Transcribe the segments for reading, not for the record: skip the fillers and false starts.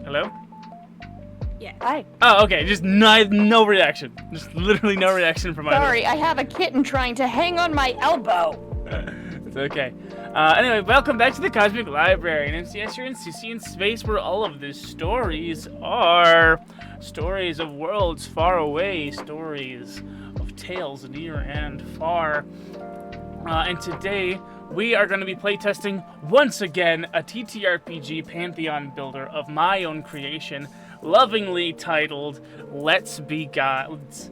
Hello? Yeah. Hi. Oh, okay. Just no reaction. Just literally no reaction from either. Sorry, I have a kitten trying to hang on my elbow. It's okay. Anyway, welcome back to the Cosmic Library. And MCS, you're in CC in space where all of the stories are stories of worlds far away, stories of tales near and far. And today, we are going to be playtesting, once again, a TTRPG Pantheon builder of my own creation, lovingly titled Let's Be Gods.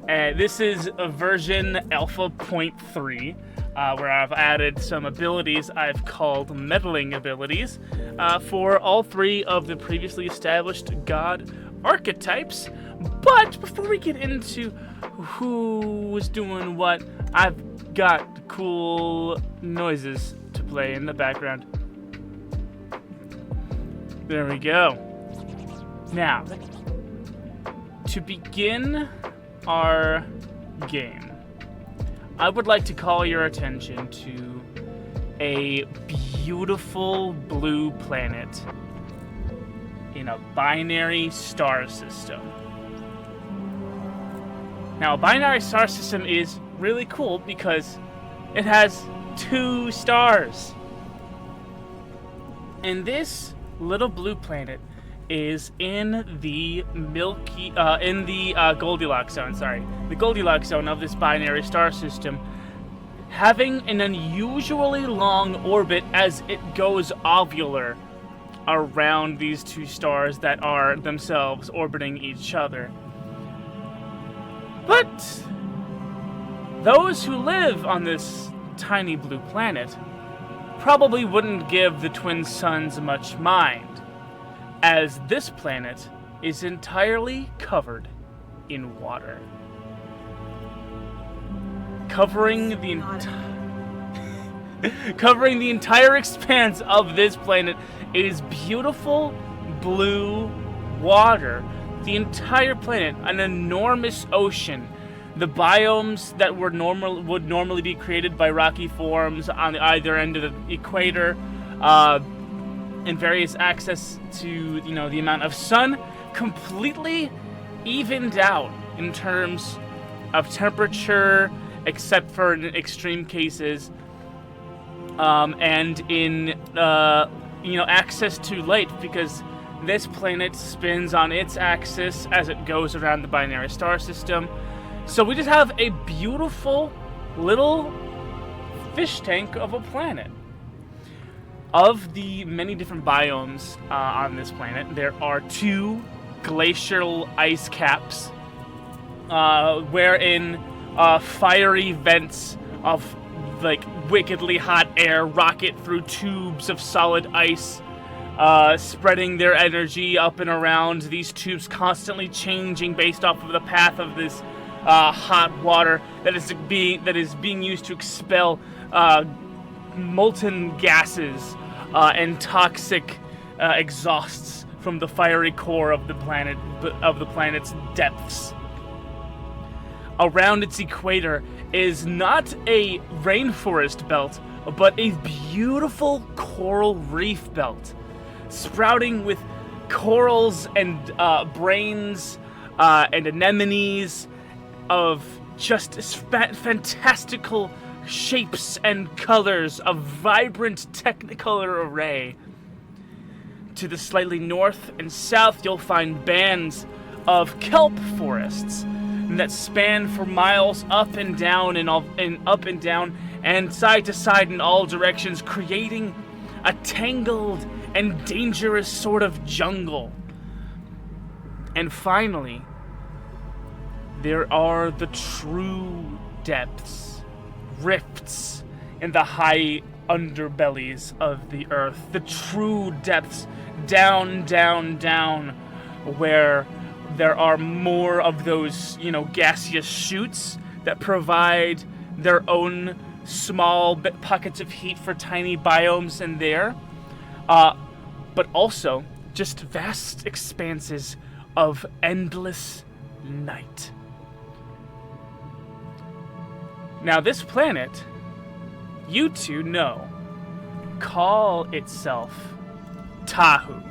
This is a version Alpha 0.3, where I've added some abilities I've called meddling abilities for all three of the previously established god archetypes. But before we get into who was doing what, I've got cool noises to play in the background. There we go. Now, to begin our game, I would like to call your attention to a beautiful blue planet in a binary star system. Now, a binary star system is really cool because it has 2 stars. And this little blue planet is in the Goldilocks zone, the Goldilocks zone of this binary star system, having an unusually long orbit as it goes ovular around these 2 stars that are themselves orbiting each other. But those who live on this tiny blue planet probably wouldn't give the twin suns much mind, as this planet is entirely covered in water. Covering the entire expanse of this planet is beautiful blue water. The entire planet, an enormous ocean. The biomes that would normally be created by rocky forms on either end of the equator, and various access to, the amount of sun, completely evened out in terms of temperature, except for in extreme cases, and in, access to light, because this planet spins on its axis as it goes around the binary star system. So we just have a beautiful little fish tank of a planet. Of the many different biomes on this planet, there are 2 glacial ice caps, wherein fiery vents of wickedly hot air rocket through tubes of solid ice, spreading their energy up and around, these tubes constantly changing based off of the path of this hot water that is being used to expel molten gases and toxic exhausts from the fiery core of the planet's depths. Around its equator is not a rainforest belt, but a beautiful coral reef belt, sprouting with corals and brains and anemones of just fantastical shapes and colors, a vibrant technicolor array. To the slightly north and south, you'll find bands of kelp forests that span for miles up and down and side to side in all directions, creating a tangled and dangerous sort of jungle. And finally, there are the true depths, rifts in the high underbellies of the earth, the true depths, down, down, down, where there are more of those, gaseous chutes that provide their own small pockets of heat for tiny biomes in there, but also just vast expanses of endless night. Now, this planet, you two know, call itself Tahu.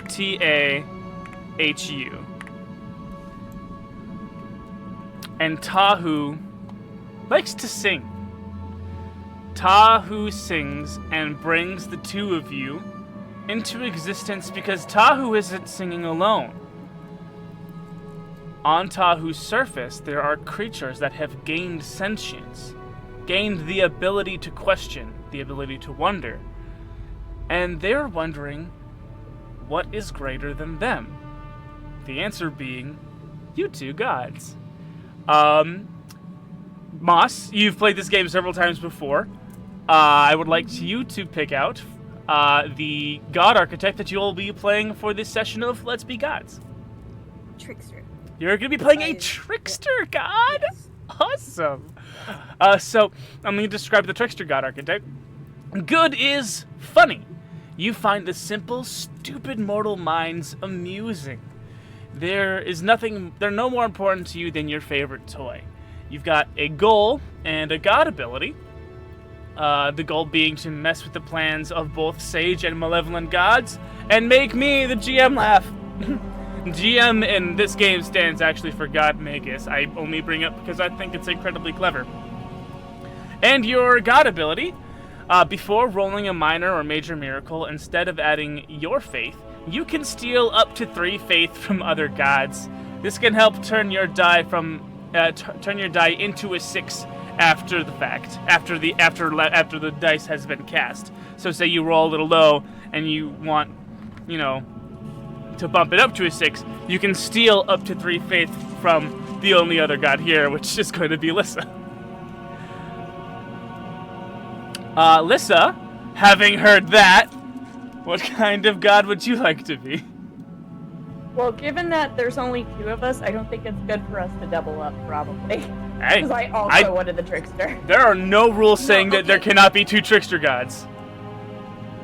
Tahu. And Tahu likes to sing. Tahu sings and brings the two of you into existence because Tahu isn't singing alone. On Tahu's surface, there are creatures that have gained sentience, gained the ability to question, the ability to wonder. And they're wondering, what is greater than them? The answer being, you two gods. Moss, you've played this game several times before. I would like you to pick out the god archetype that you'll be playing for this session of Let's Be Gods. Trickster. You're going to be playing a trickster god? Yes. Awesome. So, I'm going to describe the trickster god archetype. Good is funny. You find the simple, stupid mortal minds amusing. They're no more important to you than your favorite toy. You've got a goal and a god ability. The goal being to mess with the plans of both sage and malevolent gods and make me, the GM, laugh. GM in this game stands actually for God Magus. I only bring it up because I think it's incredibly clever. And your god ability, before rolling a minor or major miracle, instead of adding your faith, you can steal up to 3 faith from other gods. This can help turn your die into a 6 after the fact, after the dice has been cast. So say you roll a little low and you want, to bump it up to a 6, you can steal up to 3 faith from the only other god here, which is going to be Lissa. Lissa, having heard that, what kind of god would you like to be? Well, given that there's only 2 of us, I don't think it's good for us to double up, probably. Hey, Because I also wanted the trickster. There are no rules saying that there cannot be 2 trickster gods.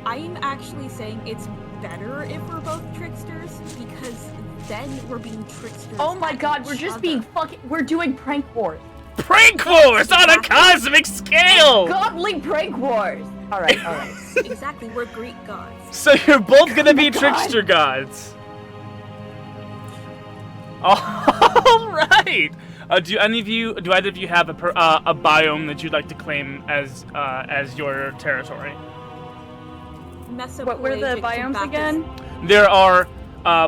I'm actually saying it's better if we're both tricksters, because then we're being tricksters. Oh my god, we're just being we're doing prank wars. Prank wars on a cosmic scale! Godly prank wars! Alright. Exactly, we're Greek gods. So you're both gonna be trickster gods. Alright! Do either of you have a biome that you'd like to claim as your territory? What were the biomes again? There are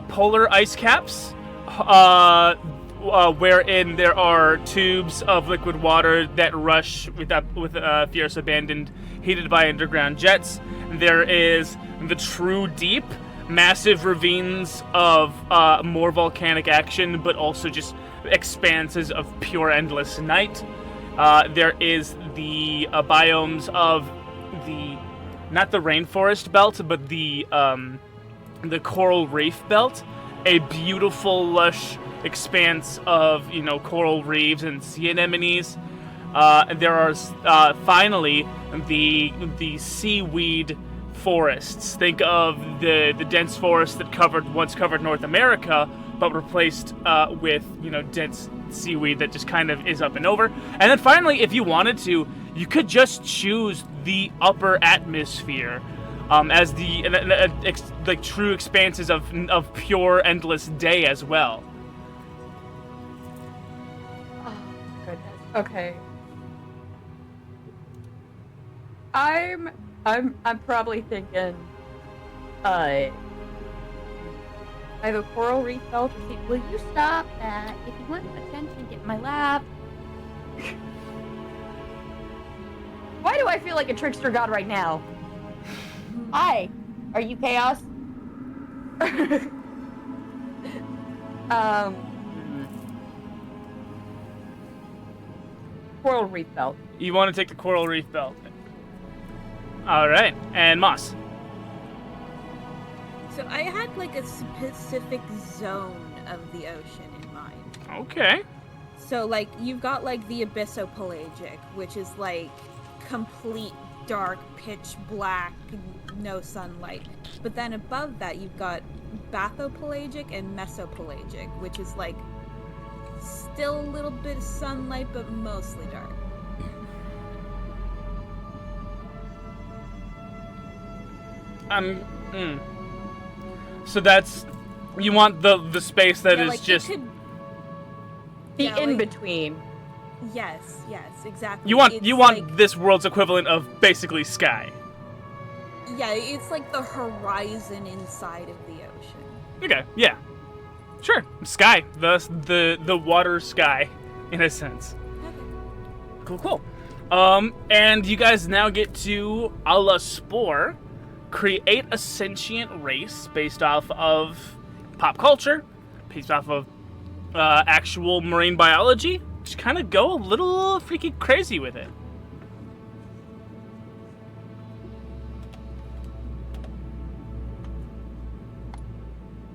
polar ice caps, wherein there are tubes of liquid water that rush with fierce abandon, heated by underground jets. There is the true deep, massive ravines of more volcanic action, but also just expanses of pure endless night. There is the biomes of not the rainforest belt, but the coral reef belt, a beautiful, lush expanse of coral reefs and sea anemones. There are finally the seaweed forests. Think of the dense forest that once covered North America, but replaced with dense seaweed that just kind of is up and over. And then finally, if you wanted to, you could just choose the upper atmosphere as the true expanses of pure endless day as well. Oh goodness. Okay. I'm probably thinking either coral reef belt or sea. Will you stop that? If you want attention, get in my lap. Why do I feel like a trickster god right now? Hi, are you chaos? Coral reef belt. You want to take the coral reef belt. All right, and Moss. So I had a specific zone of the ocean in mind. Okay. So you've got the abyssopelagic, which is complete dark, pitch black, no sunlight. But then above that you've got bathopelagic and mesopelagic, which is still a little bit of sunlight but mostly dark. So that's you want the space that is like, just The Yeah, in like- between. Yes, exactly. you want It's like, this world's equivalent of basically sky. yeah, it's like the horizon inside of the ocean. Okay, yeah, sure, sky, the water sky, in a sense. Okay. Cool. And you guys now get to a la Spore create a sentient race based off of pop culture, based off of actual marine biology. Just kind of go a little freaking crazy with it.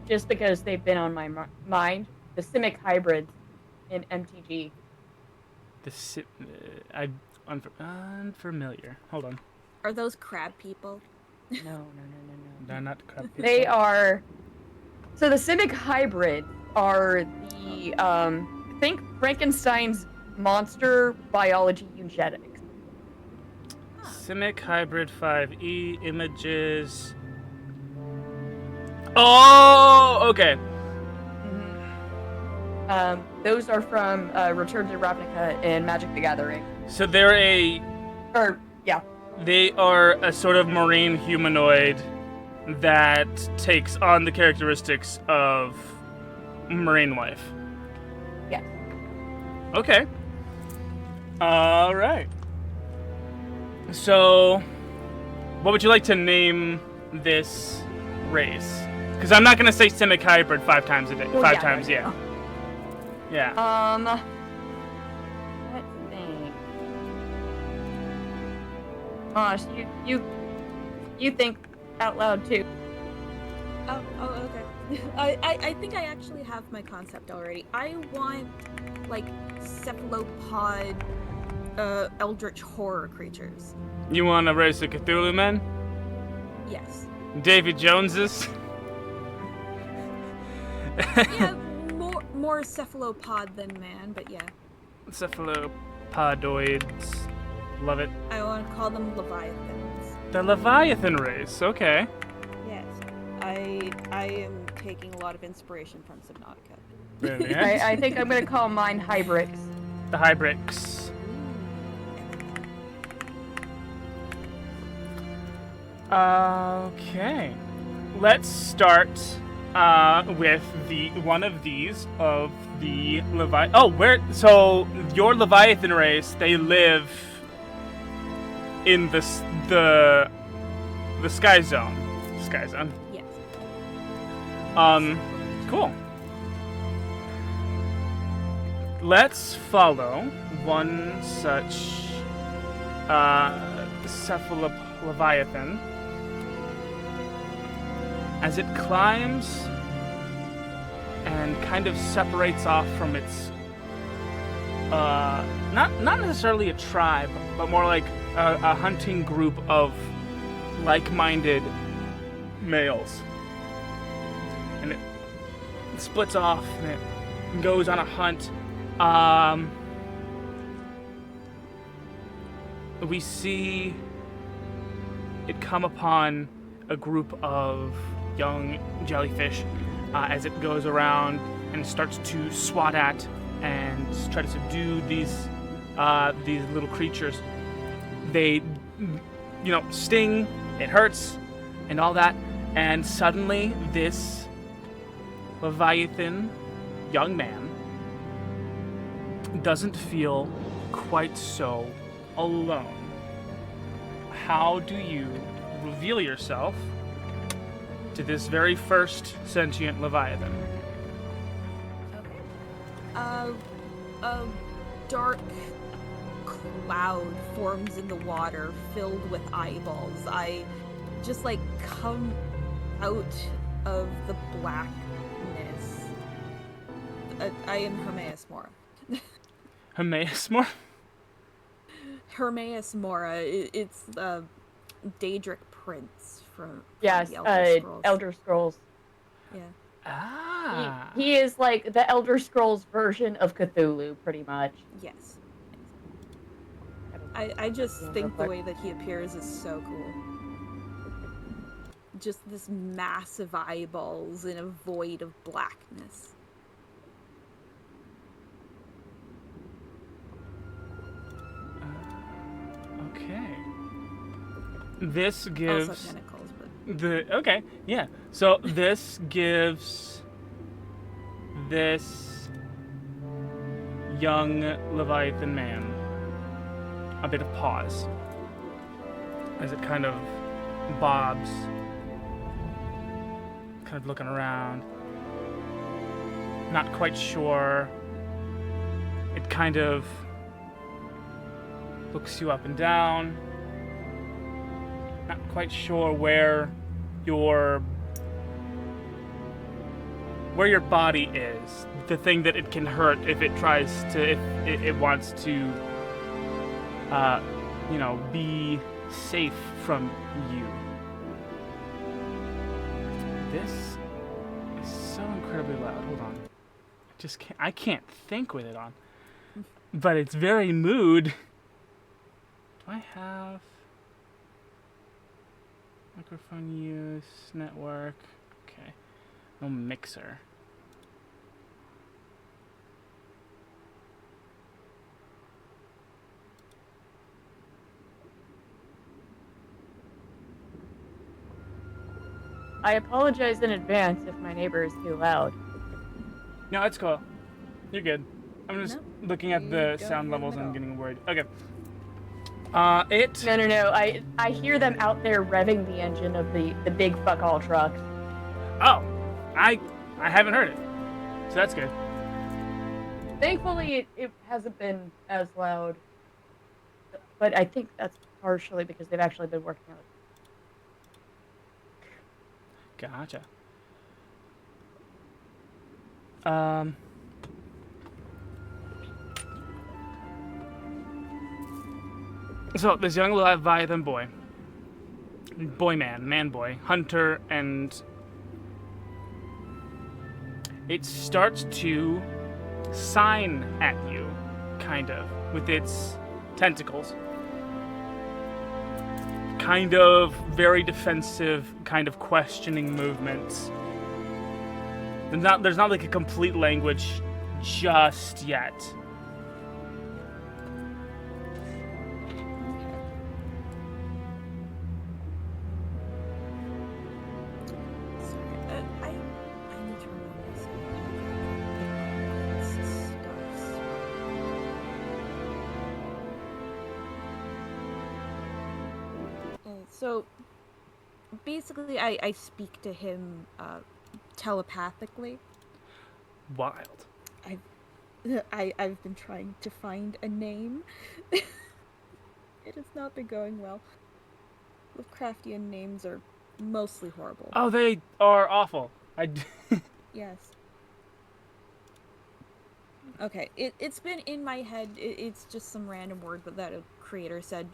Just because they've been on my mind, the Simic hybrids in MTG. I'm unfamiliar. Hold on. Are those crab people? No. They're not crab people. They are. So the Simic hybrids are the think Frankenstein's monster biology eugenics. Simic Hybrid 5e images. Oh, okay. Those are from Return to Ravnica and Magic the Gathering. So they're They are a sort of marine humanoid that takes on the characteristics of marine life. Yeah. Okay. All right. So, what would you like to name this race? Because I'm not gonna say Simic Hybrid 5 times a day. Well, Five times, yeah. no. Yeah. Let's think. Gosh, you think out loud too. Oh, okay. I think I actually have my concept already. I want, like, cephalopod, eldritch horror creatures. You want to race the Cthulhu men? Yes. Davy Joneses? Yeah, more cephalopod than man, but yeah. Cephalopodoids. Love it. I want to call them leviathans. The Leviathan race, okay. Yes. I am taking a lot of inspiration from Subnautica. Very nice. I think I'm gonna call mine hybrids. The Hybrix. Okay. Let's start with one of these of the so your Leviathan race, they live in the sky zone. Sky zone. Yes. Cool. Let's follow one such Leviathan as it climbs and kind of separates off from its not necessarily a tribe, but more like a hunting group of like-minded males. And it splits off and it goes on a hunt. We see it come upon a group of young jellyfish as it goes around and starts to swat at and try to subdue these little creatures. They, sting, it hurts, and all that, and suddenly this Leviathan young man doesn't feel quite so alone. How do you reveal yourself to this very first sentient Leviathan? Okay. A dark cloud forms in the water filled with eyeballs. I just, like, come out of the blackness. I am Hermaeus Mora. Hermaeus Mora? Hermaeus Mora. It's Daedric Prince from Yes, the Elder Scrolls. Elder Scrolls. Yeah. Ah. He is like the Elder Scrolls version of Cthulhu, pretty much. Yes. I just think the way that he appears is so cool. just this massive eyeballs in a void of blackness. Okay. This gives Also tentacles, but okay, yeah. So this gives this young Leviathan man a bit of pause as it kind of bobs, kind of looking around, not quite sure. It kind of looks you up and down, not quite sure where your body is, the thing that it can hurt if it tries to, if it wants to, be safe from you. This is so incredibly loud. Hold on. I can't think with it on. But it's very mood. Do I have microphone use, network? Okay. No mixer. I apologize in advance if my neighbor is too loud. No, it's cool. You're good. I'm just looking at the sound levels and getting worried. Okay. No. I hear them out there revving the engine of the big fuck all truck. Oh, I haven't heard it, so that's good. Thankfully, it hasn't been as loud, but I think that's partially because they've actually been working on it. Gotcha. So this young Leviathan man boy, hunter, and it starts to sign at you, kind of, with its tentacles. Kind of very defensive, kind of questioning movements. There's not like a complete language just yet. I need to remember this. So basically, I speak to him telepathically. Wild. I've been trying to find a name. It has not been going well. Lovecraftian names are mostly horrible. Oh, they are awful. Yes. Okay, it's been in my head. It's just some random word, but that a creator said.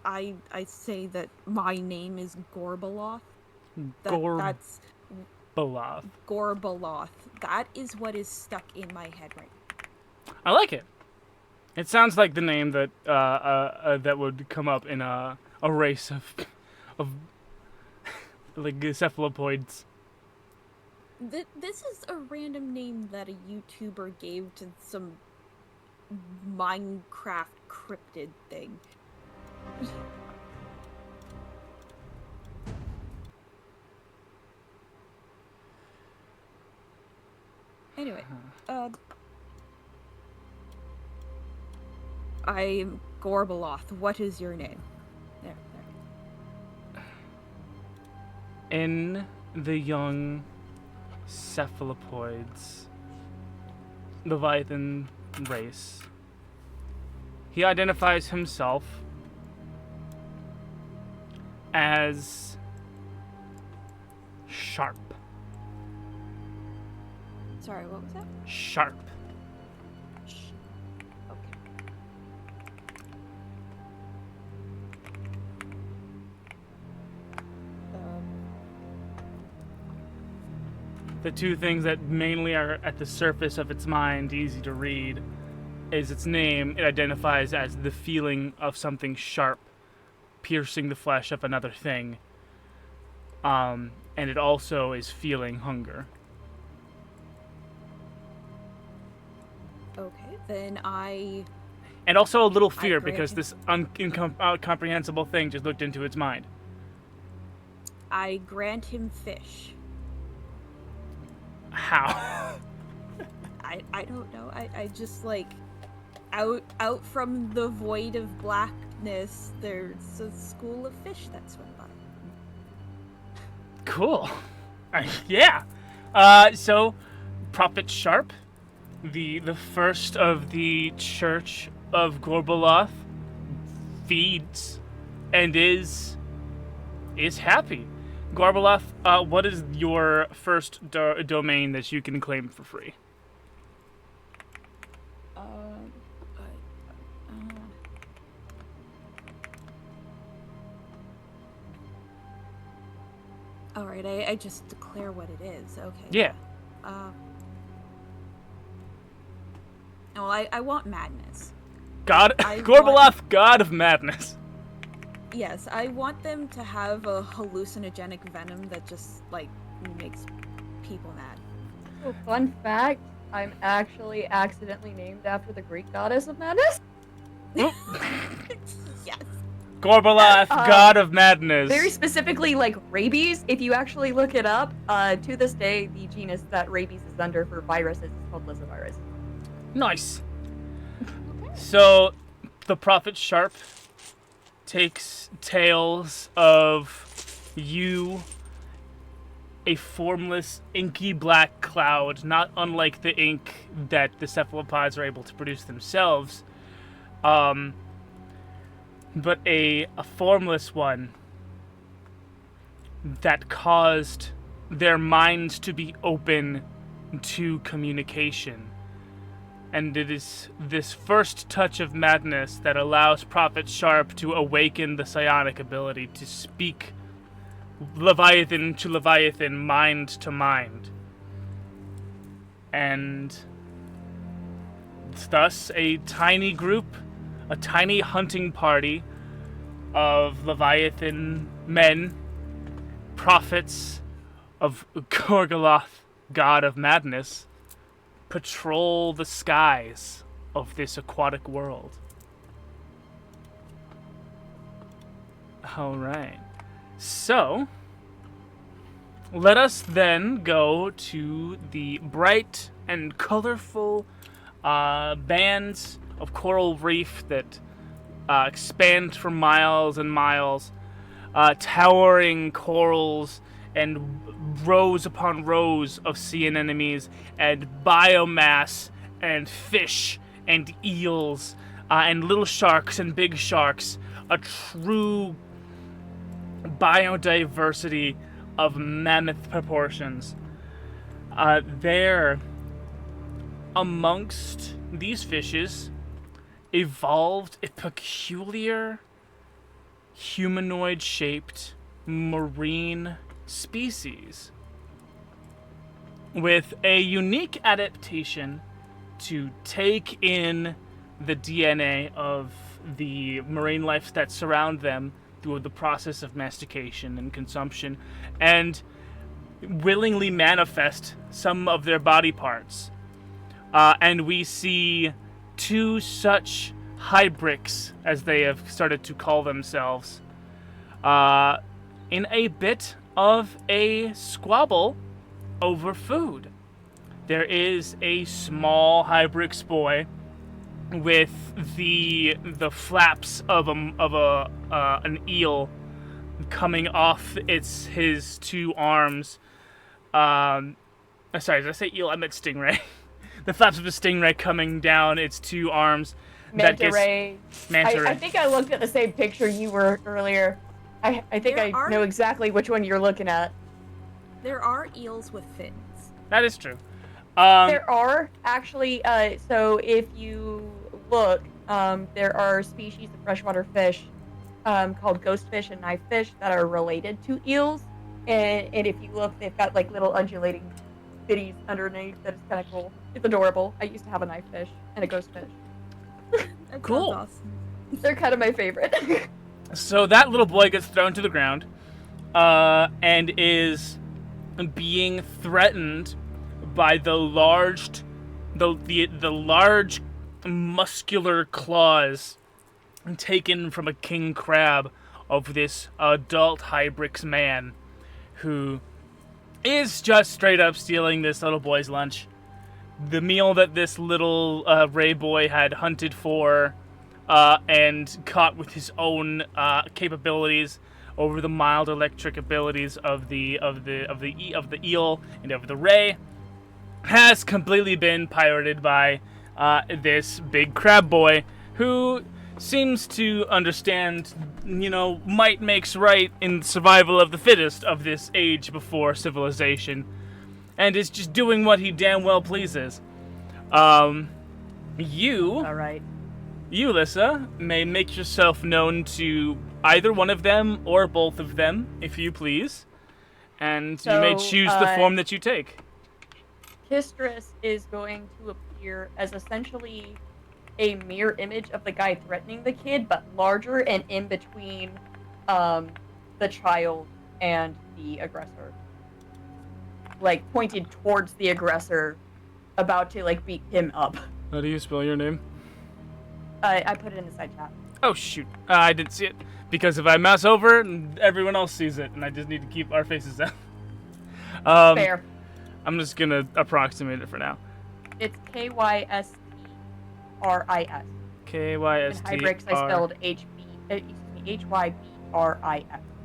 I say that my name is Gorbaloth. That's Gorbaloth. That is what is stuck in my head right now. I like it. It sounds like the name that that would come up in a race of like cephalopods. This is a random name that a YouTuber gave to some Minecraft cryptid thing. Anyway, I'm Gorbaloth. What is your name? There. In the young cephalopods Leviathan race, he identifies himself as Sharp. Sorry, what was that? Sharp. Okay. The two things that mainly are at the surface of its mind, easy to read, is its name. It identifies as the feeling of something sharp piercing the flesh of another thing. and it also is feeling hunger. Okay, then I And also a little fear grant because him- this incomprehensible thing just looked into its mind. I grant him fish. How? I don't know. I just like out from the void of blackness there's a school of fish that swim by. Cool. Yeah. So, Prophet Sharp, the first of the Church of Gorbaloth, feeds and is happy. Gorbaloth, what is your first domain that you can claim for free? All right, I just declare what it is. Okay. Yeah. Well, I want madness. God, Gorbaloth, God of Madness. Yes, I want them to have a hallucinogenic venom that just like makes people mad. Oh, fun fact, I'm actually accidentally named after the Greek goddess of madness. Yes. Gorbaloth, God of Madness. Very specifically, like rabies. If you actually look it up, to this day, the genus that rabies is under for viruses is called lysovirus. Nice. So, the Prophet Sharp takes tales of you, a formless, inky black cloud, not unlike the ink that the cephalopods are able to produce themselves, but a formless one that caused their minds to be open to communication. And it is this first touch of madness that allows Prophet Sharp to awaken the psionic ability to speak Leviathan to Leviathan, mind to mind. And thus a tiny group, a tiny hunting party of Leviathan men, prophets of Gorgoloth, God of Madness, patrol the skies of this aquatic world. All right. So, let us then go to the bright and colorful bands of coral reef that expand for miles and miles, towering corals and rows upon rows of sea anemones and biomass and fish and eels and little sharks and big sharks, a true biodiversity of mammoth proportions. There, amongst these fishes, evolved a peculiar humanoid-shaped marine species with a unique adaptation to take in the DNA of the marine life that surround them through the process of mastication and consumption, and willingly manifest some of their body parts. And we see two such hybrids, as they have started to call themselves, in a bit of a squabble over food. There is a small hybrix boy with the flaps of an eel coming off his two arms. Sorry, did I say eel? I meant stingray. The flaps of a stingray coming down its two arms. Manta ray. Manta ray. I think I looked at the same picture you were earlier. I think I know exactly which one you're looking at. There are eels with fins. That is true. There are actually, so if you look, there are species of freshwater fish called ghostfish and knifefish that are related to eels. And if you look, they've got like little undulating bitties underneath that is kind of cool. It's adorable. I used to have a knifefish and a ghostfish. That Cool. sounds awesome. They're kind of my favorite. So that little boy gets thrown to the ground. and is being threatened by the large muscular claws taken from a king crab of this adult Hybrix man who is just straight up stealing this little boy's lunch. The meal that this little Ray boy had hunted for and caught with his own capabilities over the mild electric abilities of the eel and of the Ray has completely been pirated by this big crab boy who seems to understand, might makes right in survival of the fittest of this age before civilization, and is just doing what he damn well pleases. All right. You, Lissa, may make yourself known to either one of them or both of them, if you please, and you may choose the form that you take. Kistrus is going to appear as essentially a mirror image of the guy threatening the kid, but larger and in between the child and the aggressor. Like, pointed towards the aggressor, about to, like, beat him up. How do you spell your name? I put it in the side chat. Oh, shoot. I didn't see it. Because if I mouse over, everyone else sees it, and I just need to keep our faces down. Fair. I'm just gonna approximate it for now. It's K-Y-S-T-R-I-S. K-Y-S-T-R... In Hybrix, I spelled H-Y-B-R-I-S.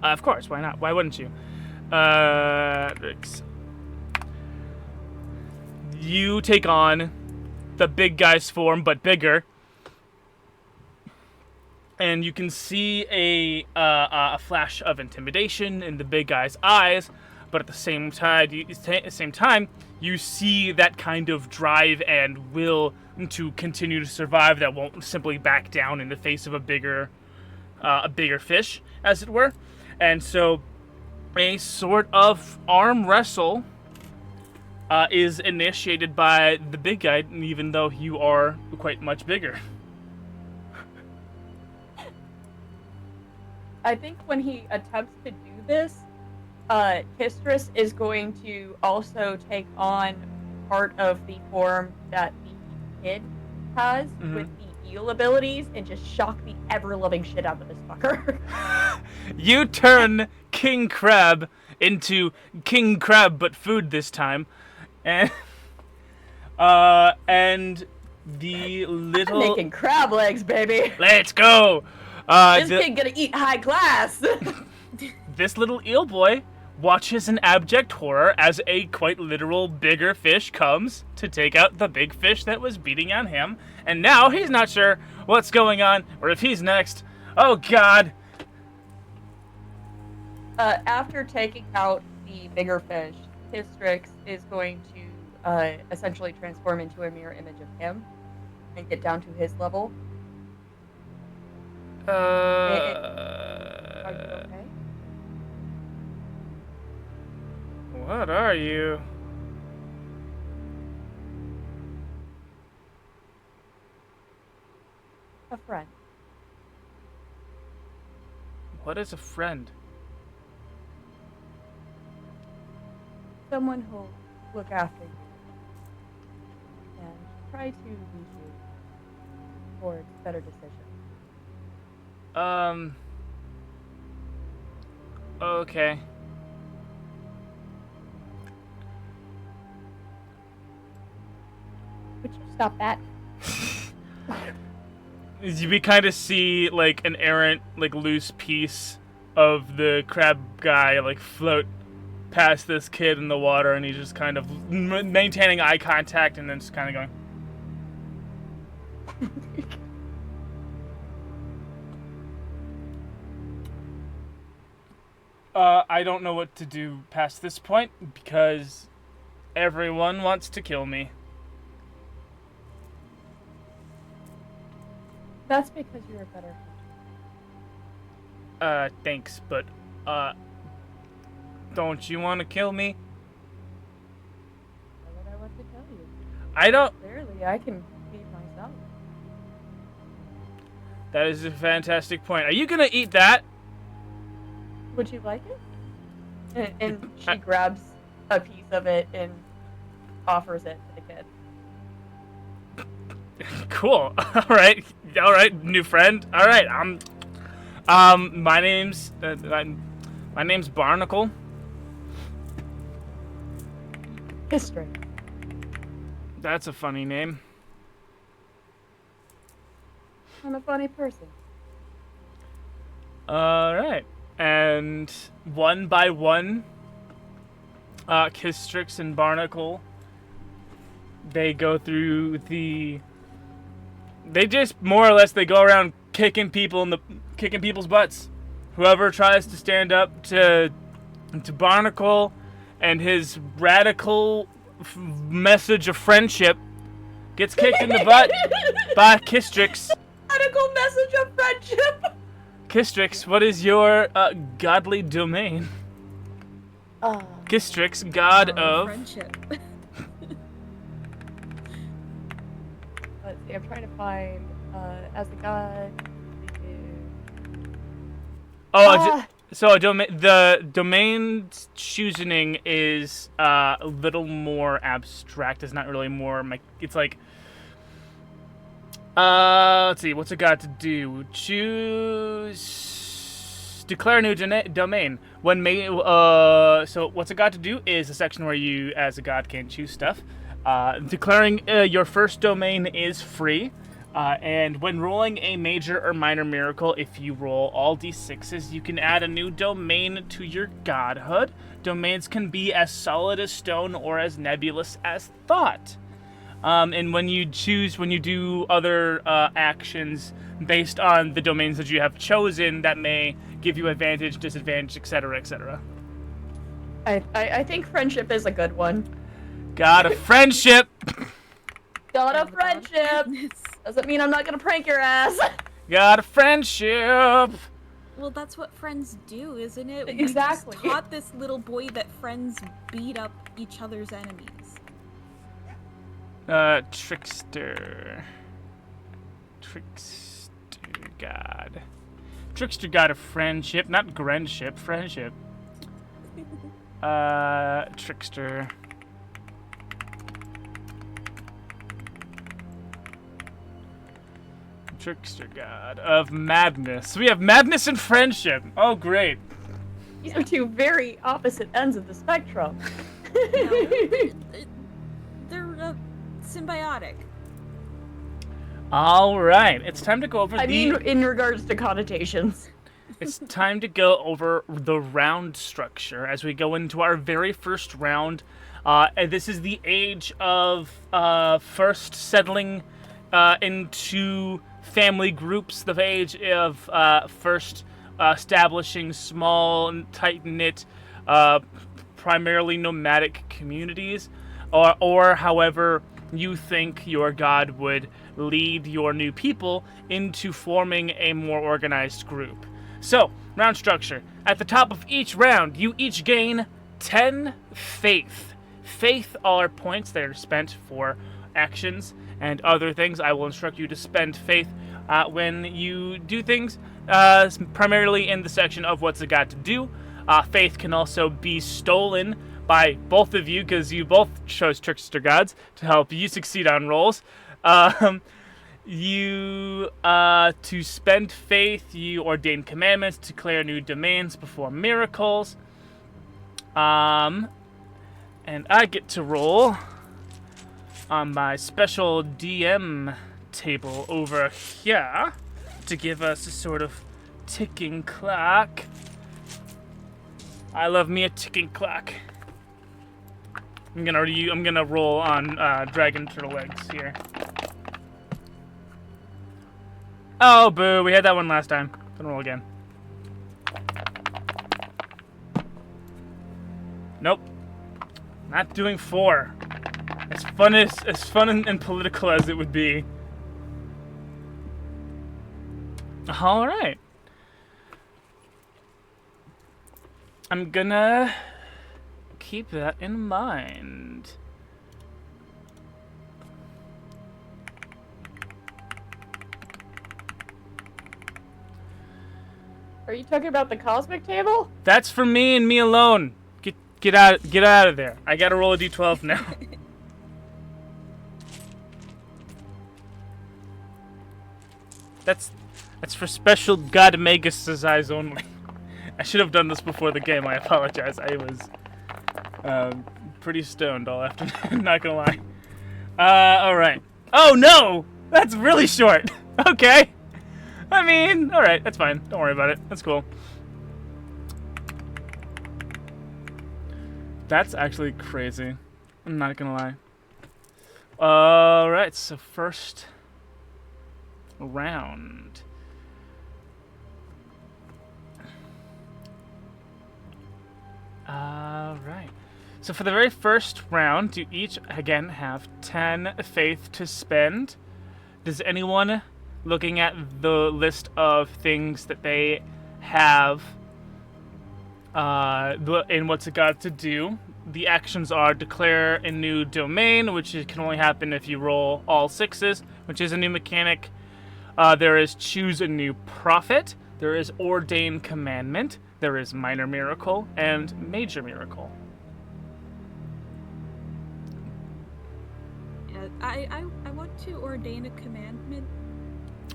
Of course, why not? Why wouldn't you? Hybrix. You take on the big guy's form, but bigger. And you can see a flash of intimidation in the big guy's eyes, but at the same time, you see that kind of drive and will to continue to survive that won't simply back down in the face of a bigger fish, as it were. And so, a sort of arm wrestle is initiated by the big guy, even though you are quite much bigger. I think when he attempts to do this, Kistrus is going to also take on part of the form that the kid has with the eel abilities and just shock the ever-loving shit out of this fucker. You turn King Crab into King Crab but food this time. And the little... I'm making crab legs, baby! Let's go! This kid gonna eat high class! This little eel boy watches in abject horror as a quite literal bigger fish comes to take out the big fish that was beating on him, and now he's not sure what's going on or if he's next. Oh god! After taking out the bigger fish, Kistrix is going to essentially transform into a mirror image of him and get down to his level. Are you okay? What are you? A friend. What is a friend? Someone who'll look after you and try to lead you towards better decisions. Okay. Would you stop that? We kind of see, like, an errant, like, loose piece of the crab guy, like, float past this kid in the water, and he's just kind of maintaining eye contact and then just kind of going... I don't know what to do past this point, because everyone wants to kill me. That's because you're a better hunter. Thanks, but, don't you want to kill me? Why would I want to tell you? I don't... Clearly, I can feed myself. That is a fantastic point. Are you gonna eat that? Would you like it? And she grabs a piece of it and offers it to the kid. Cool. All right, new friend. All right, my name's Barnacle. History. That's a funny name. I'm a funny person. All right, and one by one, Kistrix and Barnacle, they go through the. They just more or less they go around kicking people's butts. Whoever tries to stand up to Barnacle and his radical message of friendship gets kicked in the butt by Kistrix. Radical message of friendship. Kistrix, what is your godly domain? Kistrix, god of friendship. Let's see, I'm trying to find as the god. So the domain choosing is a little more abstract. It's not really more. It's like. Let's see. What's a god to do? Declare a new domain. So what's a god to do is a section where you, as a god, can choose stuff. Declaring your first domain is free. And when rolling a major or minor miracle, if you roll all d6s, you can add a new domain to your godhood. Domains can be as solid as stone or as nebulous as thought. And when you do other actions based on the domains that you have chosen, that may give you advantage, disadvantage, etc., etc. I think friendship is a good one. God of friendship! God of friendship! Doesn't mean I'm not gonna prank your ass. God of friendship! Well, that's what friends do, isn't it? Exactly. We just taught this little boy that friends beat up each other's enemies. Trickster god. Trickster god of friendship, not friendship, friendship. Trickster. Trickster god of madness. We have madness and friendship. Oh, great. These are two very opposite ends of the spectrum. They're symbiotic. All right, it's time to go over I mean, in regards to connotations. It's time to go over the round structure as we go into our very first round. And this is the age of first settling into family groups, the age of first establishing small and tight-knit, primarily nomadic communities, or however you think your god would lead your new people into forming a more organized group. So, round structure. At the top of each round, you each gain 10 faith. Faith are points that are spent for actions and other things. I will instruct you to spend faith when you do things, primarily in the section of what's a god to do. Faith can also be stolen by both of you, because you both chose trickster gods to help you succeed on rolls. To spend faith, you ordain commandments, declare new domains, perform miracles. And I get to roll on my special DM table over here to give us a sort of ticking clock. I love me a ticking clock. I'm gonna roll on dragon turtle legs here. Oh, boo! We had that one last time. Gonna roll again. Nope. Not doing 4. As fun and political as it would be. All right. I'm gonna keep that in mind. Are you talking about the cosmic table? That's for me and me alone. get out of there. I gotta roll a d12 now. That's for special God Magus' eyes only. I should have done this before the game. I apologize. I was pretty stoned all afternoon. Not gonna lie. All right. Oh no, that's really short. Okay. I mean, all right, that's fine. Don't worry about it. That's cool. That's actually crazy. I'm not gonna lie. All right, so first round. All right. So for the very first round, you each again have 10 faith to spend. Does anyone, looking at the list of things that they have in What's It Got to Do, the actions are declare a new domain, which can only happen if you roll all sixes, which is a new mechanic. There is choose a new prophet. There is ordain commandment. There is minor miracle and major miracle. I want to ordain a commandment.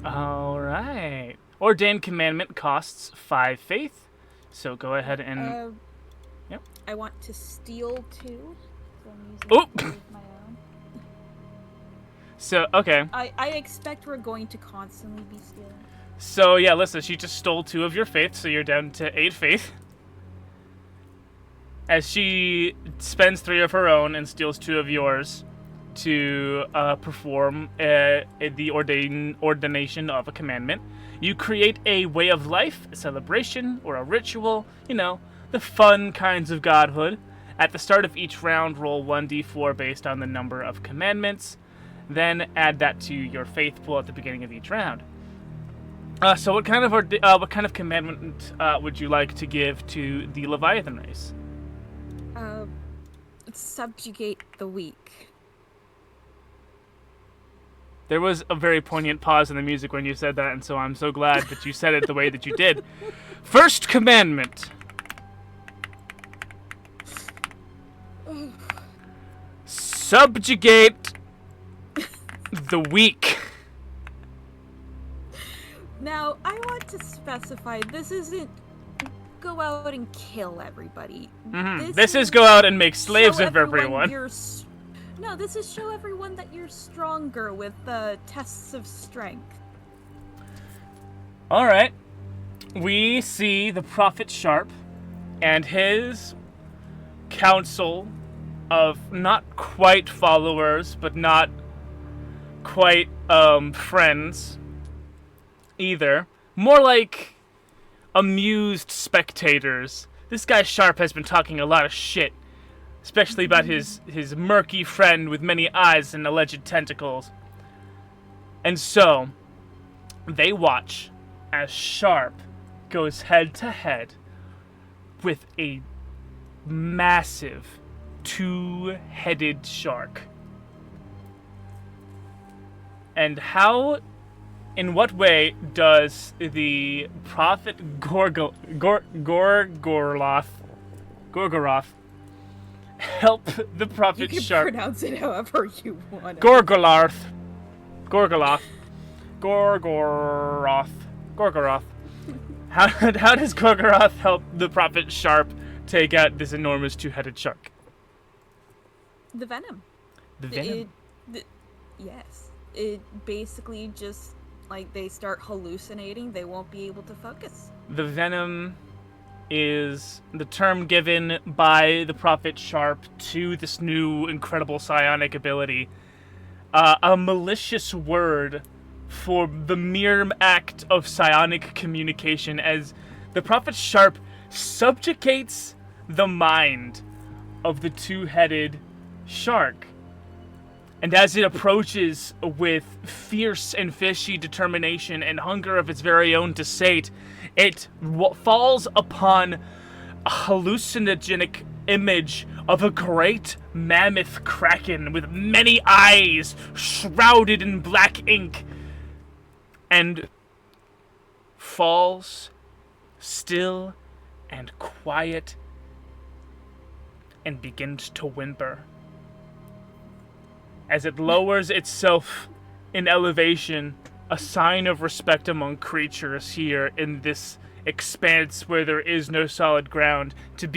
All right. Ordain commandment costs 5 faith. So go ahead and... Yep. I want to steal 2. So I'm using Oh! 2 of my own. So, okay. I expect we're going to constantly be stealing. So, yeah, Lissa, she just stole 2 of your faith, so you're down to 8 faith. As she spends 3 of her own and steals 2 of yours to perform the ordination of a commandment. You create a way of life, a celebration, or a ritual, you know, the fun kinds of godhood. At the start of each round, roll 1d4 based on the number of commandments. Then add that to your faith pool at the beginning of each round. So what kind of commandment would you like to give to the Leviathan race? Subjugate the weak. There was a very poignant pause in the music when you said that, and so I'm so glad that you said it the way that you did. First commandment. Subjugate the weak. Now, I want to specify, this isn't go out and kill everybody. Mm-hmm. This is go out and make slaves of everyone. No, this is show everyone that you're stronger with tests of strength. All right. We see the Prophet Sharp and his council of not quite followers, but not quite friends either. More like amused spectators. This guy Sharp has been talking a lot of shit, especially about his murky friend with many eyes and alleged tentacles. And so, they watch as Sharp goes head to head with a massive 2-headed shark. And in what way does the Prophet Gorgoroth help the Prophet Sharp? You can pronounce it however you want. Gorgoroth. How does Gorgoroth help the Prophet Sharp take out this enormous 2-headed shark? The venom. The venom? Yes. It basically just, like, they start hallucinating, they won't be able to focus. The venom is the term given by the Prophet Sharp to this new incredible psionic ability. A malicious word for the mere act of psionic communication, as the Prophet Sharp subjugates the mind of the 2-headed shark. And as it approaches with fierce and fishy determination and hunger of its very own to sate, it falls upon a hallucinogenic image of a great mammoth kraken with many eyes shrouded in black ink, and falls still and quiet and begins to whimper. As it lowers itself in elevation, a sign of respect among creatures here in this expanse where there is no solid ground. To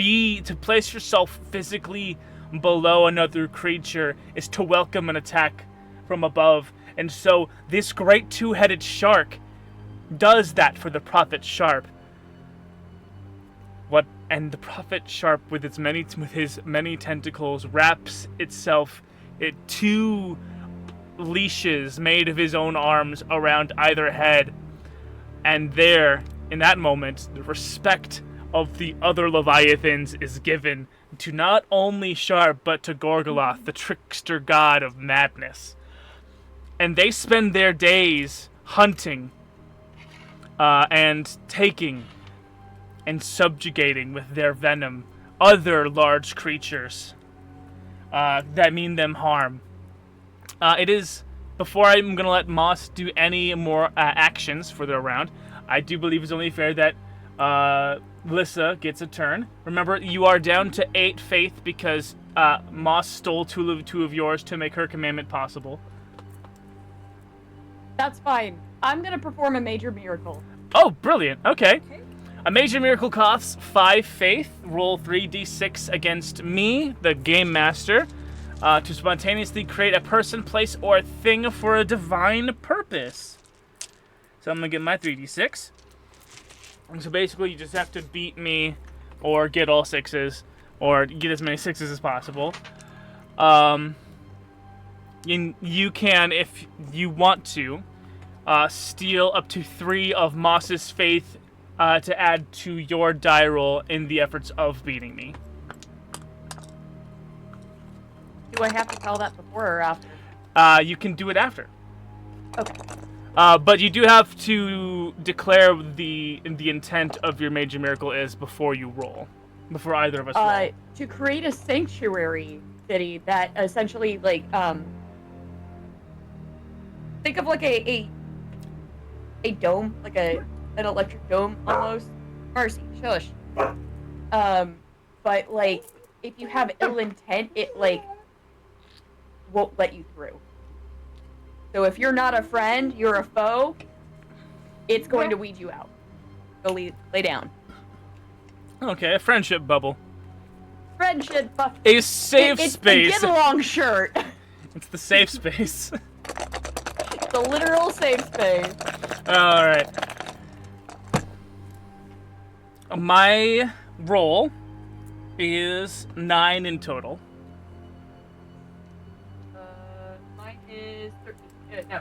place yourself physically below another creature is to welcome an attack from above. And so this great two-headed shark does that for the Prophet Sharp. And the Prophet Sharp, with his many tentacles, wraps itself in 2 leashes made of his own arms around either head. And there, in that moment, the respect of the other Leviathans is given to not only Sharp, but to Gorgoloth, the trickster god of madness. And they spend their days hunting and taking and subjugating with their venom other large creatures that mean them harm. Before I'm going to let Moss do any more actions for their round, I do believe it's only fair that Lissa gets a turn. Remember, you are down to 8 faith because Moss stole two of yours to make her commandment possible. That's fine. I'm going to perform a major miracle. Oh, brilliant. Okay. A major miracle costs 5 faith. Roll 3d6 against me, the game master, to spontaneously create a person, place, or a thing for a divine purpose. So I'm going to get my 3d6. And so basically you just have to beat me or get all 6s or get as many 6s as possible. You can, if you want to, steal up to 3 of Moss's faith to add to your die roll in the efforts of beating me. Do I have to tell that before or after? You can do it after. Okay. But you do have to declare the intent of your major miracle is before you roll. Before either of us roll. To create a sanctuary city that essentially, like, think of like a dome, like an electric dome almost. Marcy, shush. But like, if you have ill intent, it like won't let you through. So if you're not a friend, you're a foe, it's going to weed you out. Go lay down. Okay, a friendship bubble. Friendship bubble. A safe space. It's the get along shirt. It's the safe space. The literal safe space. Alright. My roll is 9 in total. Mine is 13. No.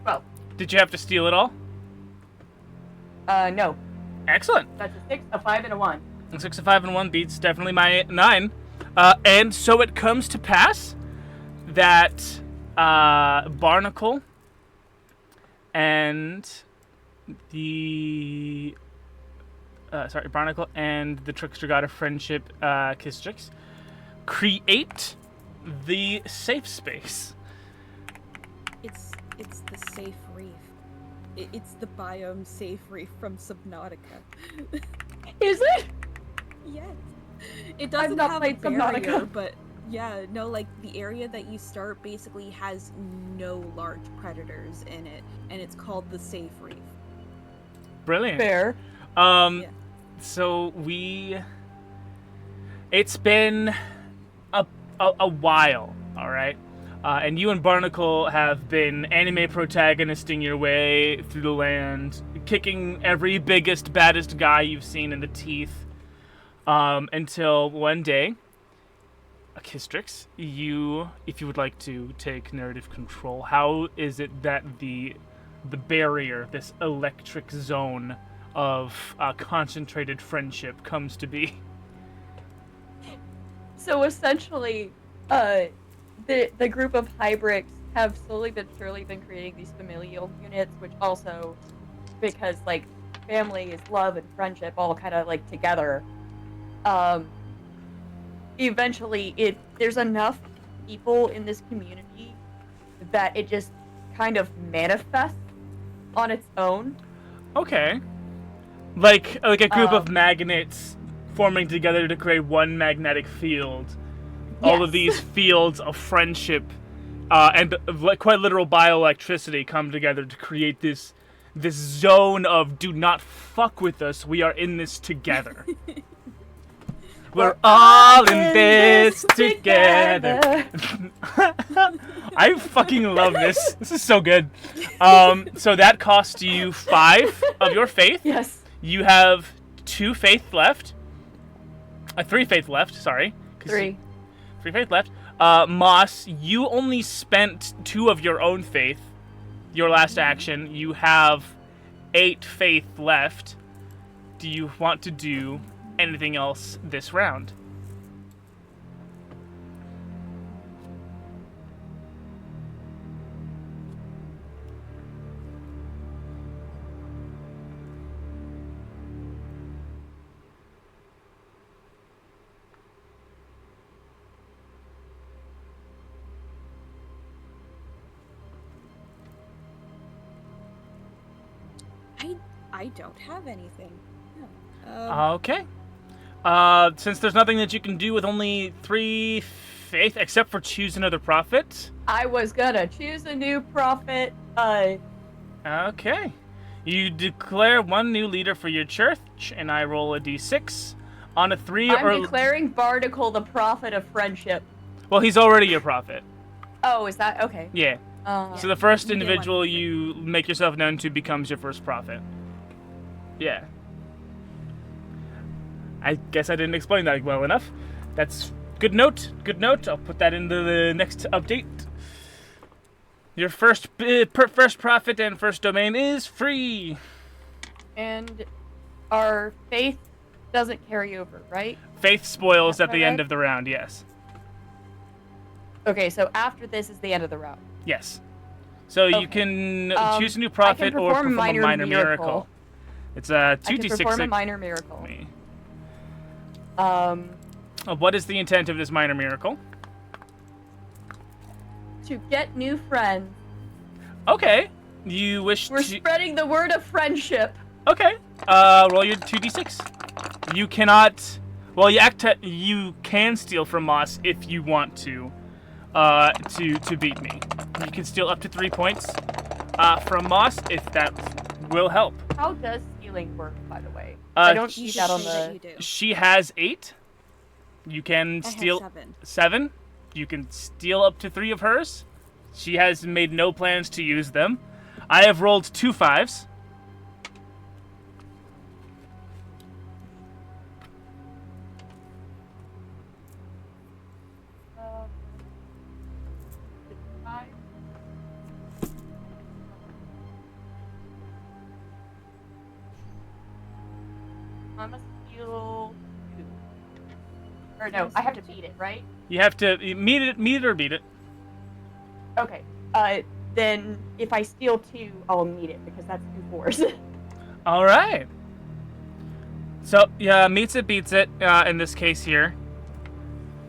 12. Did you have to steal it all? No. Excellent. That's a 6, a 5, and a 1. A 6, a 5, and 1 beats definitely my 9. And so it comes to pass that Barnacle and the Barnacle and the Trickster God of Friendship, Kistrix, create the safe space. It's the safe reef. It's the biome safe reef from Subnautica. Is it? Yes. It doesn't not have a played barrier, Subnautica. but yeah, no, like the area that you start basically has no large predators in it, and it's called the safe reef. Brilliant. Fair. Yeah. So it's been a while, all right? And you and Barnacle have been anime protagonisting your way through the land, kicking every biggest, baddest guy you've seen in the teeth, until one day, Kistrix, if you would like to take narrative control, how is it that the barrier, this electric zone of concentrated friendship comes to be? So essentially, the group of hybrids have slowly but surely been creating these familial units, which also, because like family is love and friendship all kind of like together. Eventually, there's enough people in this community that it just kind of manifests on its own. Okay. Like a group of magnets forming together to create one magnetic field. All of these fields of friendship and quite literal bioelectricity come together to create this zone of do not fuck with us. We are in this together. We're all in this together. I fucking love this. This is so good. So that costs you 5 of your faith. Yes. You have 2 faith left. 3 faith left, sorry. 3. 3 faith left. Moss, you only spent 2 of your own faith. Your last action. You have 8 faith left. Do you want to do anything else this round? I don't have anything. Okay. Since there's nothing that you can do with only 3 faith, except for choose another prophet. I was gonna choose a new prophet. Okay. You declare 1 new leader for your church, and I roll a d6. On a 3 I'm declaring Barnacle the prophet of friendship. Well, he's already your prophet. Oh, is that okay? Yeah. So the first individual you make yourself known to becomes your first prophet. Yeah. I guess I didn't explain that well enough. That's good note. Good note. I'll put that into the next update. Your first prophet and first domain is free. And our faith doesn't carry over, right? Faith spoils at the end of the round, yes. Okay, so after this is the end of the round. Yes. So you can choose a new prophet or perform a minor miracle. It's a 2d6. I can perform a minor miracle. What is the intent of this minor miracle? To get new friends. Okay. You wish We're spreading the word of friendship. Okay. Roll your 2d6. You cannot... Well, you can steal from Moss if you want to beat me. You can steal up to 3 points from Moss if that will help. How does stealing work, by the way? I don't see that on the... She has 8. You can steal 7. You can steal up to 3 of hers. She has made no plans to use them. I have rolled 2 5s. I must steal 2. Or no, I have to beat it, right? You have to meet it or beat it. Okay. Then if I steal 2, I'll meet it because that's 2 4s. All right. So yeah, meets it, beats it. In this case here,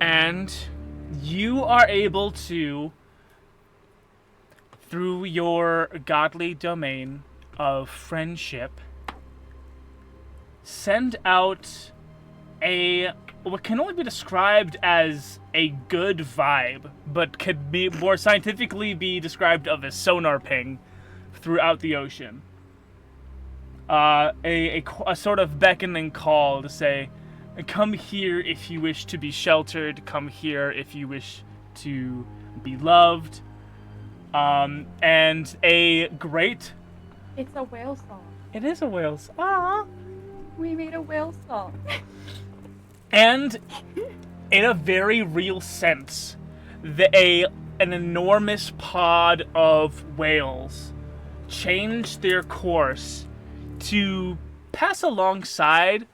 and you are able to, through your godly domain of friendship, send out what can only be described as a good vibe, but could be more scientifically be described of a sonar ping throughout the ocean. A sort of beckoning call to say, come here if you wish to be sheltered, come here if you wish to be loved. And a great... It's a whale song. It is a whale song. Aww. We made a whale song. And in a very real sense, an enormous pod of whales changed their course to pass alongside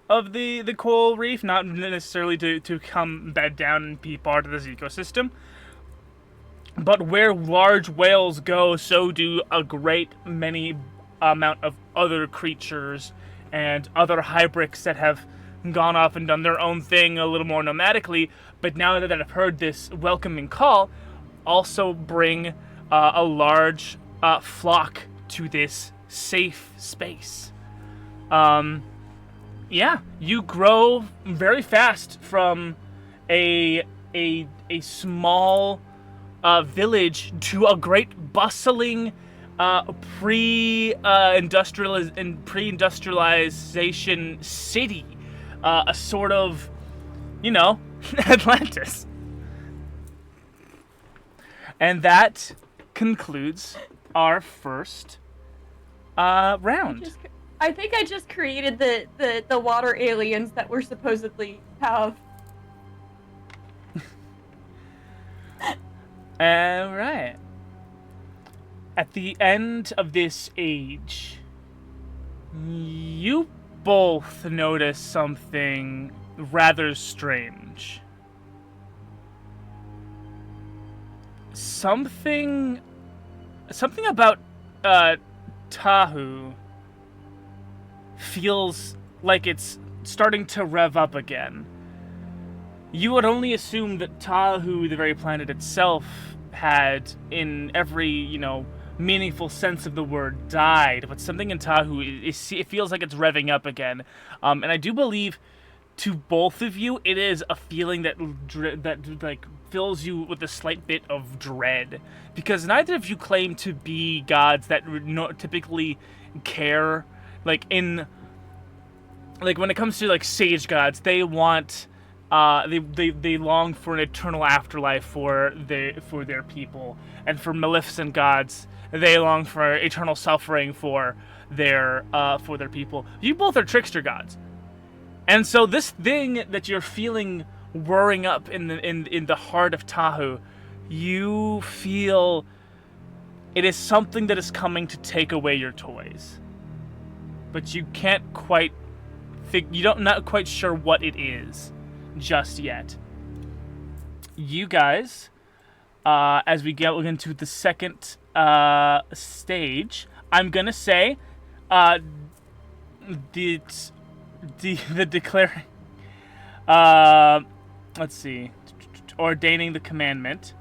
of the coral reef, not necessarily to come bed down and be part of this ecosystem. But where large whales go, so do a great many amount of other creatures and other hybrids that have gone off and done their own thing a little more nomadically, but now that I've heard this welcoming call, also bring a large flock to this safe space. Yeah, you grow very fast from a small village to a great bustling pre-industrialization city, a sort of, Atlantis. And that concludes our first round. I think I just created the water aliens that we're supposedly have. All right. At the end of this age, you both notice something rather strange. Something about Tahu feels like it's starting to rev up again. You would only assume that Tahu, the very planet itself, had, in every, meaningful sense of the word, died. But something in Tahu, it feels like it's revving up again. And I do believe, to both of you, it is a feeling that fills you with a slight bit of dread. Because neither of you claim to be gods that typically care. When it comes to, sage gods, they want... they long for an eternal afterlife for their people, and for maleficent gods, they long for eternal suffering for their people. You both are trickster gods, and so this thing that you're feeling whirring up in the heart of Tahu, you feel it is something that is coming to take away your toys, but you can't quite not quite sure what it is just yet. You guys, as we get into the second stage, I'm gonna say, the declaring, let's see, ordaining the commandment.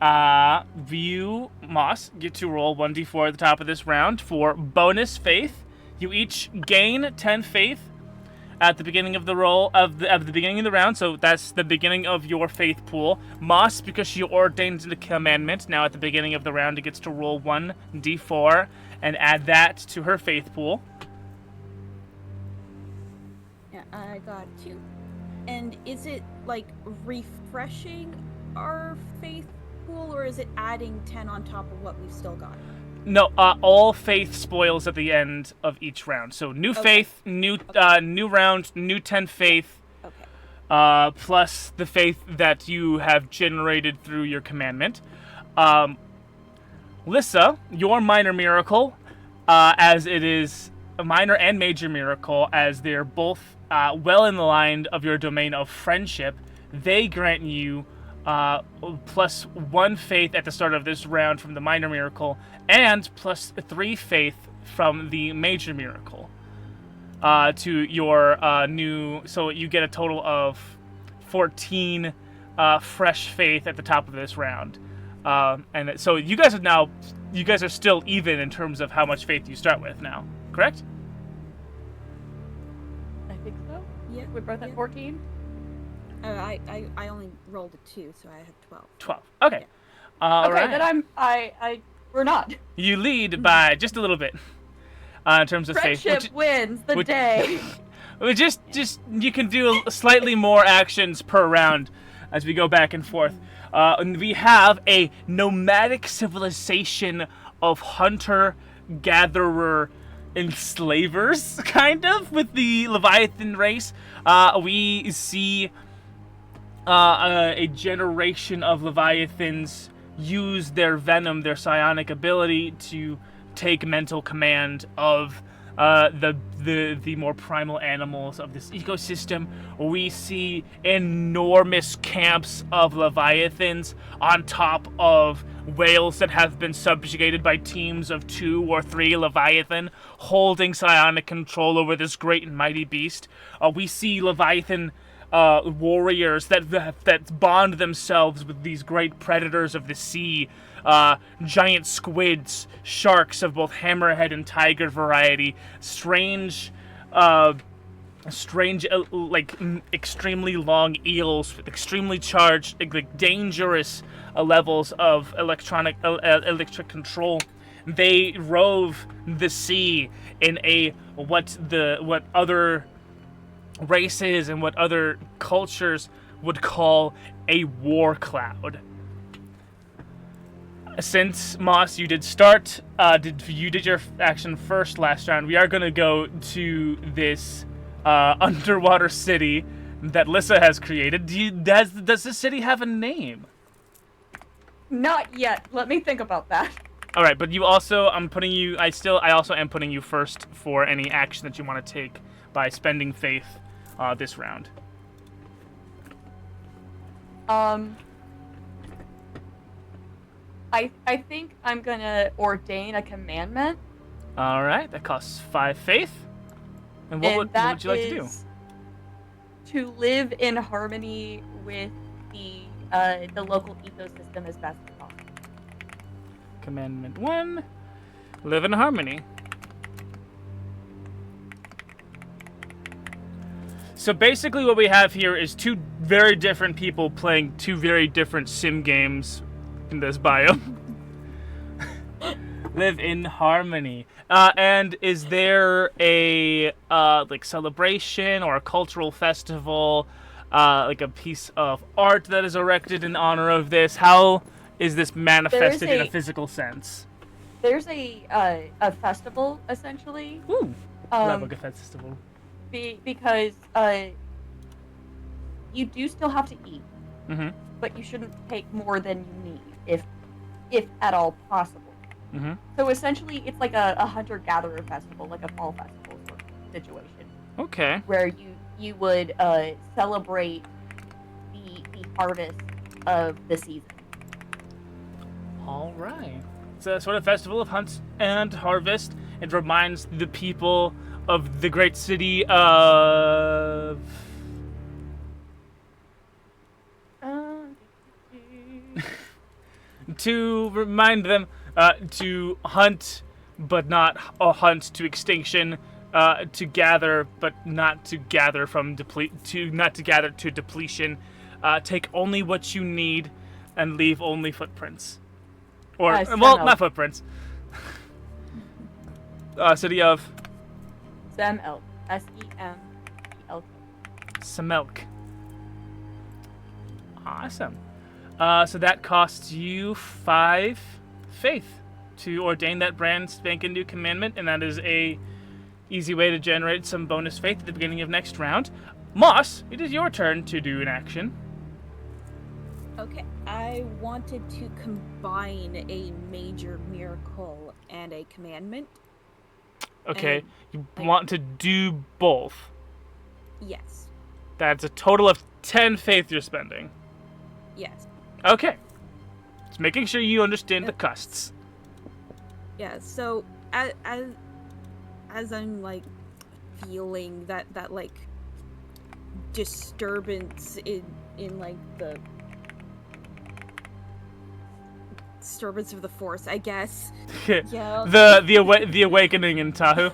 You, Moss, get to roll 1d4 at the top of this round for bonus faith. You each gain 10 faith at the beginning of the beginning of the round, so that's the beginning of your faith pool. Moss, because she ordained the commandment, now at the beginning of the round, it gets to roll 1d4 and add that to her faith pool. Yeah, I got 2. And is it refreshing our faith pool, or is it adding 10 on top of what we've still got? No, all faith spoils at the end of each round. So new faith, new round, new 10 faith, plus the faith that you have generated through your commandment. Lissa, your minor miracle, as it is a minor and major miracle, as they're both well in the line of your domain of friendship, they grant you plus 1 faith at the start of this round from the minor miracle, and plus 3 faith from the major miracle to your new. So you get a total of 14 fresh faith at the top of this round, and so you guys are still even in terms of how much faith you start with now. Correct? I think so. Yeah, we both at 14. I only rolled a 2, so I have 12. 12. Okay. Yeah. All okay, right. then we're not. You lead by just a little bit in terms of faith. Friendship wins the day. Just you can do slightly more actions per round as we go back and forth. And we have a nomadic civilization of hunter-gatherer enslavers, kind of, with the Leviathan race. We see a generation of Leviathans use their venom, their psionic ability, to take mental command of the more primal animals of this ecosystem. We see enormous camps of Leviathans on top of whales that have been subjugated by teams of 2 or 3 Leviathan, holding psionic control over this great and mighty beast. We see Leviathan warriors that bond themselves with these great predators of the sea, giant squids, sharks of both hammerhead and tiger variety, strange strange, extremely long eels with extremely charged, dangerous levels of electric control. They rove the sea in what other races and what other cultures would call a war cloud. Since Moss, you did start, you did your action first last round. We are gonna go to this underwater city that Lissa has created. Does this city have a name? Not yet. Let me think about that. All right, but you also, I also am putting you first for any action that you want to take by spending faith this round. I think I'm gonna ordain a commandment. All right, that costs 5 faith. And what would you like to do? To live in harmony with the local ecosystem as best as possible. Commandment 1, live in harmony. So basically what we have here is 2 very different people playing 2 very different sim games in this biome. Live in harmony. And is there a celebration or a cultural festival, like a piece of art that is erected in honor of this? How is this manifested in a physical sense? There's a festival, essentially. Ooh, love a festival. Because you do still have to eat, but you shouldn't take more than you need, if at all possible. So essentially, it's like a hunter-gatherer festival, like a fall festival sort of situation. Okay. Where you would celebrate the harvest of the season. All right. It's a sort of festival of hunt and harvest. It reminds the people of the great city of... to remind them to hunt, but not hunt to extinction. To gather, but not to gather from to depletion. Take only what you need, and leave only footprints. Or not footprints. City of Semelk. Semelk. Semelk. Awesome. So that costs you 5 faith to ordain that brand spanking new commandment, and that is a easy way to generate some bonus faith at the beginning of next round. Moss, it is your turn to do an action. Okay, I wanted to combine a major miracle and a commandment. Okay, you want to do both. Yes. That's a total of 10 faith you're spending. Yes. Okay. Just making sure you understand the costs. Yeah, so as I'm like feeling that like disturbance in like the disturbance of the force, I guess. Yeah. The awakening in Tahu.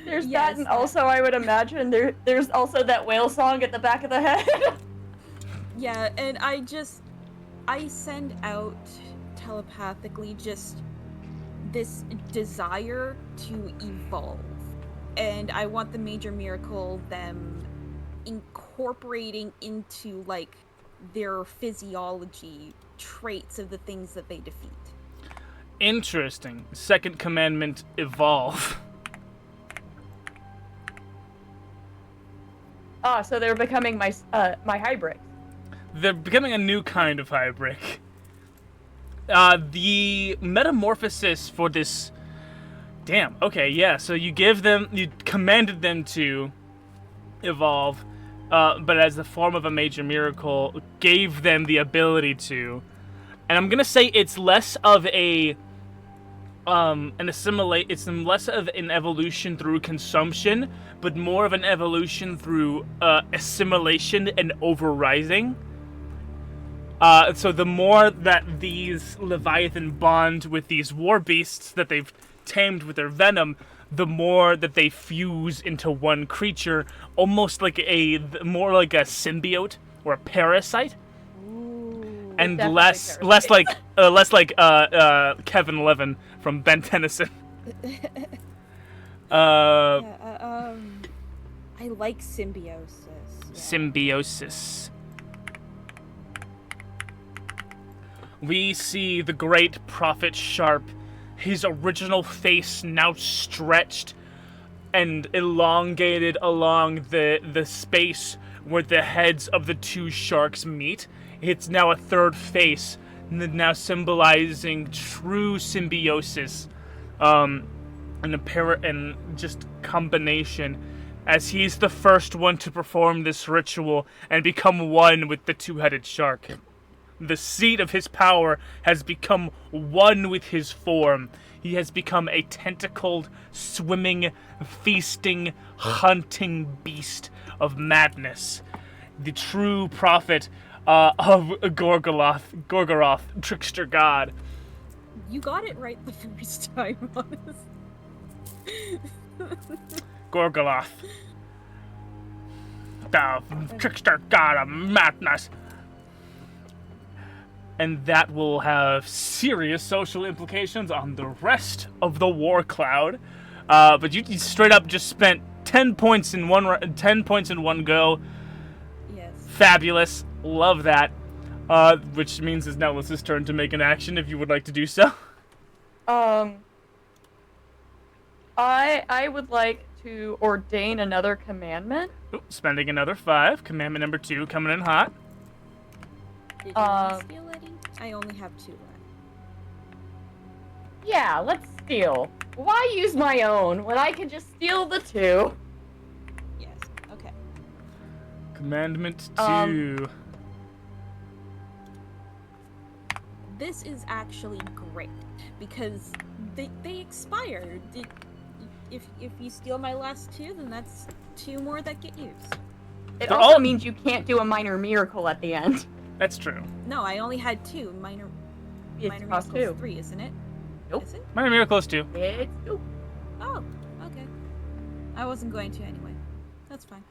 There's that, and also I would imagine there's also that whale song at the back of the head. Yeah, and I send out telepathically just this desire to evolve, and I want the major miracle them incorporating into like their physiology traits of the things that they defeat. Interesting. Second commandment, evolve. So they're becoming my hybrid. They're becoming a new kind of hybrid. The metamorphosis for this... Damn, okay, yeah, so you commanded them to evolve, but as the form of a major miracle, gave them the ability to. And I'm gonna say it's less of it's less of an evolution through consumption, but more of an evolution through assimilation and overrising. So the more that these Leviathan bond with these war beasts that they've tamed with their venom, the more that they fuse into one creature, almost like more like a symbiote or a parasite, Ooh. and Definitely less like Kevin Levin from Ben Tennyson. I like symbiosis. Yeah. Symbiosis. We see the great Prophet Sharp, his original face now stretched and elongated along the space where the heads of the two sharks meet. It's now a third face, now symbolizing true symbiosis, and just combination, as he's the first one to perform this ritual and become one with the two-headed shark. The seat of his power has become one with his form. He has become a tentacled, swimming, feasting, hunting beast of madness. The true prophet of Gorgoroth, trickster god. You got it right the first time, honestly. Gorgoroth, the trickster god of madness. And that will have serious social implications on the rest of the war cloud. But you straight up just spent 10 points in one go. Yes. Fabulous, love that. Which means it's now Lissa's turn to make an action if you would like to do so. I would like to ordain another commandment. Ooh, spending another 5. Commandment number 2 coming in hot. Did you want to steal any? I only have 2 left. Yeah, let's steal. Why use my own when I can just steal the 2? Yes. Okay. Commandment 2. This is actually great because they expire. If you steal my last 2, then that's 2 more that get used. It They're also all- means you can't do a minor miracle at the end. That's true. No, I only had 2 minor. It's Minor cost miracles 2. 3, isn't it? Nope. Is it? Minor Miracles 2. It's 2. Oh, okay. I wasn't going to anyway. That's fine.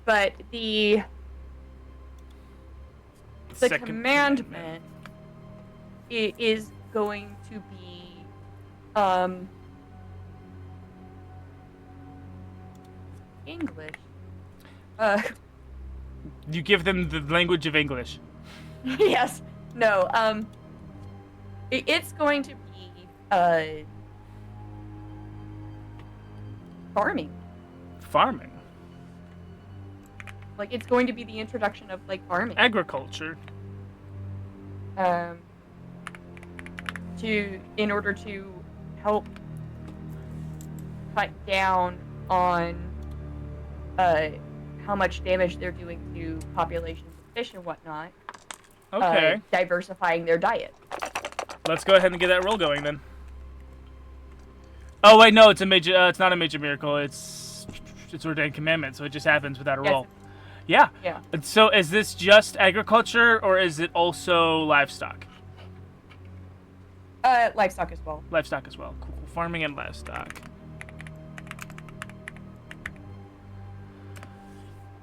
But the Second commandment is going to be, English. You give them the language of English. Yes. No, it's going to be, farming. Farming. Like, it's going to be the introduction of, like, farming. Agriculture. In order to help cut down on, how much damage they're doing to populations of fish and whatnot. Okay. Diversifying their diet. Let's go ahead and get that roll going then. Oh wait, no, it's not a major miracle. It's ordained commandment, so it just happens without a Yes. roll. Yeah. Yeah. And so is this just agriculture or is it also livestock? Livestock as well. Livestock as well. Cool. Farming and livestock.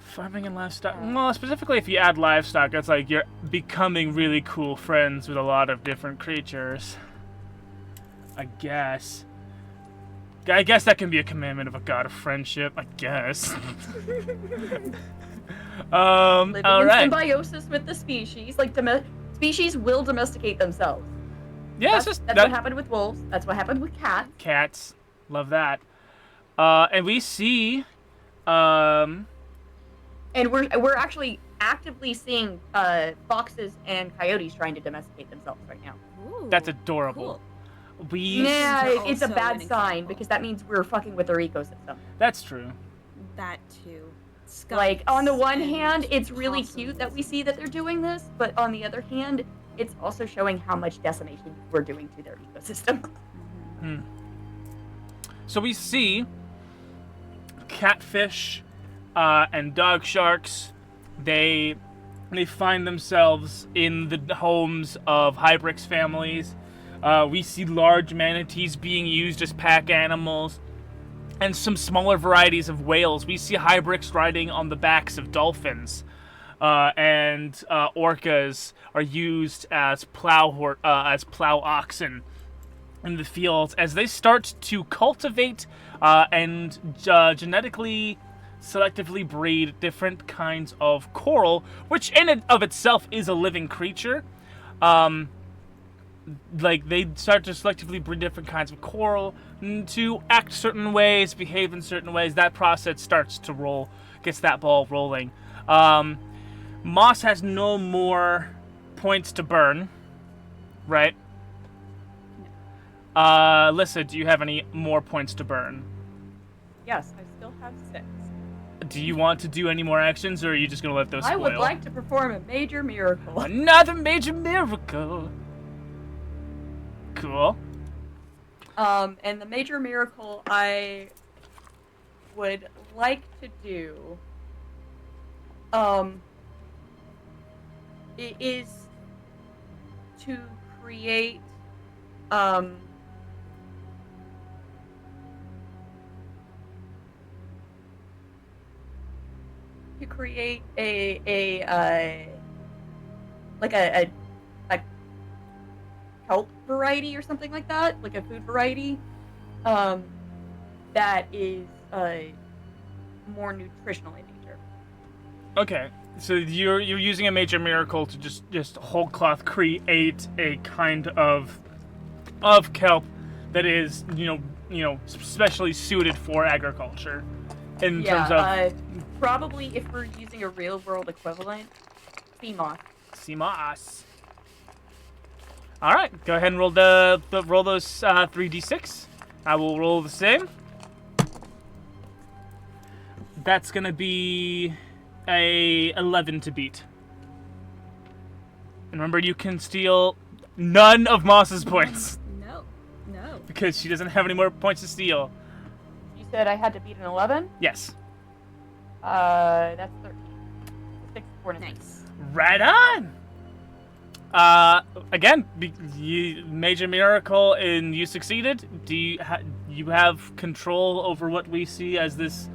Farming and livestock. Well, specifically if you add livestock, it's like you're becoming really cool friends with a lot of different creatures. I guess that can be a commandment of a god of friendship. I guess. Living all in right. symbiosis with the species. Like, species will domesticate themselves. Yeah, That's, it's just that's what happened with wolves. That's what happened with cats. Cats. Love that. And we see, And we're actually actively seeing foxes and coyotes trying to domesticate themselves right now. Ooh, that's adorable. cool. We. Nah, These are it's a also bad an sign example. because that means we're fucking with their ecosystem. That's true. That too. Like, on the one Skunks hand, and it's really cute that we see that they're doing this, but on the other hand, it's also showing how much decimation we're doing to their ecosystem. Mhm. So we see catfish and dog sharks. They find themselves in the homes of Hybrix families. We see large manatees being used as pack animals, and some smaller varieties of whales. We see hybrids riding on the backs of dolphins, and orcas are used as plow oxen in the fields as they start to cultivate and genetically selectively breed different kinds of coral, which in and of itself is a living creature. Like, they start to selectively breed different kinds of coral to act certain ways, behave in certain ways. That process starts to roll, gets that ball rolling. Moss has no more points to burn, right? Lissa, do you have any more points to burn? Yes, I still have 6. Do you want to do any more actions, or are you just going to let those spoil? I would like to perform a major miracle. Another major miracle! Cool. And the major miracle I would like to do, it is to create, a kelp variety or something like that, like a food variety, that is more nutritional in nature. Okay, so you're using a major miracle to just whole cloth create a kind of kelp that is specially suited for agriculture. In terms of probably, if we're using a real world equivalent, sea moss. Sea moss. All right, go ahead and roll roll those 3d6. I will roll the same. That's gonna be a 11 to beat. And remember, you can steal none of Moss's points. No. Because she doesn't have any more points to steal. You said I had to beat an 11? Yes. That's 13. 6, 4, and 6. Nice. Right on! Again, major miracle, and you succeeded. Do you have control over what we see as this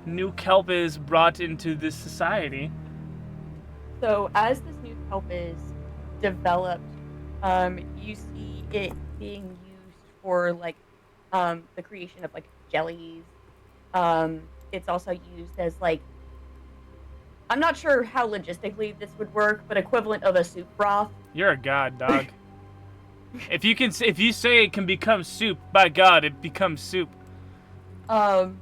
new kelp is brought into this society? So as this new kelp is developed, you see it being used for the creation of jellies. It's also used as I'm not sure how logistically this would work, but equivalent of a soup broth. You're a god, dog. If you say it can become soup, by God, it becomes soup. So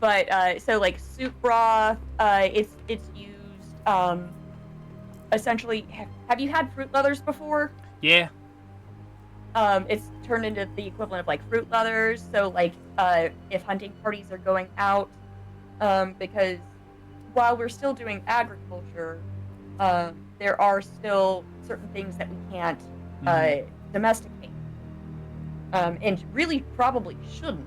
soup broth, it's used, essentially, have you had fruit leathers before? Yeah. It's turned into the equivalent of fruit leathers. So if hunting parties are going out, because while we're still doing agriculture, there are still certain things that we can't domesticate, and really probably shouldn't.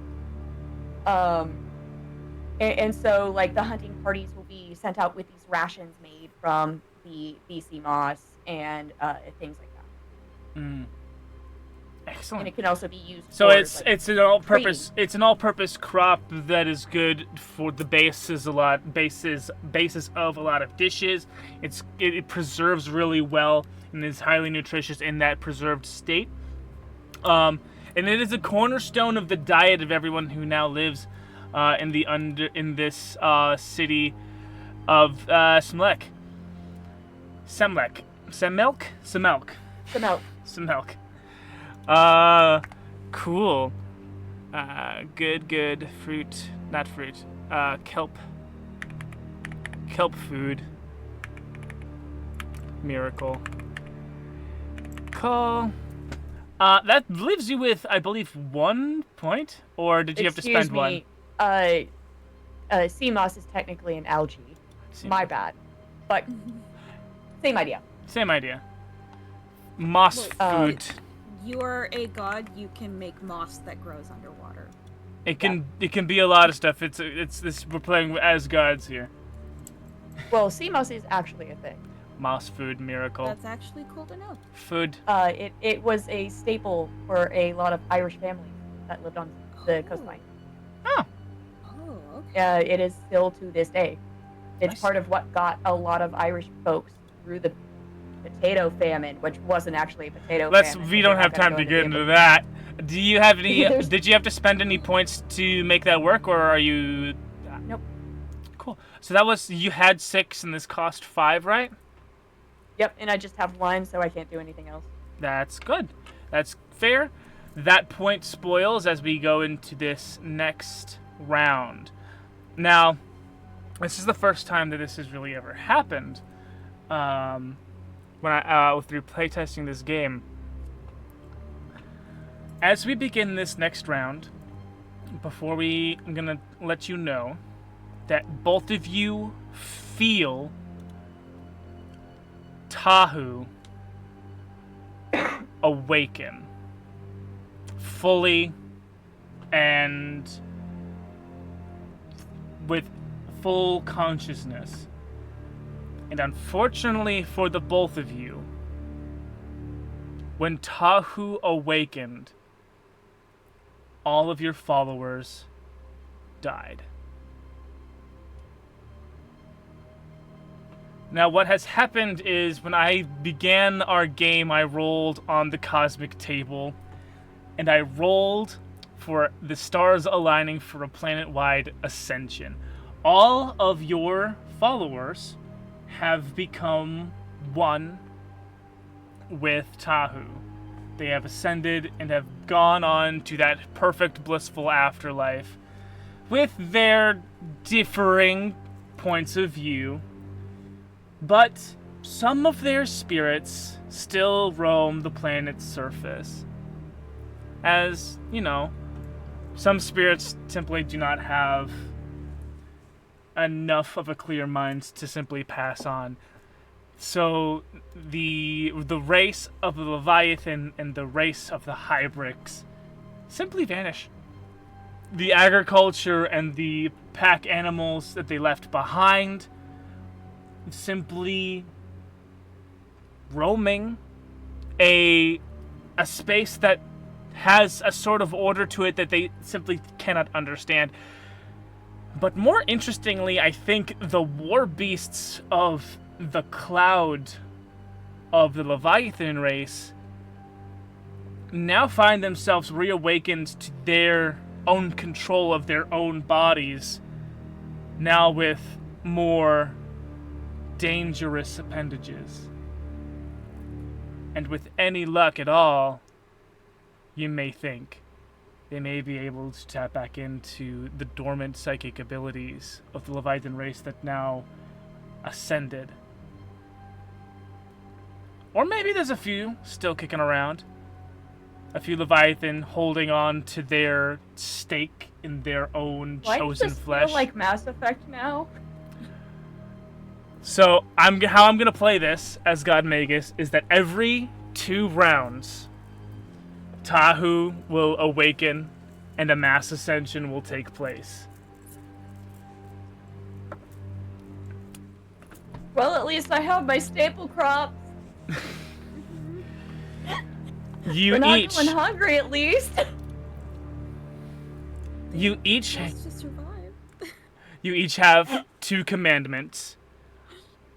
And so the hunting parties will be sent out with these rations made from the sea moss and things like that. Mm. Excellent. And it can also be used. So for, it's an all-purpose crop that is good for the bases of a lot of dishes. It preserves really well and is highly nutritious in that preserved state. And it is a cornerstone of the diet of everyone who now lives in this city of Semlek. Cool. Good. Kelp food. Miracle. Cool. That leaves you with, I believe, 1 point? Or did you have to spend one? Sea moss is technically an algae. My bad. But, same idea. Moss food. You are a god. You can make moss that grows underwater. It can be a lot of stuff. It's this. We're playing as gods here. Well, sea moss is actually a thing. Moss food miracle. That's actually cool to know. Food. It was a staple for a lot of Irish families that lived on the coastline. Oh. Oh, okay. It is still to this day. It's Nice. part of what got a lot of Irish folks through the potato famine, which wasn't actually a potato famine. We don't have time to get into that. Do you have any? Did you have to spend any points to make that work, or are you? Nope. Cool. So that was you had 6, and this cost 5, right? Yep, and I just have 1, so I can't do anything else. That's good. That's fair. That point spoils as we go into this next round. Now, this is the first time that this has really ever happened. When I through playtesting this game. As we begin this next round, I'm gonna let you know that both of you feel Tahu awaken fully and with full consciousness. And unfortunately for the both of you, when Tahu awakened, all of your followers died. Now, what has happened is when I began our game, I rolled on the cosmic table, and I rolled for the stars aligning for a planet-wide ascension. All of your followers have become one with Tahu. They have ascended and have gone on to that perfect blissful afterlife with their differing points of view. But some of their spirits still roam the planet's surface. As, you know, some spirits simply do not have enough of a clear mind to simply pass on. So the race of the Leviathan and the race of the Hybrics simply vanish. The agriculture and the pack animals that they left behind simply roaming a space that has a sort of order to it that they simply cannot understand. But more interestingly, I think the war beasts of the cloud of the Leviathan race now find themselves reawakened to their own control of their own bodies, now with more dangerous appendages. And with any luck at all, you may think they may be able to tap back into the dormant psychic abilities of the Leviathan race that now ascended. Or maybe there's a few still kicking around. A few Leviathan holding on to their stake in their own chosen flesh. Why does this feel like Mass Effect now? So, how I'm going to play this as God Magus is that every 2 rounds, Tahu will awaken and a mass ascension will take place. Well, at least I have my staple crops. You We're not each going hungry, at least. you each Just to survive. you each have 2 commandments.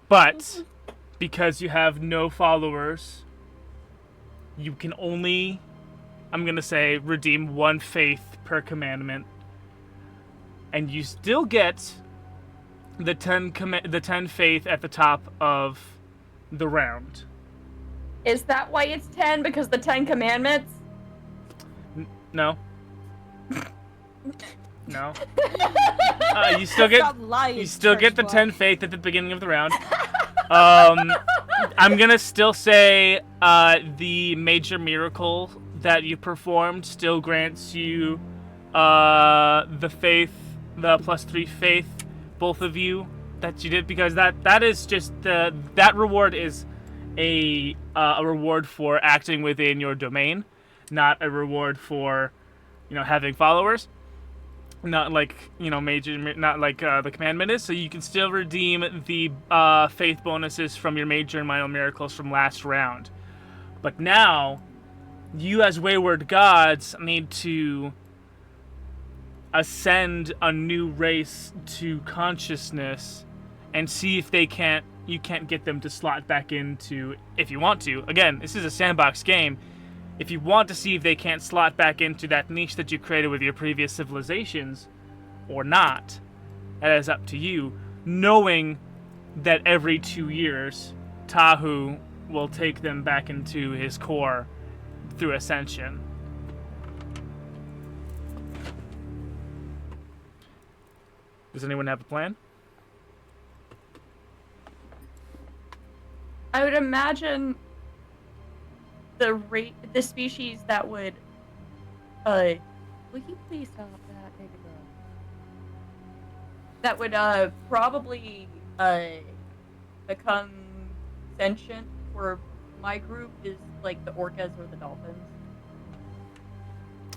But because you have no followers, you can only, I'm going to say, redeem 1 faith per commandment. And you still get the 10 faith at the top of the round. Is that why it's 10? Because the 10 commandments? No. No. You still get Stop lying, get the church boy. 10 faith at the beginning of the round. I'm gonna still say the major miracle that you performed still grants you the faith, the +3 faith, both of you that you did, because that is just that reward is a reward for acting within your domain, not a reward for having followers. not like, you know, not like the commandment is. So you can still redeem the faith bonuses from your major and minor miracles from last round. But now, you as wayward gods need to ascend a new race to consciousness and see if you can't get them to slot back into, if you want to. Again, this is a sandbox game. If you want to see if they can't slot back into that niche that you created with your previous civilizations or not, that is up to you, knowing that every 2 years, Tahu will take them back into his core through ascension. Does anyone have a plan? I would imagine the species that would will you please stop that, baby girl? That would probably become sentient for my group is like the orcas or the dolphins.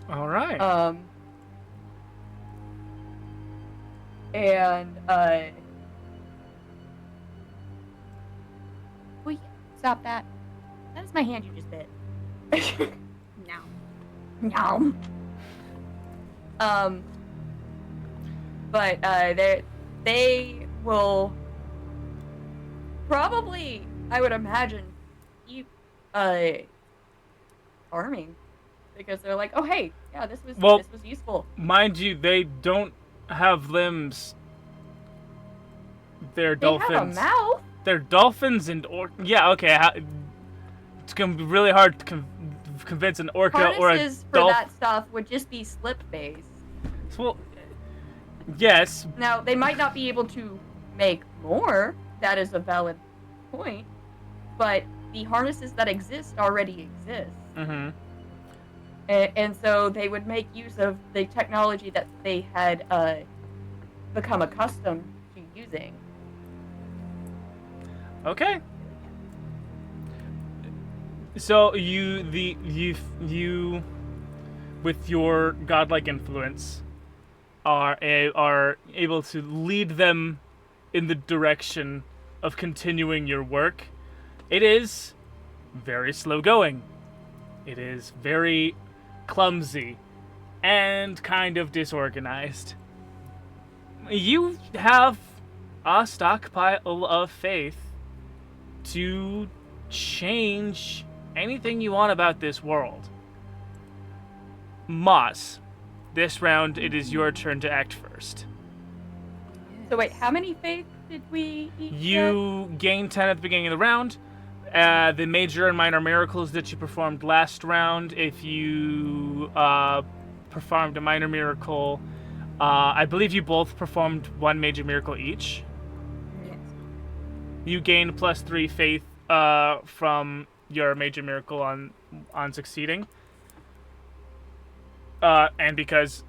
All right. And will you stop that? That is my hand you just bit. No. Nom. But they will probably, I would imagine, keep farming because they're like, oh hey, yeah, this was useful. Mind you, they don't have limbs. They're dolphins. They have a mouth. They're dolphins and yeah, okay. It's gonna be really hard to convince an orca or a harnesses for that stuff would just be slip-based. Well, yes. Now they might not be able to make more. That is a valid point, but the harnesses that exist already exist. Mm-hmm. And so they would make use of the technology that they had become accustomed to using. Okay. So you with your godlike influence are able to lead them in the direction of continuing your work. It is very slow going. It is very clumsy and kind of disorganized. You have a stockpile of faith to change anything you want about this world. Moss, this round it is your turn to act first. So wait, how many faith did we each You gain 10 at the beginning of the round. The major and minor miracles that you performed last round, if you performed a minor miracle, I believe you both performed one major miracle each. Yes. You gain +3 faith from your major miracle on succeeding. And because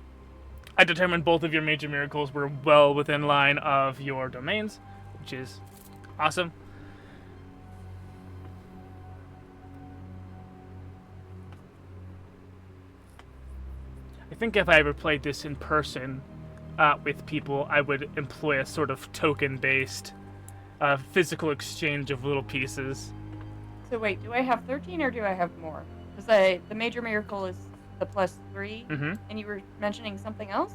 I determined both of your major miracles were well within line of your domains, which is awesome. I think if I ever played this in person with people, I would employ a sort of token-based physical exchange of little pieces. So wait, do I have 13 or do I have more? Because the major miracle is the +3, and you were mentioning something else?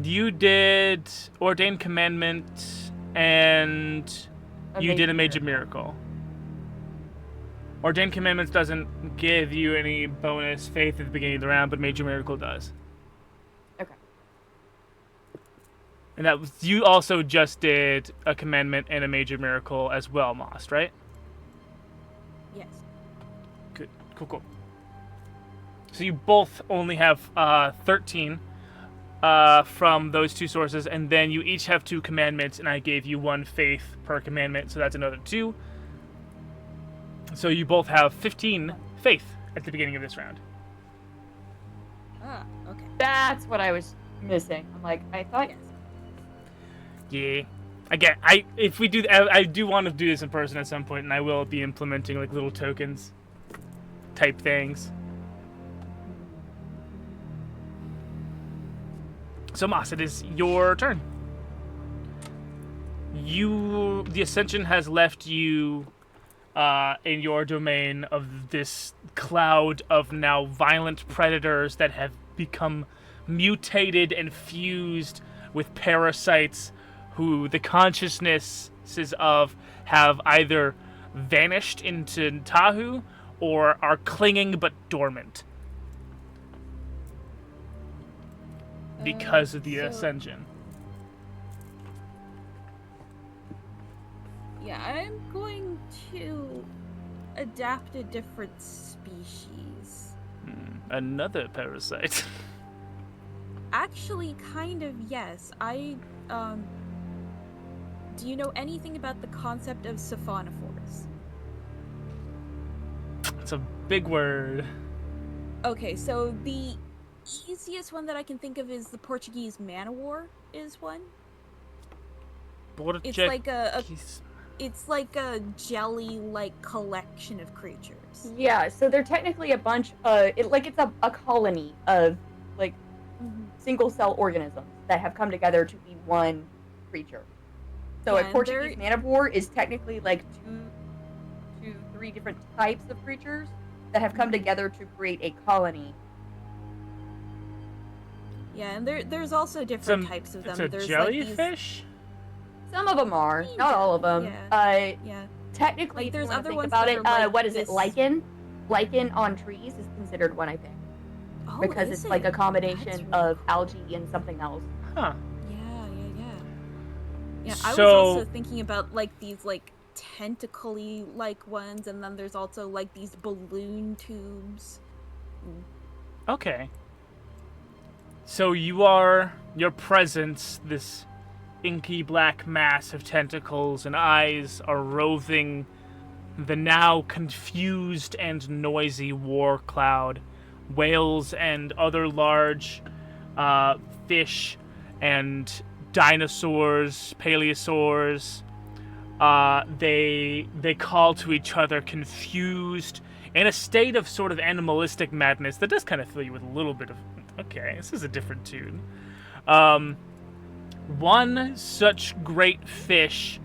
You did Ordained Commandment, and you did a major miracle. Ordained Commandments doesn't give you any bonus faith at the beginning of the round, but Major Miracle does. Okay. And that was, you also just did a Commandment and a Major Miracle as well, Moss, right? Yes. Good. Cool. So you both only have 13 from those two sources, and then you each have 2 commandments, and I gave you 1 faith per commandment, so that's another 2. So you both have 15 faith at the beginning of this round. Ah, okay. That's what I was missing. I'm like, I thought. Yeah. Again, if we do, I do want to do this in person at some point, and I will be implementing like little tokens type things. So, Moss, it is your turn. The Ascension has left you in your domain of this cloud of now violent predators that have become mutated and fused with parasites who the consciousnesses of have either vanished into Tahu or are clinging but dormant because of the Ascension. Yeah, I'm going to adapt a different species. Another parasite. Actually, kind of, yes. Do you know anything about the concept of siphonophores? It's a big word. Okay, so the easiest one that I can think of is the Portuguese man-o-war is one. It's like it's like a jelly-like collection of creatures. Yeah, so they're technically a bunch of it's a colony of like single-cell organisms that have come together to be one creature. So a Portuguese man-of-war is technically like two, 3 different types of creatures that have come together to create a colony. Yeah, and there's also different types of them. It's a jellyfish? Some of them are, not all of them. Yeah. Technically, like, there's if you other think ones about that it, are like what is this... it? Lichen? Lichen on trees is considered one, I think. Oh, because it's like a combination of algae and something else. Huh. Yeah, I was also thinking about like these like tentacly like ones, and then there's also like these balloon tubes. Okay. So your presence, this inky black mass of tentacles and eyes, are roving the now confused and noisy war cloud. Whales and other large fish and dinosaurs, paleosaurs, they call to each other, confused, in a state of sort of animalistic madness that does kind of fill you with a little bit of, okay, this is a different tune. One such great fish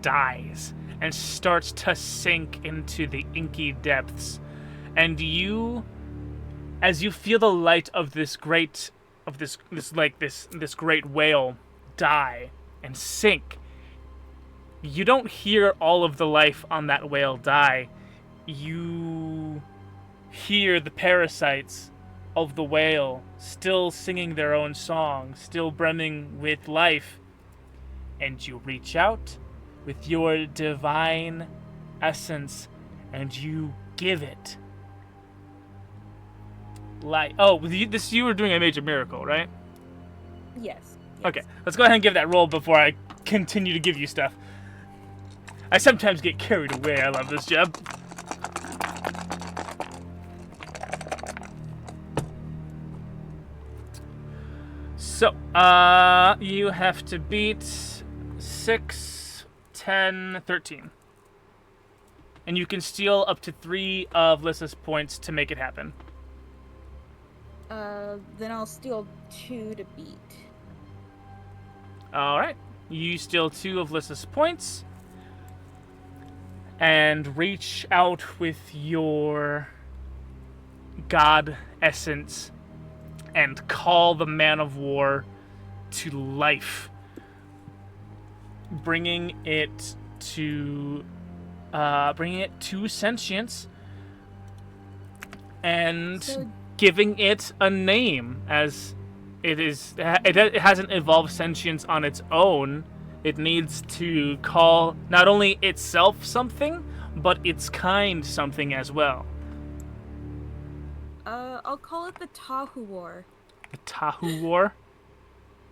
dies and starts to sink into the inky depths, and as you feel the light of this great whale die and sink, you don't hear all of the life on that whale die. You hear the parasites of the whale still singing their own song, still brimming with life, and you reach out with your divine essence and you give it life. Oh, you were doing a major miracle, right? Yes. Okay, let's go ahead and give that roll before I continue to give you stuff. I sometimes get carried away. I love this job. So, you have to beat 6, 10, 13. And you can steal up to 3 of Lissa's points to make it happen. Then I'll steal 2 to beat. Alright. You steal 2 of Lissa's points. And reach out with your god essence and call the man of war to life, bringing it to sentience and giving it a name, as it hasn't evolved sentience on its own. It needs to call not only itself something, but its kind something as well. I'll call it the Tahu War. The Tahu War?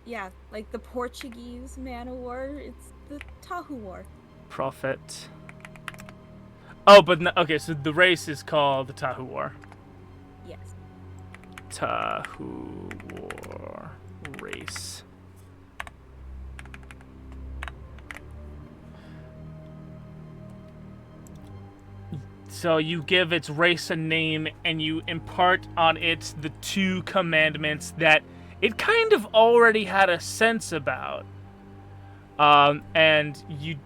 Yeah, like the Portuguese man-o-war. It's the Tahu War. Prophet. Oh, but no, okay, so the race is called the Tahu War. Yes. Tahu War race. So you give its race a name, and you impart on it the 2 commandments that it kind of already had a sense about. And you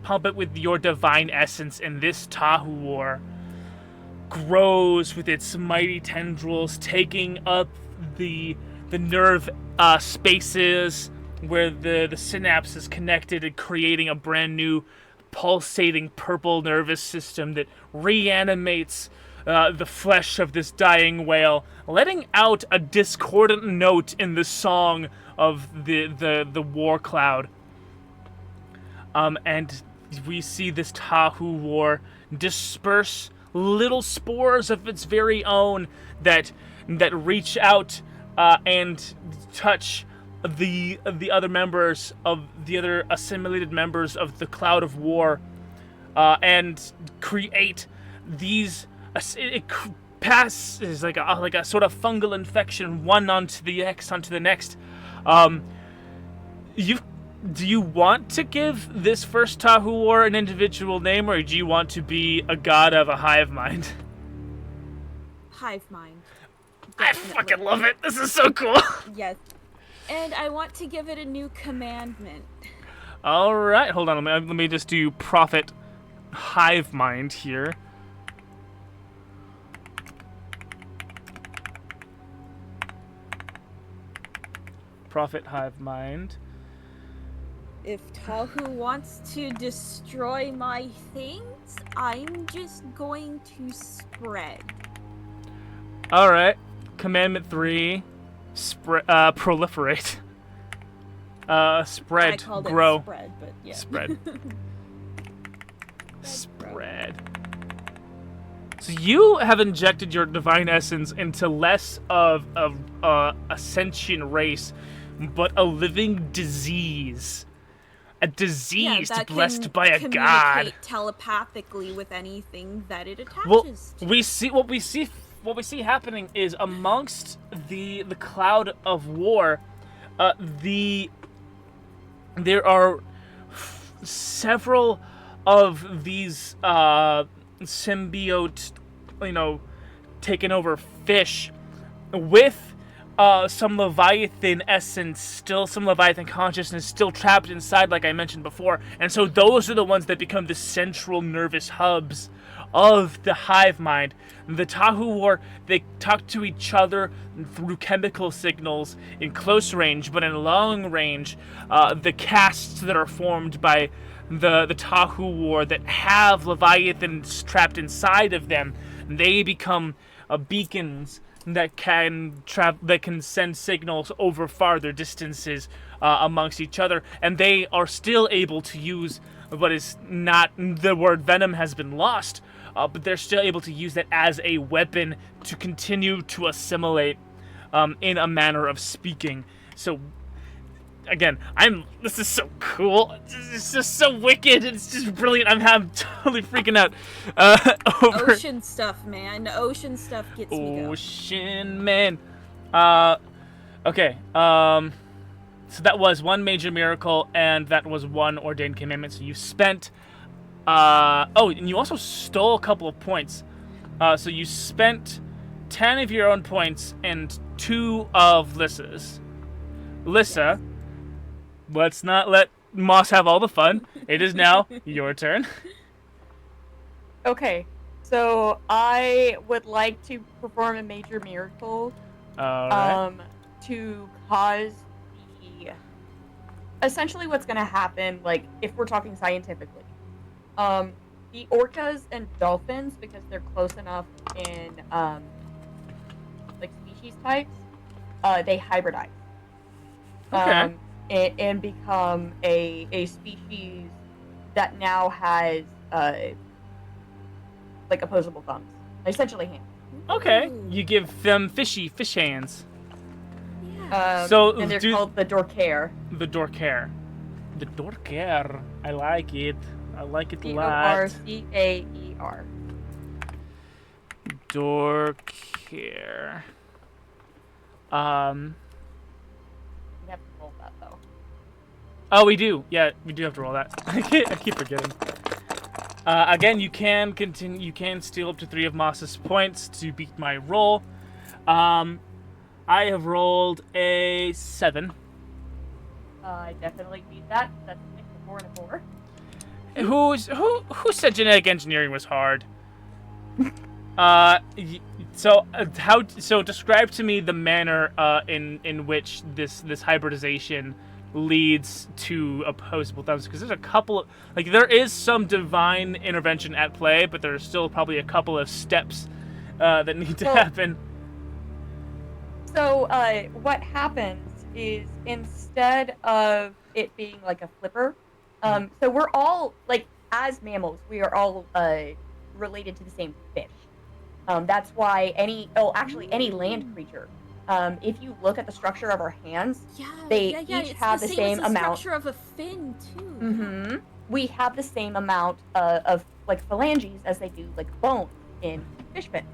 pump it with your divine essence, and this Tahu War grows with its mighty tendrils, taking up the nerve spaces where the synapse is connected and creating a brand new pulsating purple nervous system that reanimates the flesh of this dying whale, letting out a discordant note in the song of the war cloud. And we see this Tahu War disperse little spores of its very own that reach out and touch the other members of the other assimilated members of the Cloud of War, and create these. It passes like a sort of fungal infection, one onto the next. Do you want to give this first Tahu War an individual name, or do you want to be a god of a hive mind? Hive mind. Definitely. I fucking love it. This is so cool. Yes. And I want to give it a new commandment. All right, hold on. Let me just do prophet hive mind here. Prophet hive mind. If Tahu wants to destroy my things, I'm just going to spread. All right. Commandment 3. Proliferate. Spread. I called grow. It spread, but yeah. Spread. Spread. So you have injected your divine essence into less of a sentient race, but a living disease. A disease blessed by a god. Communicate telepathically with anything that it attaches well, to. What we see happening is amongst the cloud of war, there are several of these symbiote, taken over fish with some Leviathan essence, some Leviathan consciousness still trapped inside, like I mentioned before. And so those are the ones that become the central nervous hubs of the hive mind. The Tahu War, they talk to each other through chemical signals in close range, but in long range, the casts that are formed by the Tahu War that have Leviathans trapped inside of them, they become beacons that can send signals over farther distances amongst each other, and they are still able to use what is not the word venom has been lost, but they're still able to use that as a weapon to continue to assimilate, in a manner of speaking. So again, this is so cool. It's just so wicked. It's just brilliant. I'm totally freaking out. Ocean stuff, man. Ocean stuff gets me going. Ocean man. Okay. So that was one major miracle, and that was one ordained commandment. So you spent. And you also stole a couple of points. So you spent 10 of your own points and 2 of Lissa's. Lissa. Let's not let Moss have all the fun. It is now your turn. Okay, so I would like to perform a major miracle. Alright. To cause essentially what's going to happen, like, if we're talking scientifically. The orcas and dolphins, because they're close enough in, like, species types, they hybridize. Okay. And become a species that now has like opposable thumbs, essentially hands. Okay, you give them fish hands. Yeah. And they're called the Dorcaire. The Dorcaire. The Dorcaire. I like it. I like it a lot. Dorcaer. Dorcaire. We have to roll that though. Oh, we do. Yeah, we do have to roll that. I keep forgetting. Again, you can continue. You can steal up to 3 of Moss's points to beat my roll. I have rolled a 7. I definitely beat that. That's a 6, a 4, and a 4. Who said genetic engineering was hard? So describe to me the manner in which this hybridization leads to opposable thumbs, because there's a couple of, like, there is some divine intervention at play, but there's still probably a couple of steps that need to happen. So what happens is, instead of it being like a flipper, so we're all, like, as mammals, we are all related to the same fish. That's why any land creature, if you look at the structure of our hands, they each have the same amount. Structure of a fin too. Mm-hmm. We have the same amount of like phalanges as they do like bone in fish fin.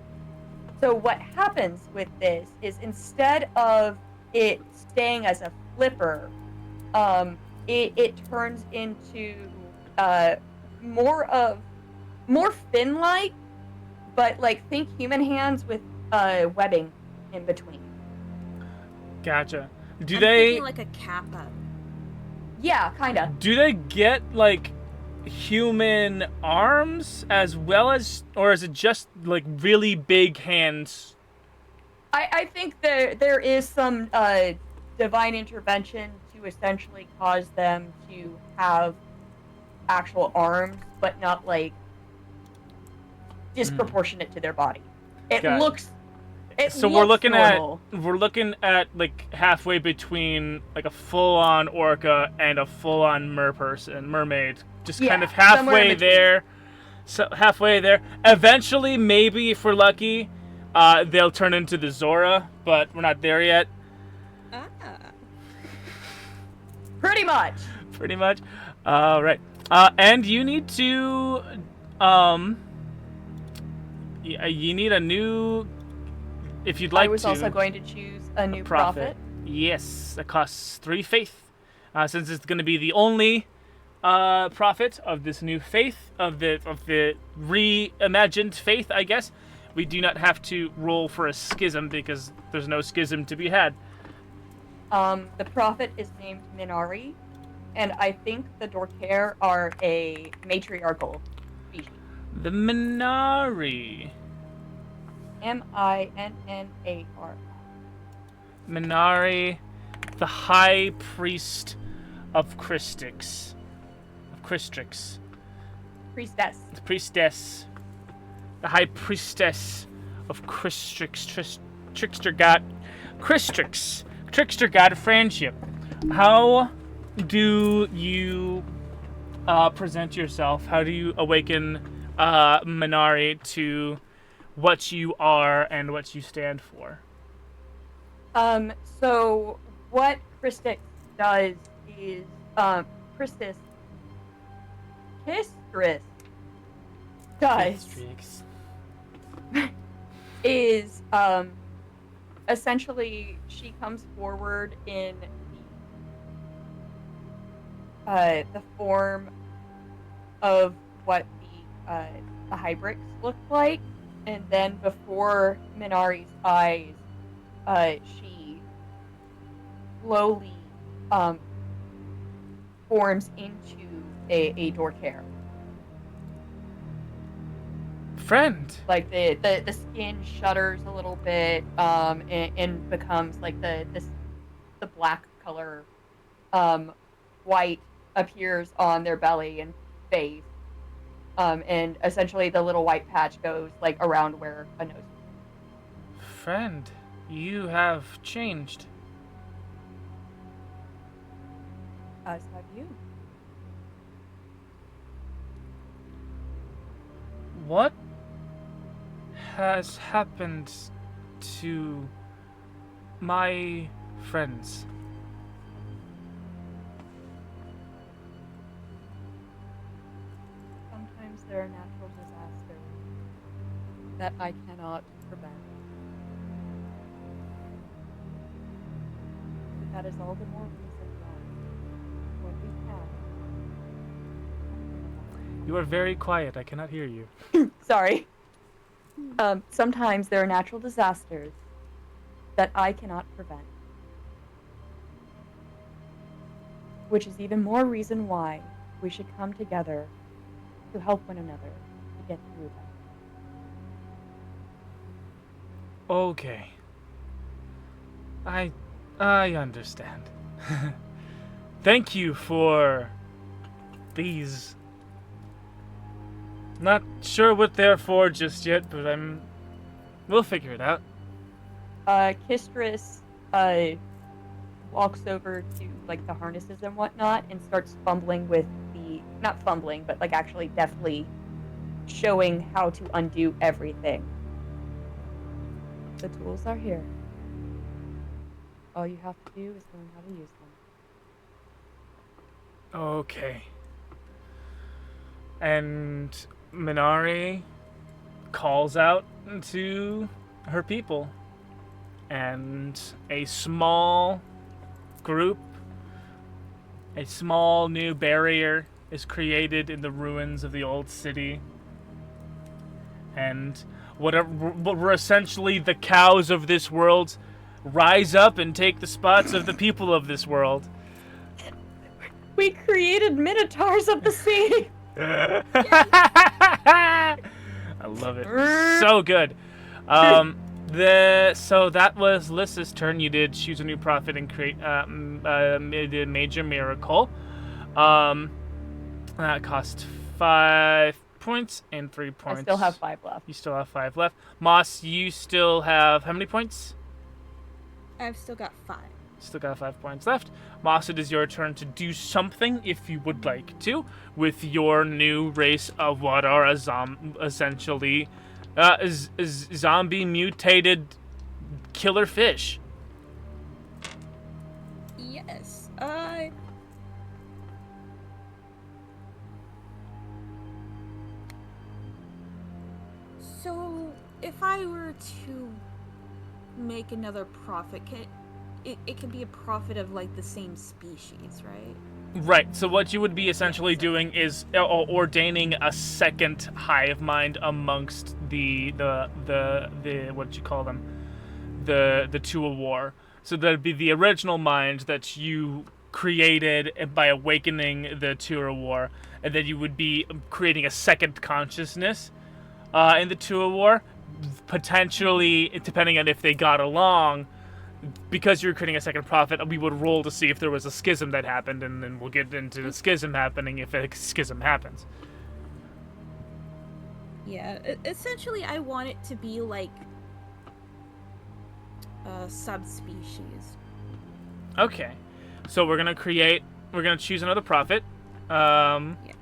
So what happens with this is, instead of it staying as a flipper, it turns into more fin-like, but like, think human hands with webbing in between. Gotcha. I'm thinking like a kappa. Yeah, kinda. Do they get like human arms as well as, or is it just like really big hands? I think there is some divine intervention to essentially cause them to have actual arms, but not like disproportionate to their body. It looks. So we're looking at like halfway between like a full-on orca and a full-on mermaid, just kind of halfway there. So halfway there. Eventually, maybe if we're lucky, they'll turn into the Zora, but we're not there yet. Pretty much. Pretty much. Right. And you need to you need a new, if you'd like to. I was also going to choose a new prophet. Yes, that costs 3 faith. Since it's going to be the only prophet of this new faith, of the reimagined faith, I guess, we do not have to roll for a schism because there's no schism to be had. The prophet is named Minari, and I think the Dorkair are a matriarchal species. The Minari. Minnari. Minari, the High Priest of Christrix. Priestess. The Priestess. The High Priestess of Christrix. Trickster God. Christrix. Trickster God of Friendship. How do you present yourself? How do you awaken Minari to what you are and what you stand for? So what Christrix does is, Christrix is, essentially, she comes forward in the form of what the hybrids look like, and then before Minari's eyes, she slowly forms into a Dorkair. Friend. Like the skin shudders a little bit, and becomes like the black color. White appears on their belly and face, and essentially the little white patch goes like around where a nose is. Friend, you have changed. As have you. What has happened to my friends? Sometimes there are natural disasters that I cannot prevent. But that is all the more reason why, when we can. You are very quiet. I cannot hear you. Sorry. Sometimes there are natural disasters that I cannot prevent. Which is even more reason why we should come together to help one another to get through them. Okay. I understand. Thank you for these. Not sure what they're for just yet, but we'll figure it out. Kistris walks over to like the harnesses and whatnot and starts fumbling with not fumbling, but like actually deftly showing how to undo everything. The tools are here. All you have to do is learn how to use them. Okay. And Minari calls out to her people, and a small group, a small new barrier is created in the ruins of the old city. And what were essentially the cows of this world rise up and take the spots of the people of this world. We created minotaurs of the sea! I love it. So good. So that was Lissa's turn. You did choose a new prophet and create a major miracle. That cost 5 points and 3 points. I still have 5 left. You still have 5 left. Moss, you still have how many points? I've still got 5. Still got 5 points left. Moss, it is your turn to do something, if you would like to, with your new race of what are essentially zombie mutated killer fish. Yes. So, if I were to make another prophet, it can be a prophet of like the same species, right? Right. So what you would be essentially doing is ordaining a second hive mind amongst the what you call them, the two of war. So that'd be the original mind that you created by awakening the two of war, and then you would be creating a second consciousness in the two of war, potentially depending on if they got along. Because you're creating a second prophet, we would roll to see if there was a schism that happened, and then we'll get into the schism happening if a schism happens. Yeah, essentially I want it to be like a subspecies. Okay, so we're gonna choose another prophet. Yes.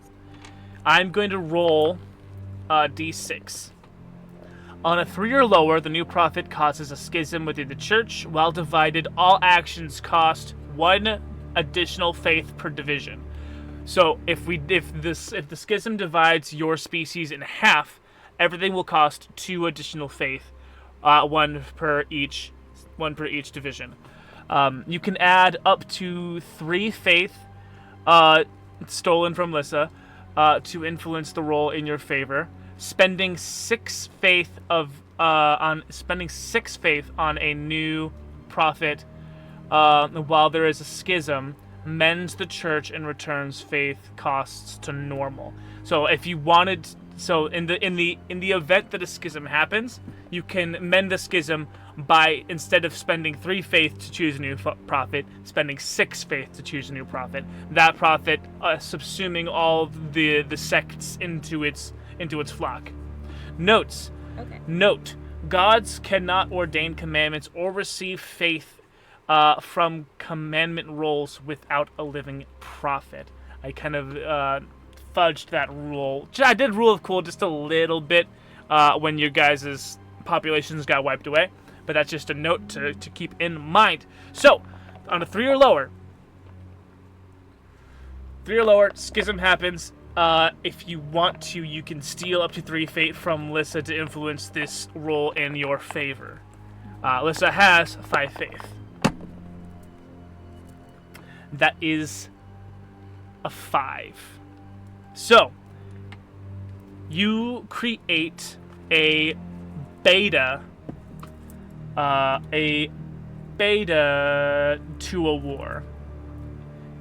I'm going to roll d6. On a 3 or lower, the new prophet causes a schism within the church. While divided, all actions cost 1 additional faith per division. So if the schism divides your species in half, everything will cost 2 additional faith, one per each division. You can add up to 3 faith, stolen from Lissa, to influence the roll in your favor. Spending 6 faith on a new prophet while there is a schism mends the church and returns faith costs to normal. So if you wanted, in the event that a schism happens, you can mend the schism by, instead of spending 3 faith to choose a new prophet, spending 6 faith to choose a new prophet. That prophet subsuming all the sects into its flock. Notes. Okay. Note: gods cannot ordain commandments or receive faith from commandment rolls without a living prophet. I kind of fudged that rule. I did rule of cool just a little bit when your guys' populations got wiped away, but that's just a note to keep in mind. So, on a 3 or lower, schism happens. If you want to, you can steal up to 3 fate from Lissa to influence this roll in your favor. Lissa has 5 faith. That is a 5. So, you create a beta beta to a war.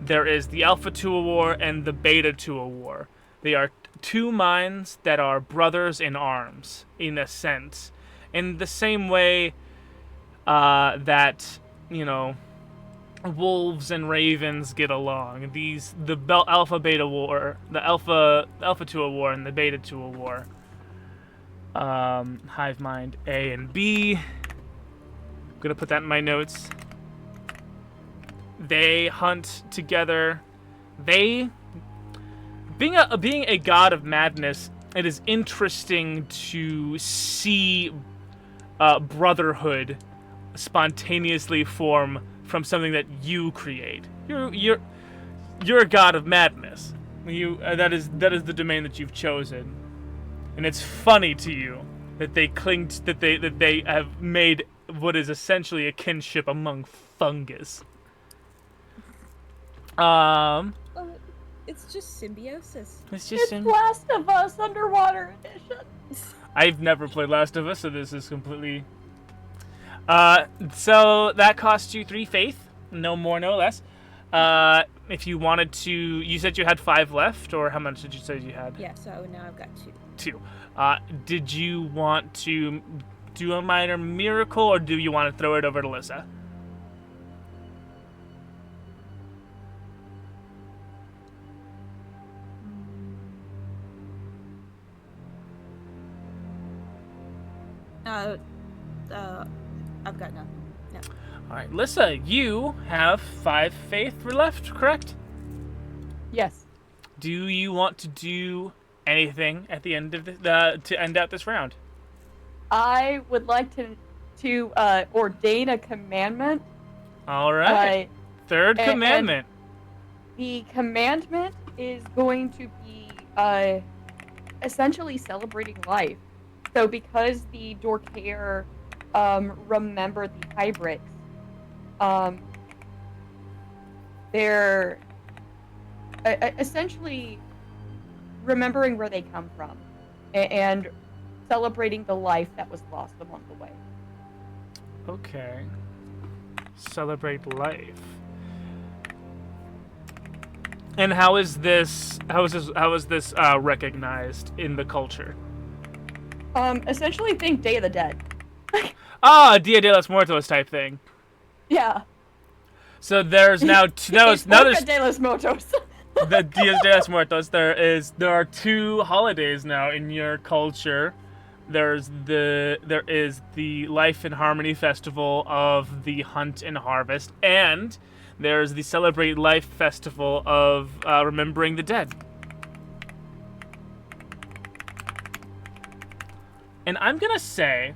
There is the alpha to a war and the beta to a war. They are two minds that are brothers in arms, in a sense. In the same way that, you know, wolves and ravens get along. The alpha beta war, the alpha to a war and the beta to a war. Hive mind A and B. I'm gonna put that in my notes. They hunt together. Being a god of madness, it is interesting to see brotherhood spontaneously form from something that you create. You're a god of madness. That is the domain that you've chosen, and it's funny to you that they have made what is essentially a kinship among fungus. It's just symbiosis. It's Last of Us Underwater Edition. I've never played Last of Us, so this is completely... so that costs you 3 faith. No more, no less. If you wanted to... You said you had 5 left, or how much did you say you had? Yeah, so now I've got 2. 2. Did you want to do a minor miracle, or do you want to throw it over to Lisa? I've got nothing. No. All right, Lisa, you have 5 faith left, correct? Yes. Do you want to do anything at the end of to end out this round? I would like to ordain a commandment. All right. Third commandment. And the commandment is going to be essentially celebrating life. So because the Dorkair remember the hybrids, they're essentially remembering where they come from and celebrating the life that was lost along the way. Okay. Celebrate life. And how is this recognized in the culture? Essentially think Day of the Dead. Dia de los Muertos type thing. Yeah. So there's now there's de los Muertos. The Dia de los Muertos. There are 2 holidays now in your culture. There is the Life and Harmony Festival of the Hunt and Harvest, and there's the Celebrate Life Festival of Remembering the Dead. And I'm gonna say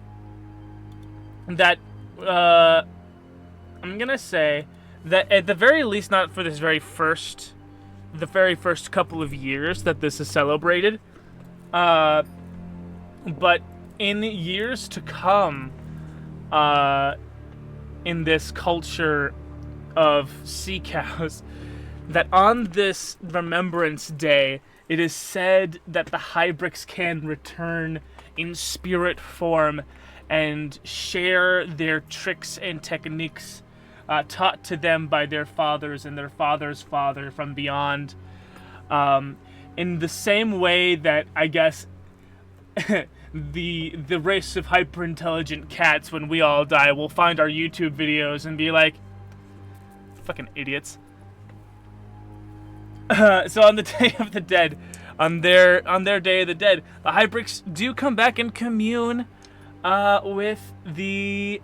that at the very least, not for the very first couple of years that this is celebrated, but in years to come, in this culture of sea cows, that on this Remembrance Day, it is said that the hybrids can return in spirit form and share their tricks and techniques taught to them by their fathers and their father's father from beyond. In the same way that, I guess, the race of hyper-intelligent cats, when we all die, will find our YouTube videos and be like, fucking idiots. So on the Day of the Dead, on their Day of the Dead, the hybrids do come back and commune with the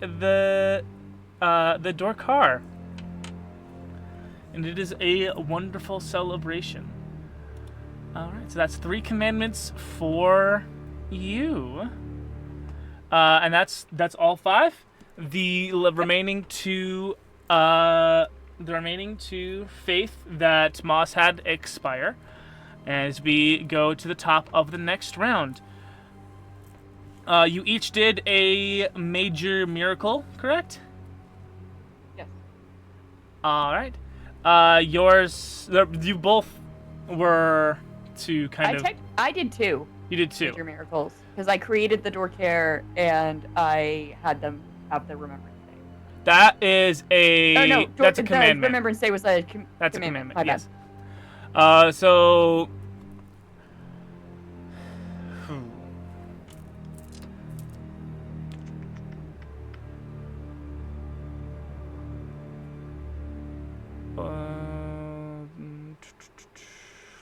Dorkar, and it is a wonderful celebration. All right, so that's 3 commandments for you, and that's all 5. The remaining 2 faith that Moss had expire as we go to the top of the next round. You each did a major miracle, correct? Yes. All right. You both were to I did 2. You did 2 major miracles because I created the Dorkair and I had them have the Remembrance Day. That is a. Oh no, that's a commandment. Remembrance Day was a That's commandment. a commandment. My Yes. bad. So.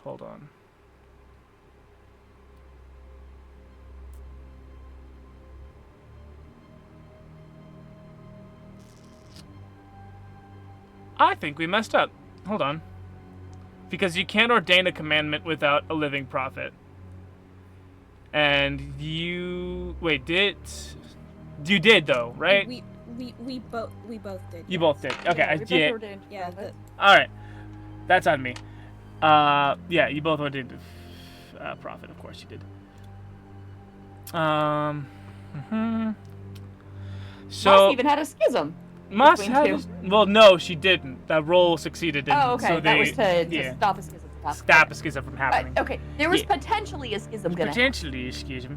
Hold on. I think we messed up. Hold on. Because you can't ordain a commandment without a living prophet. And you... Wait, did... You did, though, right? We both did. You yes. both did. Okay, Yeah, we both ordained Yeah. prophet. Alright. That's on me. Yeah, you both ordained prophet. Of course you did. So... Moss even had a schism. Moss between had... two. Well, no, she didn't. That roll succeeded. Oh, okay. So That was to yeah, stop a schism from happening. stop a schism from happening. But, okay, there was Yeah. potentially a schism gonna happen. Potentially, excuse me.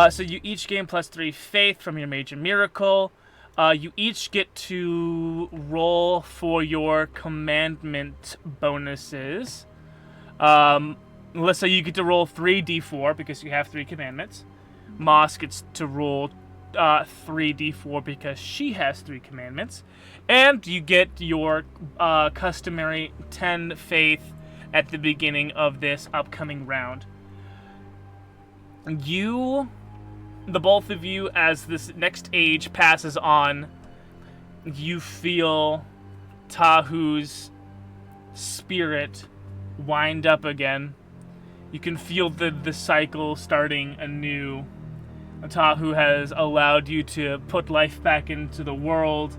So you each gain +3 faith from your major miracle. You each get to roll for your commandment bonuses. Alyssa, you get to roll 3d4 because you have 3 commandments. Moss gets to roll 3d4 because she has 3 commandments. And you get your customary 10 faith at the beginning of this upcoming round. You, the both of you, as this next age passes on, you feel Tahu's spirit wind up again. You can feel the cycle starting anew. Tahu has allowed you to put life back into the world,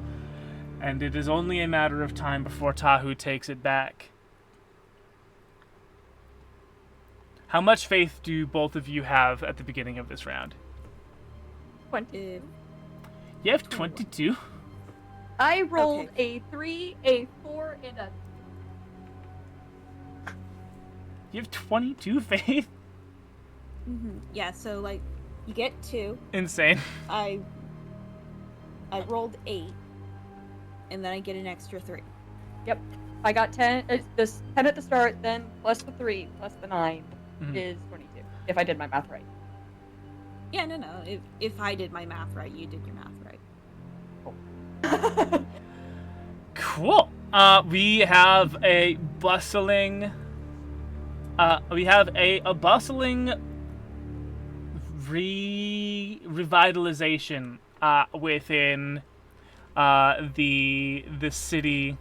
and it is only a matter of time before Tahu takes it back. How much faith do both of you have at the beginning of this round? 20. You have 22. I rolled a 3, a 4, and a... You have 22 faith? Yeah. So like, you get 2. Insane. I rolled 8, and then I get an extra 3. Yep. I got 10. This 10 at the start, then plus the 3, plus the 9 is 22. If I did my math right. Yeah, no. If I did my math right, you did your math right. Cool. We have a bustling. We have a bustling revitalization within the city.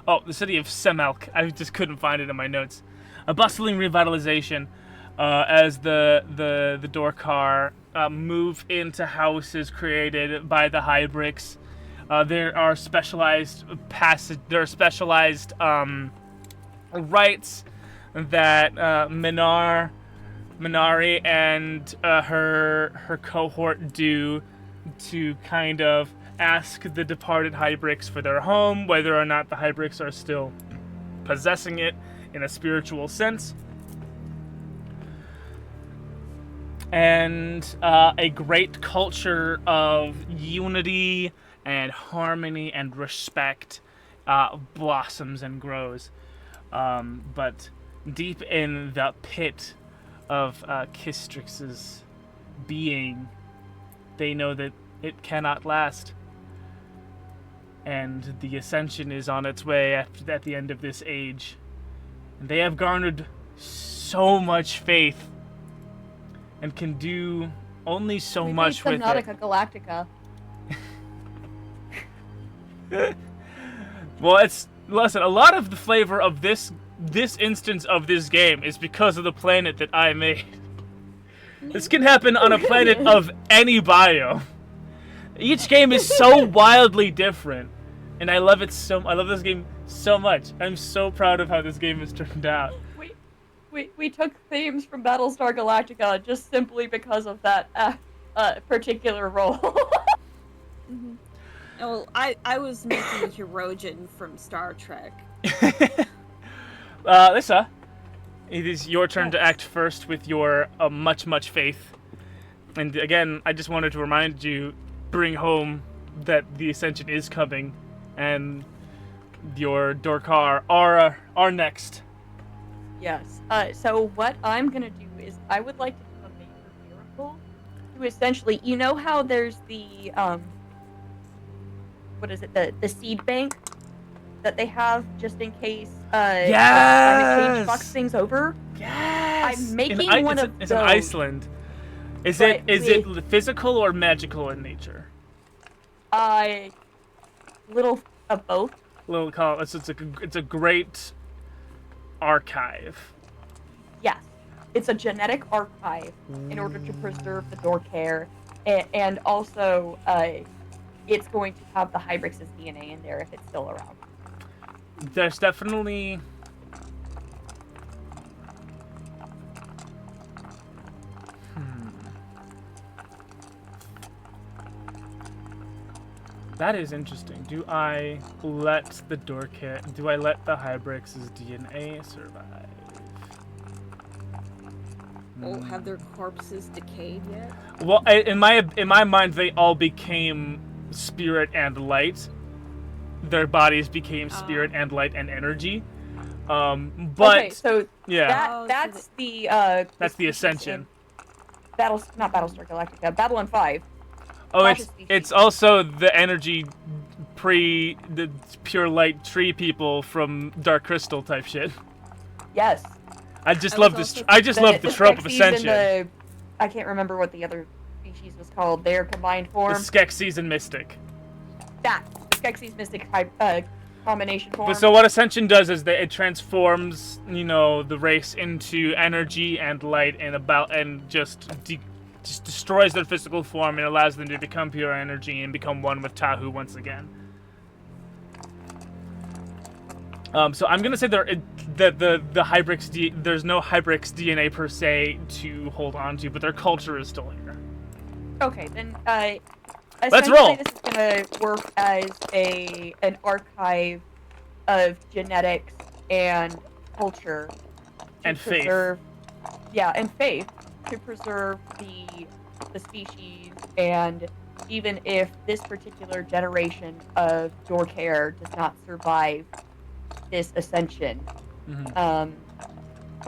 Oh, the city of Semelk. I just couldn't find it in my notes. A bustling revitalization as the Dorkar move into houses created by the Hybricks. There are specialized rites that Minari and her cohort do to kind of ask the departed Hybricks for their home, whether or not the Hybricks are still possessing it in a spiritual sense. And a great culture of unity and harmony and respect blossoms and grows. But deep in the pit of Kistrix's being, they know that it cannot last. And the ascension is on its way at the end of this age. And they have garnered so much faith and can do only so much with Subnautica it. Galactica. Well, listen, a lot of the flavor of this instance of this game is because of the planet that I made. This can happen on a planet of any biome. Each game is so wildly different, and I love it I love this game so much. I'm so proud of how this game has turned out. We took themes from Battlestar Galactica just simply because of that particular role. Well, I was making Hirogen from Star Trek. Lisa, it is your turn to act first with your much faith. And again, I just wanted to remind you, bring home that the Ascension is coming, and your Dorkar are next. Yes. So what I'm gonna do is I would like to do a major miracle to essentially, you know how there's the what is it, the seed bank that they have just in case climate change fucks things over. Yes. I'm making one of it's those. in Iceland. Is it physical or magical in nature? Little of both. Little call. It's a great archive. Yes, it's a genetic archive in order to preserve the Dorkar, and also it's going to have the Hybrix's DNA in there if it's still around. There's definitely. That is interesting. Do I let the Hybrix's DNA survive? Oh, have their corpses decayed yet? Well, in my mind, they all became spirit and light. Their bodies became spirit and light and energy. But okay, so yeah, that's the Ascension. Not Battlestar Galactica, Babylon 5. Oh, it's also the energy the pure light tree people from Dark Crystal type shit. Yes. I just love this. I just love the trope of Ascension. I can't remember what the other species was called. Their combined form. The Skeksis and Mystic. The Skeksis Mystic combination form. But so what Ascension does is that it transforms, the race into energy and light and just destroys their physical form and allows them to become pure energy and become one with Tahu once again. So I'm gonna say the Hybrix there's no Hybrix DNA per se to hold on to, but their culture is still here. Okay, then let's roll. This is gonna work as an archive of genetics and culture and faith. Yeah, and faith to preserve the species, and even if this particular generation of Dorkar does not survive this ascension,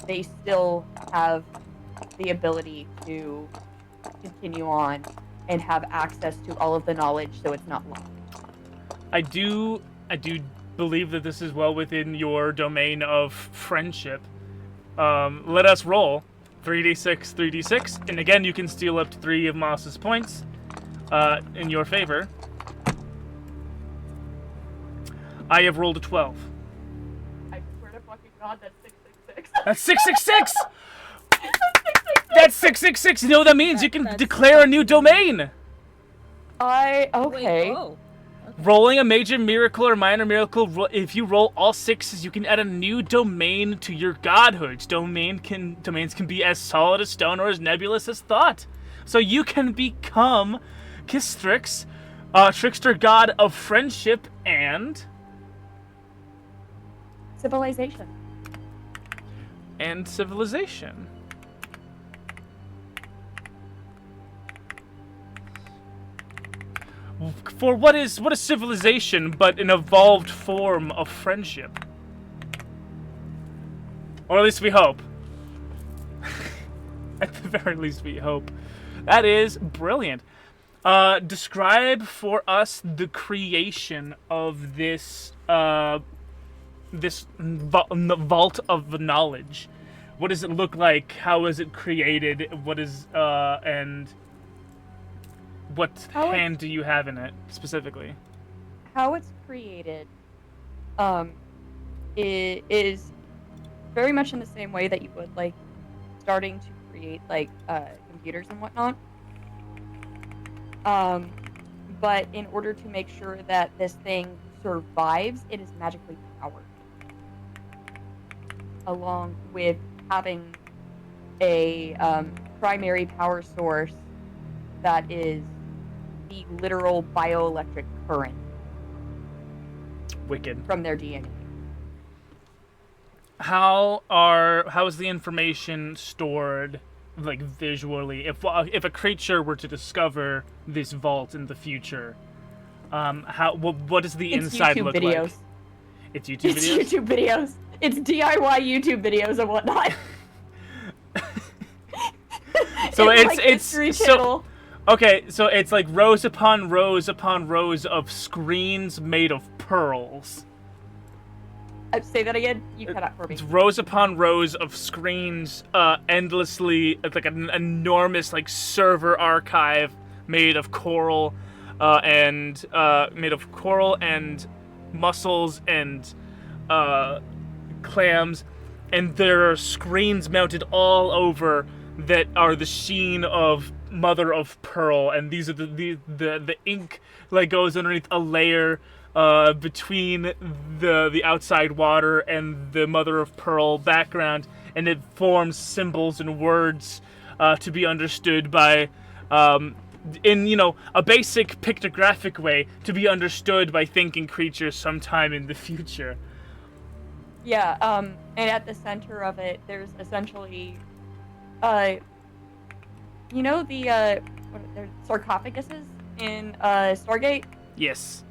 they still have the ability to continue on and have access to all of the knowledge, so it's not lost. I do believe that this is well within your domain of friendship. Let us roll 3d6, 3d6, and again you can steal up to 3 of Moss's points in your favor. I have rolled a 12. I swear to fucking God, that's 666. That's 666! That's 666! You know what that means? You can declare a new domain! Okay. Wait, oh. Rolling a major miracle or minor miracle, if you roll all 6s, you can add a new domain to your godhood. Domains can be as solid as stone or as nebulous as thought. So you can become Kistrix, trickster god of friendship and... civilization. And civilization. For what is civilization but an evolved form of friendship? Or at least we hope. At the very least we hope. That is brilliant. Describe for us the creation of this vault of knowledge. What does it look like? How is it created? What is and what hand do you have in it specifically? How it's created is very much in the same way that you would like starting to create like computers and whatnot. But in order to make sure that this thing survives, it is magically powered, along with having a primary power source that is the literal bioelectric current. Wicked. From their DNA. How is the information stored like visually, if a creature were to discover this vault in the future, what does the inside YouTube look videos. like? It's YouTube videos. It's YouTube videos. It's DIY YouTube videos and whatnot. So it's like History so Channel. okay. So it's like rows upon rows upon rows of screens made of pearls. Say that again. You cut out for me. It's rows upon rows of screens, endlessly. It's like an enormous like server archive made of coral, and mussels and clams, and there are screens mounted all over that are the sheen of mother of pearl, and these are the ink like goes underneath a layer between the outside water and the mother of pearl background, and it forms symbols and words to be understood by in a basic pictographic way, to be understood by thinking creatures sometime in the future. Yeah, and at the center of it, there's essentially, the sarcophaguses in Stargate? Yes.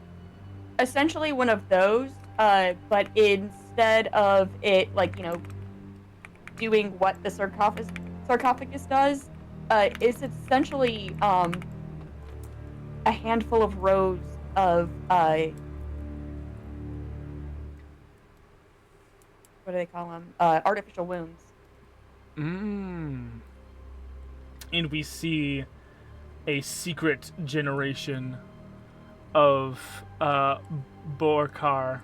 Essentially one of those, but instead of it, doing what the sarcophagus does, it's essentially, a handful of rows of, what do they call them? Artificial wounds. And we see a secret generation of Dorkar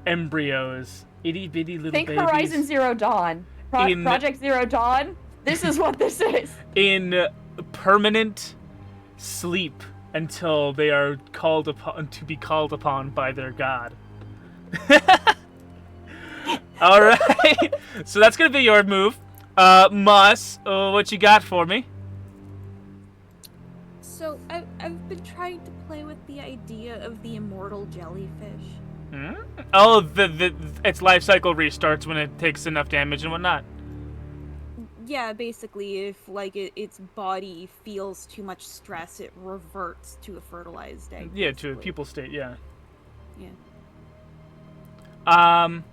embryos, itty bitty little Think babies. Horizon Zero Dawn. Project Zero Dawn. This is what this is. In permanent sleep until they are called upon by their god. All right, so that's gonna be your move. Moss, what you got for me? So I've been trying to play with the idea of the immortal jellyfish. Oh, its life cycle restarts when it takes enough damage and whatnot. Yeah, basically, if its body feels too much stress, it reverts to a fertilized egg. Yeah, basically. to a pupal state. Yeah. Yeah. I'm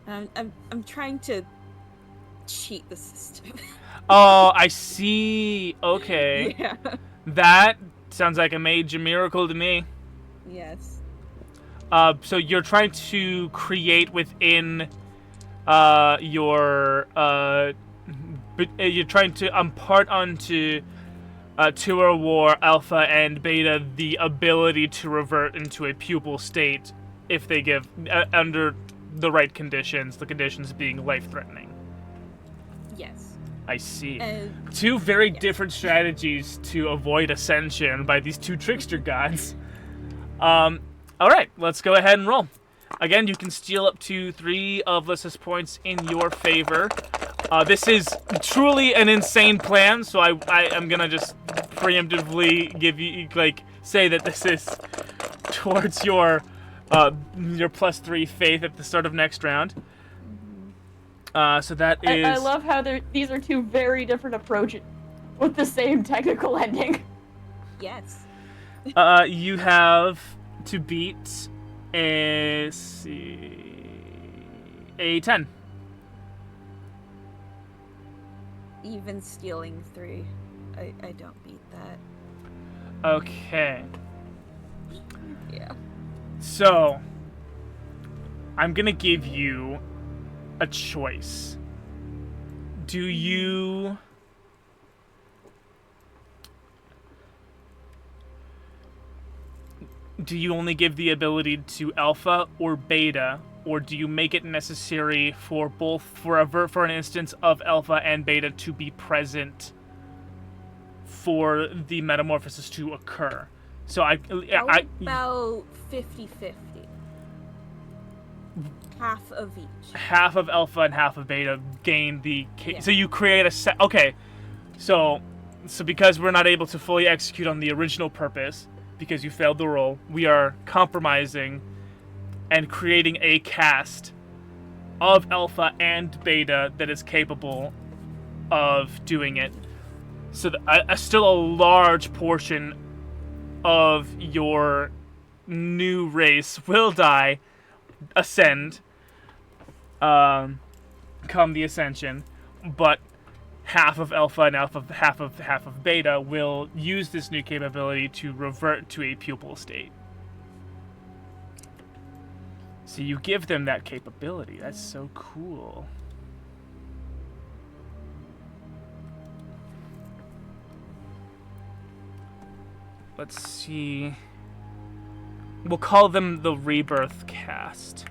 trying to cheat the system. Oh, I see. Okay. Yeah. That sounds like a major miracle to me. Yes. So you're trying to create within you're trying to impart onto Tour War Alpha and Beta the ability to revert into a pupal state if they give under the right conditions, the conditions being life-threatening. Yes. I see. Two very yes. different strategies to avoid ascension by these two trickster gods. All right, let's go ahead and roll. Again, you can steal up to 3 of Lissa's points in your favor. This is truly an insane plan, so I am gonna just preemptively give you, say that this is towards your +3 faith at the start of next round. So that is... I love how these are two very different approaches with the same technical ending. Yes. You have to beat a 10. Even stealing 3, I don't beat that. Okay. Yeah. So, I'm gonna give you a choice. Do you... Do you only give the ability to Alpha or Beta, or do you make it necessary for both, for an instance of Alpha and Beta to be present for the metamorphosis to occur? So How about 50-50? Half of each. Half of Alpha and half of Beta gain the... Yeah. So you create a set... Okay. So because we're not able to fully execute on the original purpose, because you failed the roll, we are compromising and creating a cast of Alpha and Beta that is capable of doing it. So still a large portion of your new race will die, ascend, come the ascension, but half of alpha and half of beta will use this new capability to revert to a pupil state. So you give them that capability. That's so cool. Let's see. We'll call them the Rebirth Cast.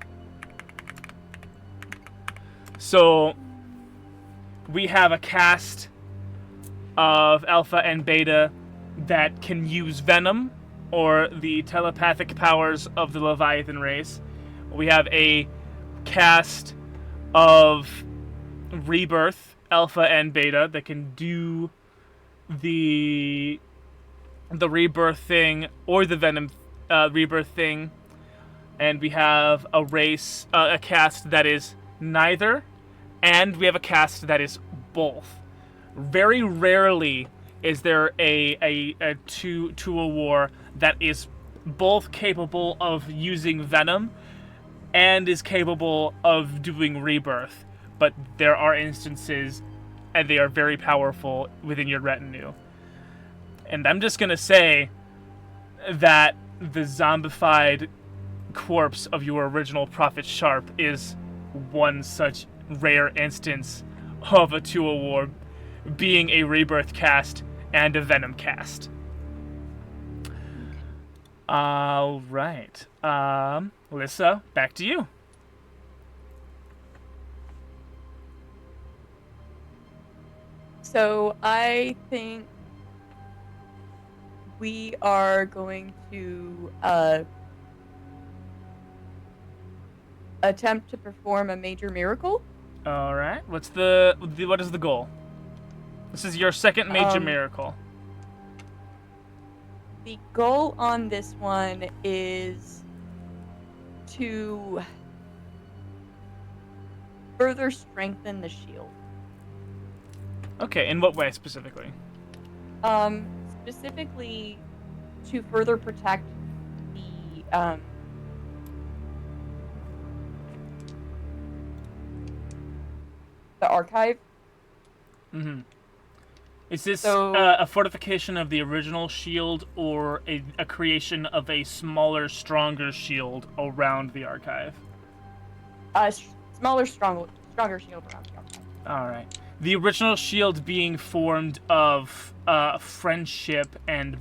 So we have a cast of Alpha and Beta that can use Venom or the telepathic powers of the Leviathan race. We have a cast of Rebirth, Alpha and Beta, that can do the Rebirth thing or the Venom Rebirth thing. And we have a race, a cast that is neither, and we have a cast that is both. Very rarely is there a two a war that is both capable of using Venom and is capable of doing Rebirth. But there are instances, and they are very powerful within your retinue. And I'm just gonna say that the zombified corpse of your original Prophet Sharp is one such rare instance of a 2 war being a Rebirth cast and a Venom cast. Alright. Lissa, back to you. So I think we are going to attempt to perform a major miracle. All right. What is the goal? This is your second major miracle. The goal on this one is to further strengthen the shield. Okay, in what way specifically? Specifically to further protect the archive. Mm-hmm. Is this a fortification of the original shield or a creation of a smaller, stronger shield around the archive? Smaller, stronger shield around the archive. All right. The original shield being formed of friendship and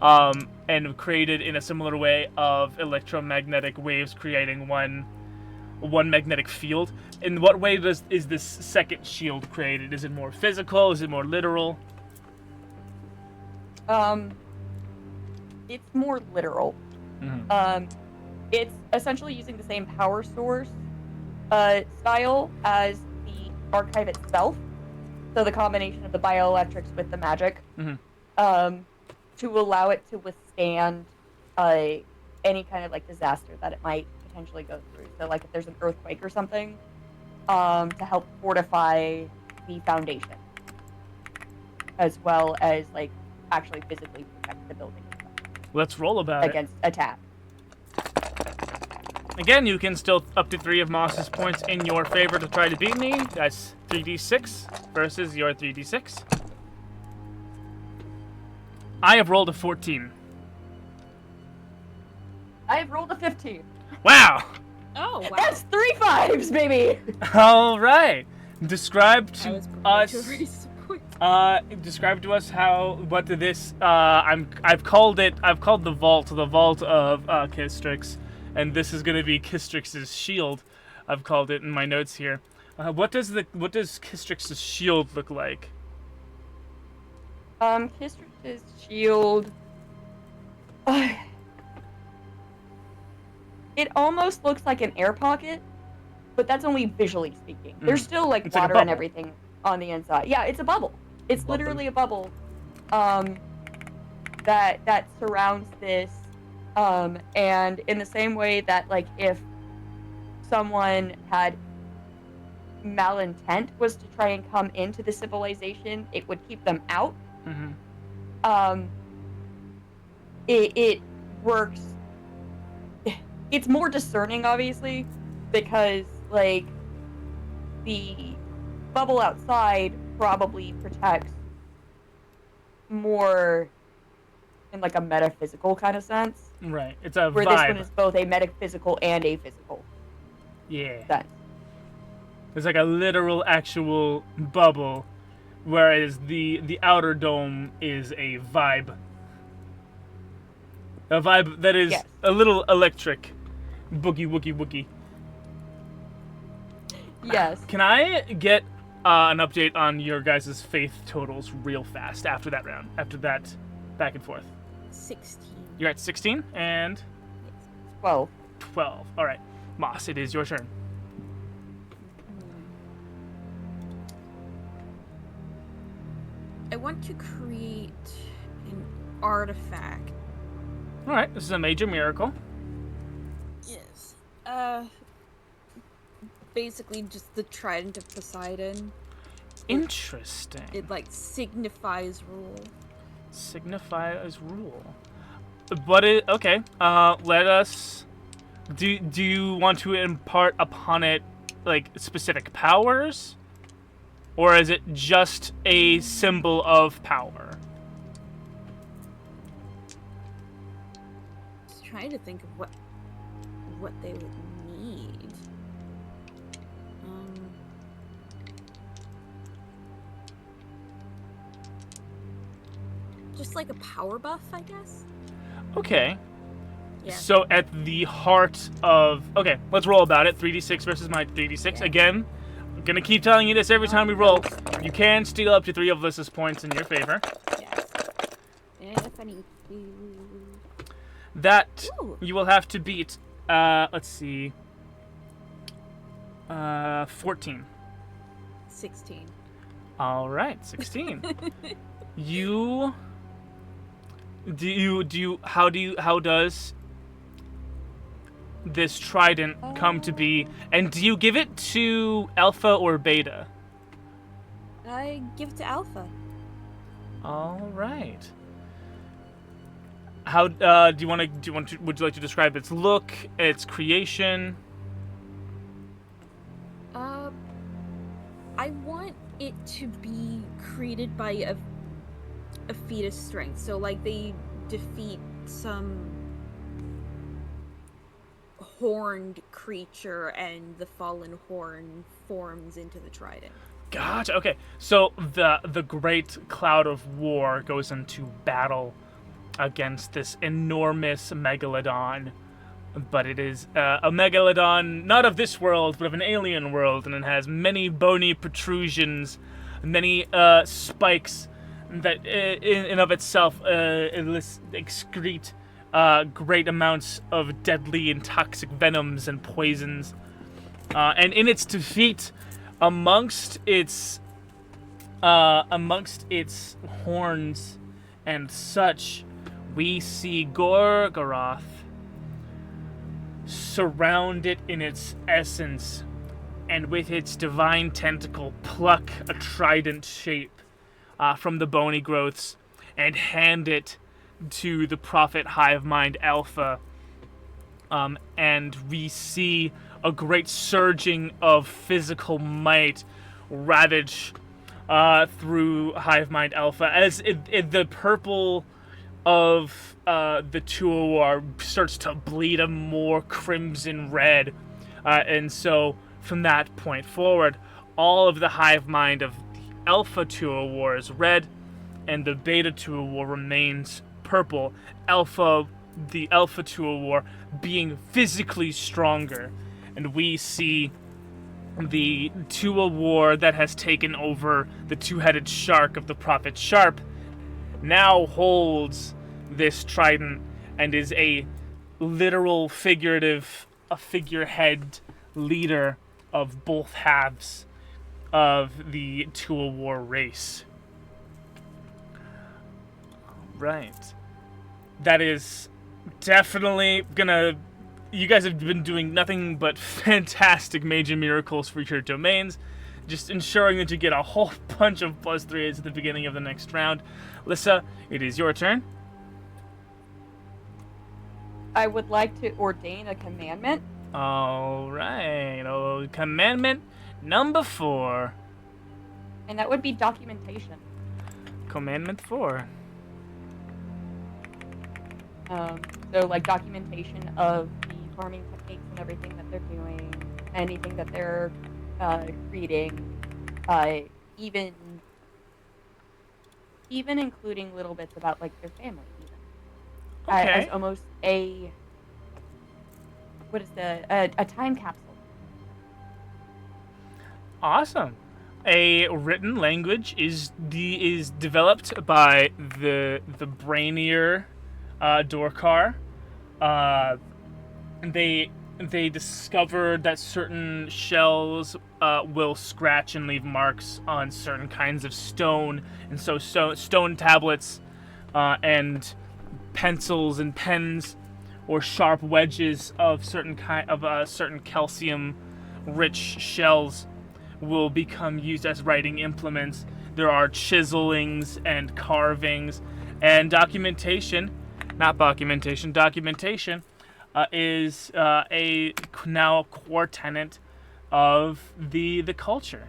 and created in a similar way of electromagnetic waves creating one magnetic field. In what way is this second shield created? Is it more physical? Is it more literal? It's more literal. Mm-hmm. It's essentially using the same power source style as the archive itself. So the combination of the bioelectrics with the magic, mm-hmm. To allow it to withstand any kind of disaster that it might potentially go through. So if there's an earthquake or something, to help fortify the foundation, as well as actually physically protect the building itself. Let's roll about against attack. Again, you can still up to 3 of Moss's points in your favor to try to beat me. That's 3d6 versus your 3d6. I have rolled a 14. I have rolled a 15. Wow! Oh, wow. That's 3 5s, baby! All right. Describe to us. Describe to us I've called the vault of Kistrix, and this is going to be Kistrix's shield. I've called it in my notes here. What does Kistrix's shield look like? Kistrix's shield. It almost looks like an air pocket, but that's only visually speaking. There's still It's water like and everything on the inside. Yeah, it's a bubble. It's literally a bubble that surrounds this. And in the same way that if someone had malintent was to try and come into the civilization, it would keep them out. Mm-hmm. It works. It's more discerning, obviously, because like the bubble outside probably protects more in like a metaphysical kind of sense. Right. It's a where vibe. This one is both a metaphysical and a physical. Yeah. Sense. It's like a literal, actual bubble, whereas the outer dome is a vibe. A vibe that is a little electric. Boogie woogie woogie. Yes. Can I get an update on your guys' faith totals real fast after that round? After that back and forth? 16. You're at 16 and 12. 12. All right. Moss, it is your turn. I want to create an artifact. All right. This is a major miracle. Yes. Basically just the Trident of Poseidon. Interesting. It like signifies rule. Signifies rule. But it okay. Let us. Do you want to impart upon it like specific powers, or is it just a symbol of power? Just trying to think of what they would need. Just like a power buff, I guess. Okay. Yeah. So at the heart of... Okay, let's roll about it. 3d6 versus my 3d6. Yeah. Again, I'm going to keep telling you this every time we roll. You can steal up to 3 of Lissa's points in your favor. Yes. If I need to. That Ooh. you will have to beat... let's see... 14. 16. All right, 16. How does this trident come to be? And do you give it to Alpha or Beta? I give it to Alpha. All right. How would you like to describe its look, its creation? I want it to be created by a feat of strength. So like they defeat some horned creature and the fallen horn forms into the trident. Gotcha. Okay. So the great cloud of war goes into battle against this enormous megalodon, but it is a megalodon not of this world, but of an alien world, and it has many bony protrusions, many spikes that in and of itself excrete great amounts of deadly and toxic venoms and poisons. And in its defeat, amongst its horns and such, we see Gorgoroth surround it in its essence, and with its divine tentacle pluck a trident shape from the bony growths and hand it to the prophet hive mind Alpha. And we see a great surging of physical might ravage through hive mind Alpha as the purple of the Tuawar starts to bleed a more crimson red. And so from that point forward, all of the hive mind of the Alpha Tuawar is red, and the Beta Tuawar remains purple. The Alpha Tuawar being physically stronger. And we see the Tuawar that has taken over the two-headed shark of the Prophet Sharp now holds this trident and is a literal figurehead leader of both halves of the Tuawar race. Right. That is definitely gonna you guys have been doing nothing but fantastic major miracles for your domains, just ensuring that you get a whole bunch of +3s at the beginning of the next round. Lissa, it is your turn. I would like to ordain a commandment. All right. Oh, commandment number 4. And that would be documentation. Commandment 4. So like documentation of the farming techniques and everything that they're doing, anything that they're creating, even including little bits about like their family, even. Okay. As almost a a time capsule. Awesome. A written language is developed by the brainier Dorkar. They discovered that certain shells will scratch and leave marks on certain kinds of stone, and so stone tablets and pencils and pens or sharp wedges of certain calcium-rich shells will become used as writing implements. There are chiselings and carvings and documentation. Documentation is a now core tenet of the culture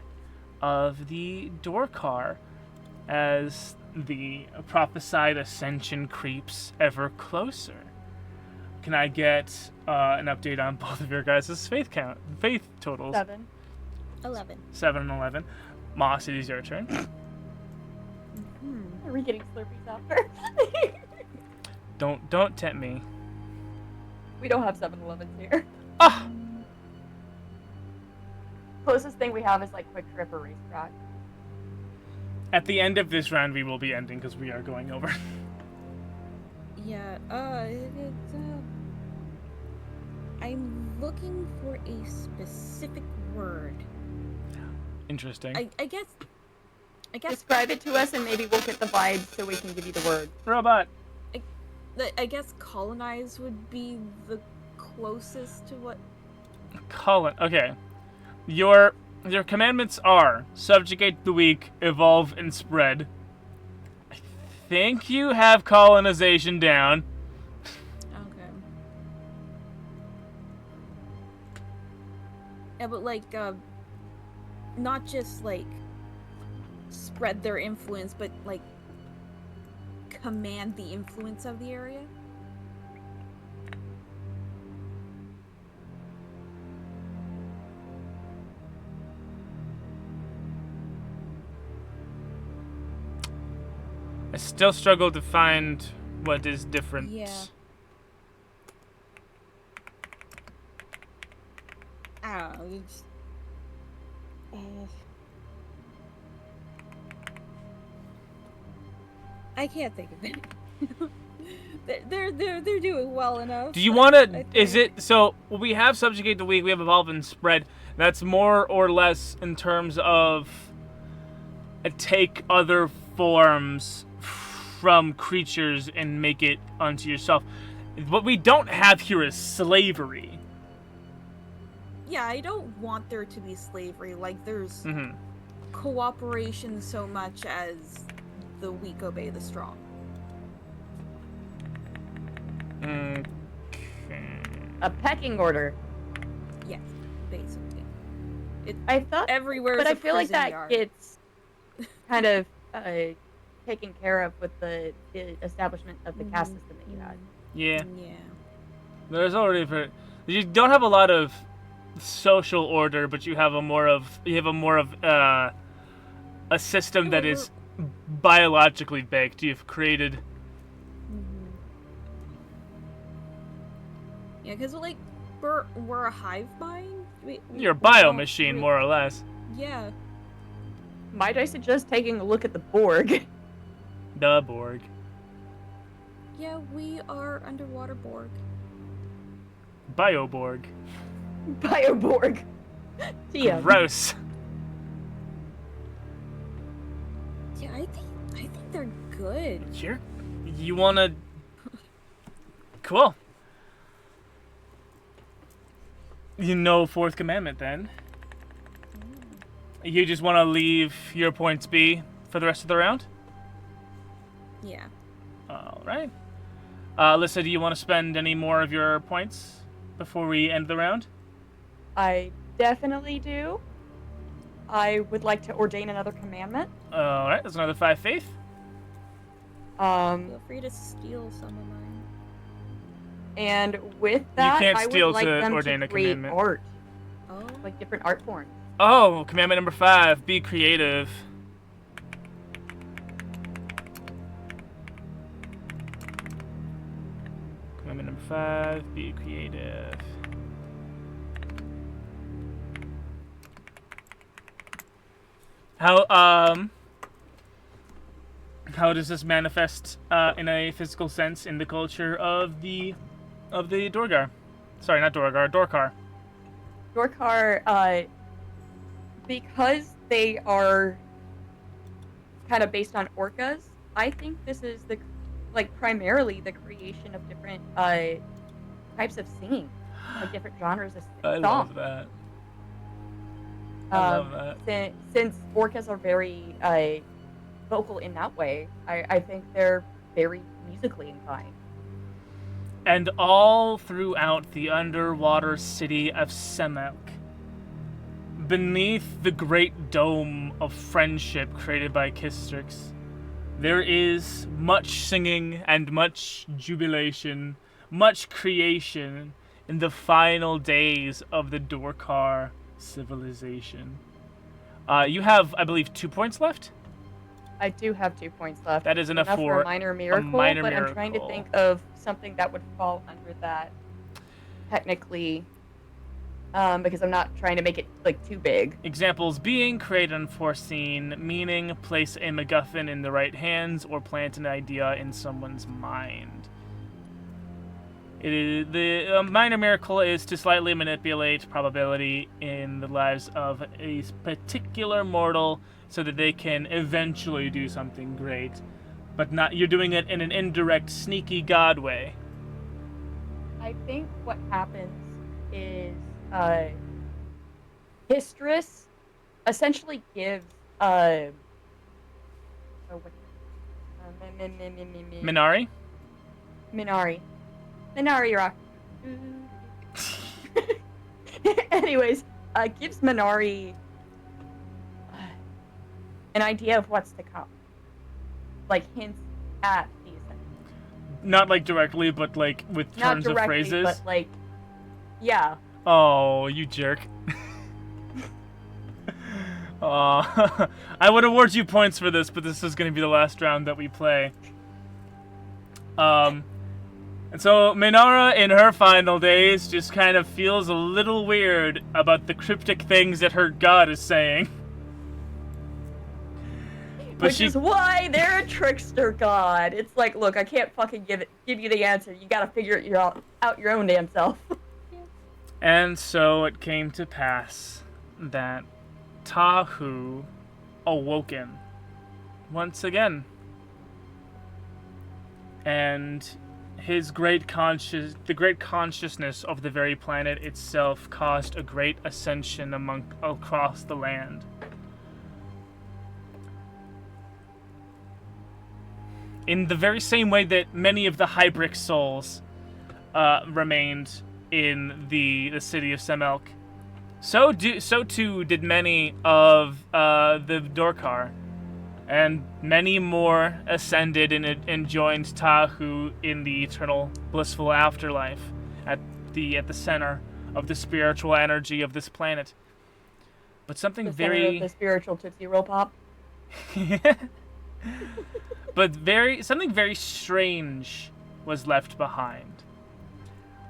of the Dorkar as the prophesied ascension creeps ever closer. Can I get an update on both of your guys' faith totals? 7. 11. 7 and 11. Moss, it is your turn. Are we getting Slurpees after? Don't tempt me. We don't have 7-Elevens here. Ah! Closest thing we have is like Quick Trip or Racetrack. At the end of this round, we will be ending because we are going over. Yeah, I'm looking for a specific word. Interesting. I guess Describe it to us and maybe we'll get the vibe so we can give you the word. Robot. I guess colonize would be the closest to what. Colin. Okay. Your commandments are subjugate the weak, evolve, and spread. I think you have colonization down. Okay. Yeah, but like, not just like spread their influence, but like command the influence of the area. I still struggle to find what is different. Yeah. I don't know. It's, I can't think of it. They're doing well enough. Do you want to? Is it so? We have subjugate the weak. We have evolve and spread. That's more or less in terms of take other forms from creatures and make it unto yourself. What we don't have here is slavery. Yeah, I don't want there to be slavery. Like, there's Mm-hmm. cooperation so much as the weak obey the strong. Okay. A pecking order. Yes, basically. I thought, Everywhere but is I a feel like prison that yard. gets kind of taken care of with the establishment of the caste system that you had. Yeah. Yeah. There's already you don't have a lot of social order, but you have a more of a system that is biologically baked. You've created. Yeah, because like we're a hive mind. You're a bio machine, more or less. Yeah. Might I suggest taking a look at the Borg? The Borg. Yeah, we are underwater Borg. Bioborg. Bioborg. TM. Gross. Yeah, I think they're good. You wanna? Cool. You know, fourth commandment then. You just want to leave your points be for the rest of the round? Yeah. All right. Lissa, do you want to spend any more of your points before we end the round? I definitely do. I would like to ordain another commandment. All right, that's another 5 faith. Feel free to steal some of mine. And with that, can't I would steal like to them ordain to a create commandment. art, Oh. like different art forms. Oh, commandment number 5, be creative. Commandment number 5, be creative. How does this manifest in a physical sense in the culture of the Dorgar? Sorry, not Dorgar, Dorkar. Dorkar, because they are kind of based on orcas, I think this is primarily the creation of different types of singing, like different genres of I song. love that. I love that. Since orcas are very vocal in that way, I think they're very musically inclined. And all throughout the underwater city of Semelk, beneath the great dome of friendship created by Kistrix, there is much singing and much jubilation, much creation in the final days of the Dorkar civilization. You have, I believe, 2 points left? I do have 2 points left. That is enough for a minor miracle, minor but miracle. I'm trying to think of something that would fall under that technically, because I'm not trying to make it too big. Examples being create unforeseen, meaning place a MacGuffin in the right hands or plant an idea in someone's mind. The minor miracle is to slightly manipulate probability in the lives of a particular mortal so that they can eventually do something great, but not you're doing it in an indirect, sneaky god way. I think what happens is Histrus essentially gives Minari? Minari Rock. Anyways, gives Minari an idea of what's to come. Like hints at the ascension. Not like directly, but like with turns Not directly, of phrases? but like, yeah. Oh, you jerk. I would award you points for this, but this is going to be the last round that we play. And so Minara, in her final days, just kind of feels a little weird about the cryptic things that her god is saying. But Which is why they're a trickster god. It's like, look, I can't fucking give you the answer. You gotta figure it out your own damn self. And so it came to pass that Tahu awoken once again. And the great consciousness of the very planet itself caused a great ascension across the land. In the very same way that many of the Hybric souls remained in the city of Semelk, so too did many of the Dorkar, and many more ascended and joined Tahu in the eternal blissful afterlife at the center of the spiritual energy of this planet. But something the spiritual Tootsie Roll Pop. But something very strange was left behind.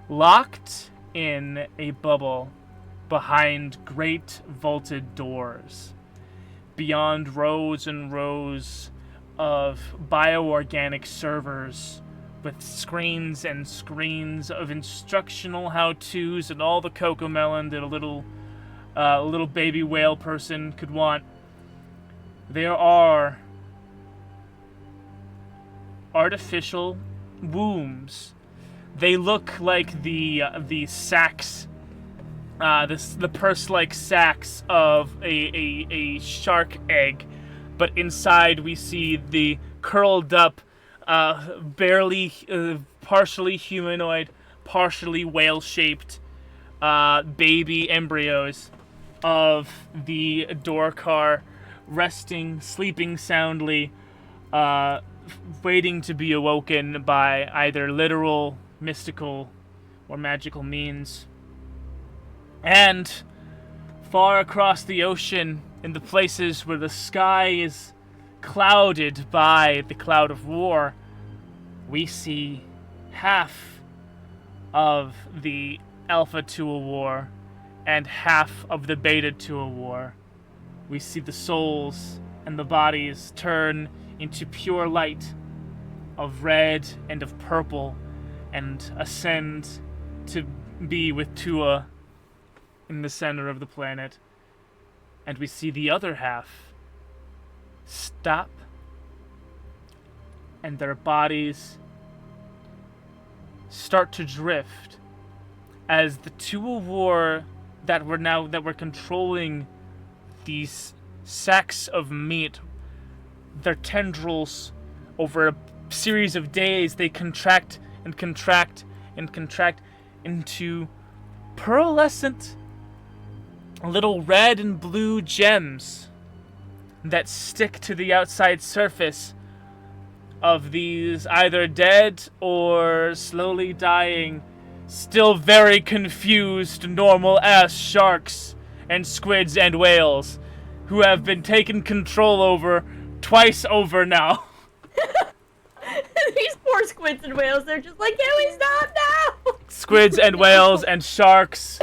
Locked in a bubble behind great vaulted doors, beyond rows and rows of bioorganic servers with screens and screens of instructional how-tos and all the cocomelon that a little baby whale person could want. There are artificial wombs. They look like the sacks the purse-like sacks of a shark egg, but inside we see the curled up, barely partially humanoid, partially whale-shaped baby embryos of the Dorkar, resting, sleeping soundly, waiting to be awoken by either literal, mystical, or magical means. And far across the ocean, in the places where the sky is clouded by the cloud of war, we see half of the Alpha Tua War and half of the Beta Tua War. We see the souls and the bodies turn into pure light of red and of purple and ascend to be with Tua in the center of the planet. And we see the other half stop, and their bodies start to drift as the Tua War that were controlling these sacks of meat, their tendrils, over a series of days, they contract and contract and contract into pearlescent little red and blue gems that stick to the outside surface of these either dead or slowly dying, still very confused normal-ass sharks and squids and whales who have been taken control over twice over now. These poor squids and whales, they're just like, can we stop now? Squids and whales and sharks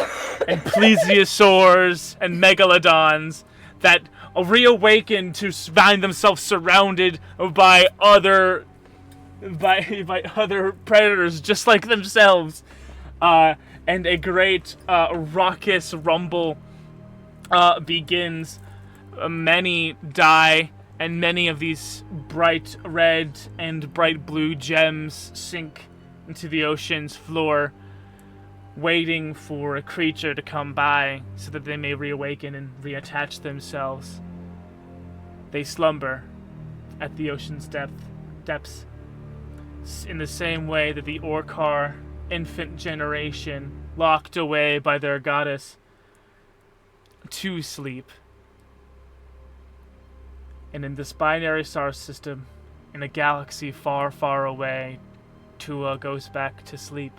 and plesiosaurs and megalodons that reawaken to find themselves surrounded by other predators just like themselves, and a great raucous rumble begins. Many die, and many of these bright red and bright blue gems sink into the ocean's floor, waiting for a creature to come by so that they may reawaken and reattach themselves. They slumber at the ocean's depths, in the same way that the Orkar infant generation, locked away by their goddess, to sleep. And in this binary star system, in a galaxy far, far away, Tua goes back to sleep.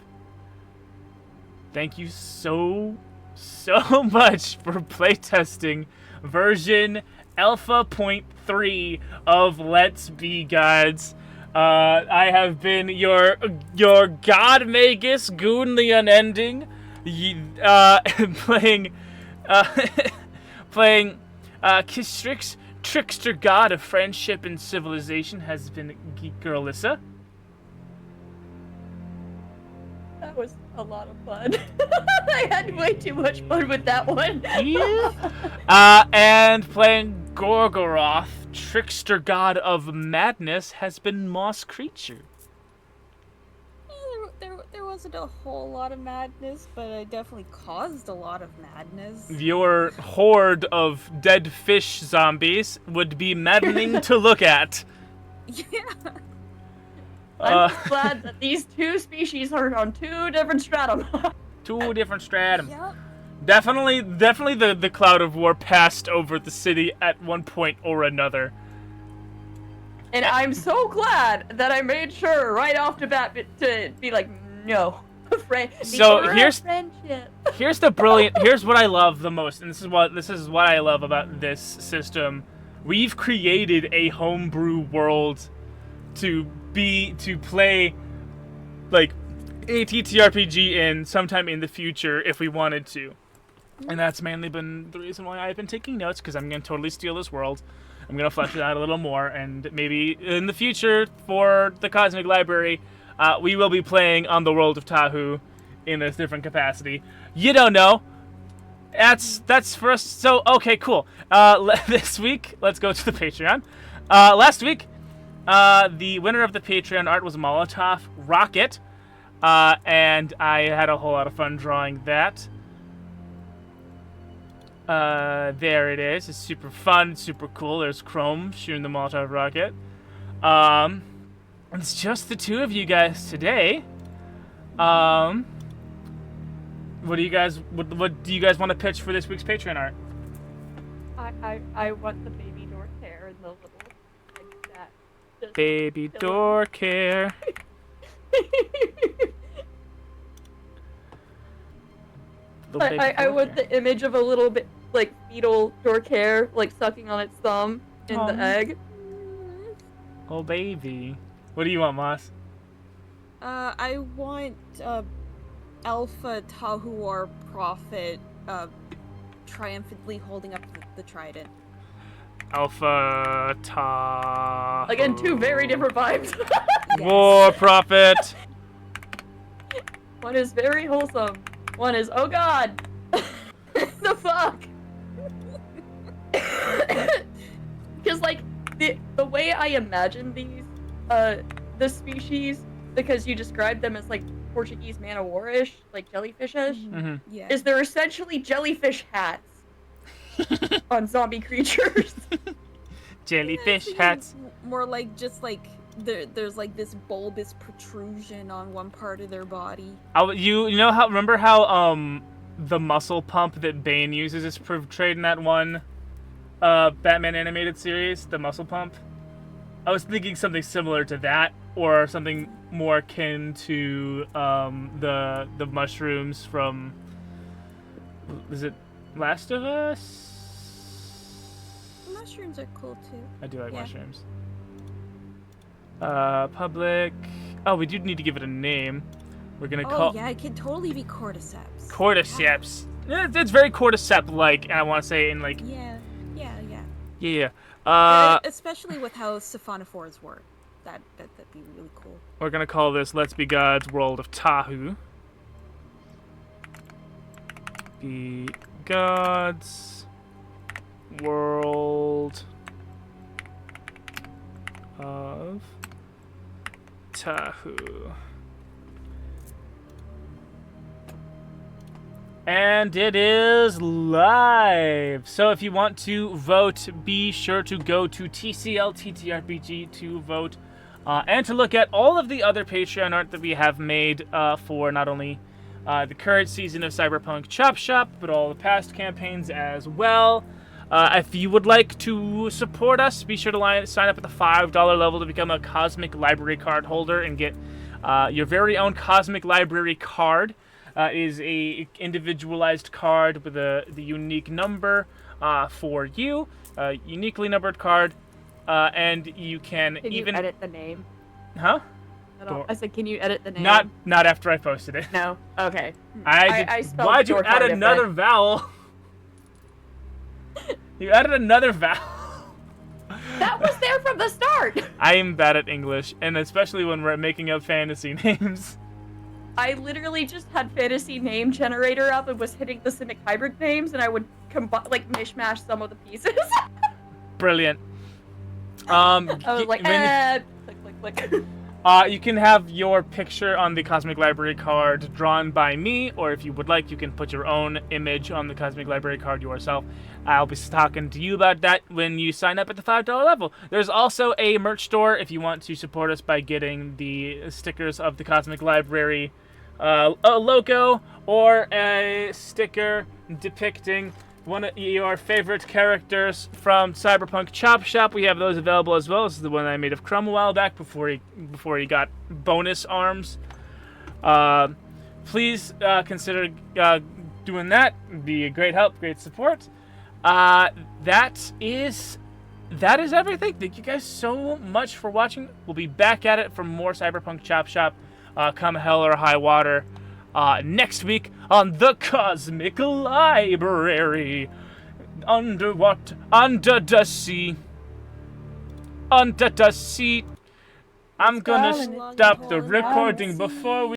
Thank you so much for playtesting version Alpha.3 of Let's Be Gods. I have been your God Magus, Goon the Unending, playing Kistrix, trickster god of friendship and civilization, has been GamerGirlllisa. That was a lot of fun. I had way too much fun with that one. Yeah. And playing Gorgoroth, trickster god of madness, has been Moss Creature. There wasn't a whole lot of madness, but I definitely caused a lot of madness. Your horde of dead fish zombies would be maddening to look at. Yeah. I'm glad that these two species are on two different stratum. Two different stratum. Yep. Definitely the cloud of war passed over the city at one point or another. And I'm so glad that I made sure right off the bat to be like, no. So here's friendship. Here's what I love the most, and this is what I love about this system. We've created a homebrew world to play like a TTRPG in sometime in the future if we wanted to. And that's mainly been the reason why I've been taking notes, because I'm going to totally steal this world. I'm going to flesh it out a little more, and maybe in the future for the Cosmic Library, we will be playing on the World of Tahu in a different capacity. You don't know. That's for us. So, okay, cool. This week, let's go to the Patreon. Last week, the winner of the Patreon art was Molotov Rocket, and I had a whole lot of fun drawing that. There it is. It's super fun, super cool. There's Chrome shooting the Molotov rocket. It's just the two of you guys today. What do you guys want to pitch for this week's Patreon art? I want the baby door hair and the little like that. Just Baby door care. I want the image of a little bit like fetal dork hair like sucking on its thumb in the egg. Oh baby. What do you want, Moss? I want Alpha Tahu Prophet triumphantly holding up the trident. Alpha Tahu. Again, two very different vibes. Yes. War Prophet. One is very wholesome. One is, oh god! The fuck? Because, like, the way I imagine these, the species, because you described them as, like, Portuguese man-o'-war-ish, like jellyfish-ish, Yeah. is they're essentially jellyfish hats on zombie creatures. Jellyfish Yeah, hats. More like just like there's like this bulbous protrusion on one part of their body. You know how, remember how the muscle pump that Bane uses is portrayed in that one Batman animated series, the muscle pump? I was thinking something similar to that, or something more akin to the mushrooms from, is it Last of Us? Mushrooms are cool too. I do like Yeah. mushrooms. Public. Oh, we do need to give it a name. We're gonna call. Oh yeah, it could totally be cordyceps. Cordyceps. Yeah, it's very cordyceps-like, and I want to say in like. Yeah. Yeah. Especially with how siphonophores work. That'd be really cool. We're gonna call this "Let's Be Gods World of Tahu." Be Gods World of Tahu. And it is live! So if you want to vote, be sure to go to TCLTTRPG to vote. And to look at all of the other Patreon art that we have made for not only the current season of Cyberpunk Chop Shop, but all the past campaigns as well. If you would like to support us, be sure to sign up at the $5 level to become a Cosmic Library card holder and get your very own Cosmic Library card. Is a individualized card with the unique number for you, uniquely numbered card, and you can even edit the name. Huh? I said, can you edit the name? Not after I posted it. No. Okay. I spelled why'd you dork add different. another vowel? You added another vowel. That was there from the start. I am bad at English, and especially when we're making up fantasy names. I literally just had fantasy name generator up and was hitting the Simic hybrid names, and I would mishmash some of the pieces. Brilliant. I was like, click. You can have your picture on the Cosmic Library card drawn by me, or if you would like, you can put your own image on the Cosmic Library card yourself. I'll be talking to you about that when you sign up at the $5 level. There's also a merch store if you want to support us by getting the stickers of the Cosmic Library a logo, or a sticker depicting one of your favorite characters from Cyberpunk Chop Shop. We have those available as well. This is the one I made of Crumb a while back before he got bonus arms. Please consider doing that. It'd be a great help, great support. That is everything. Thank you guys so much for watching. We'll be back at it for more Cyberpunk Chop Shop. Come hell or high water next week on the Cosmic Library. Under the sea. Under the sea. I'm gonna stop the recording before we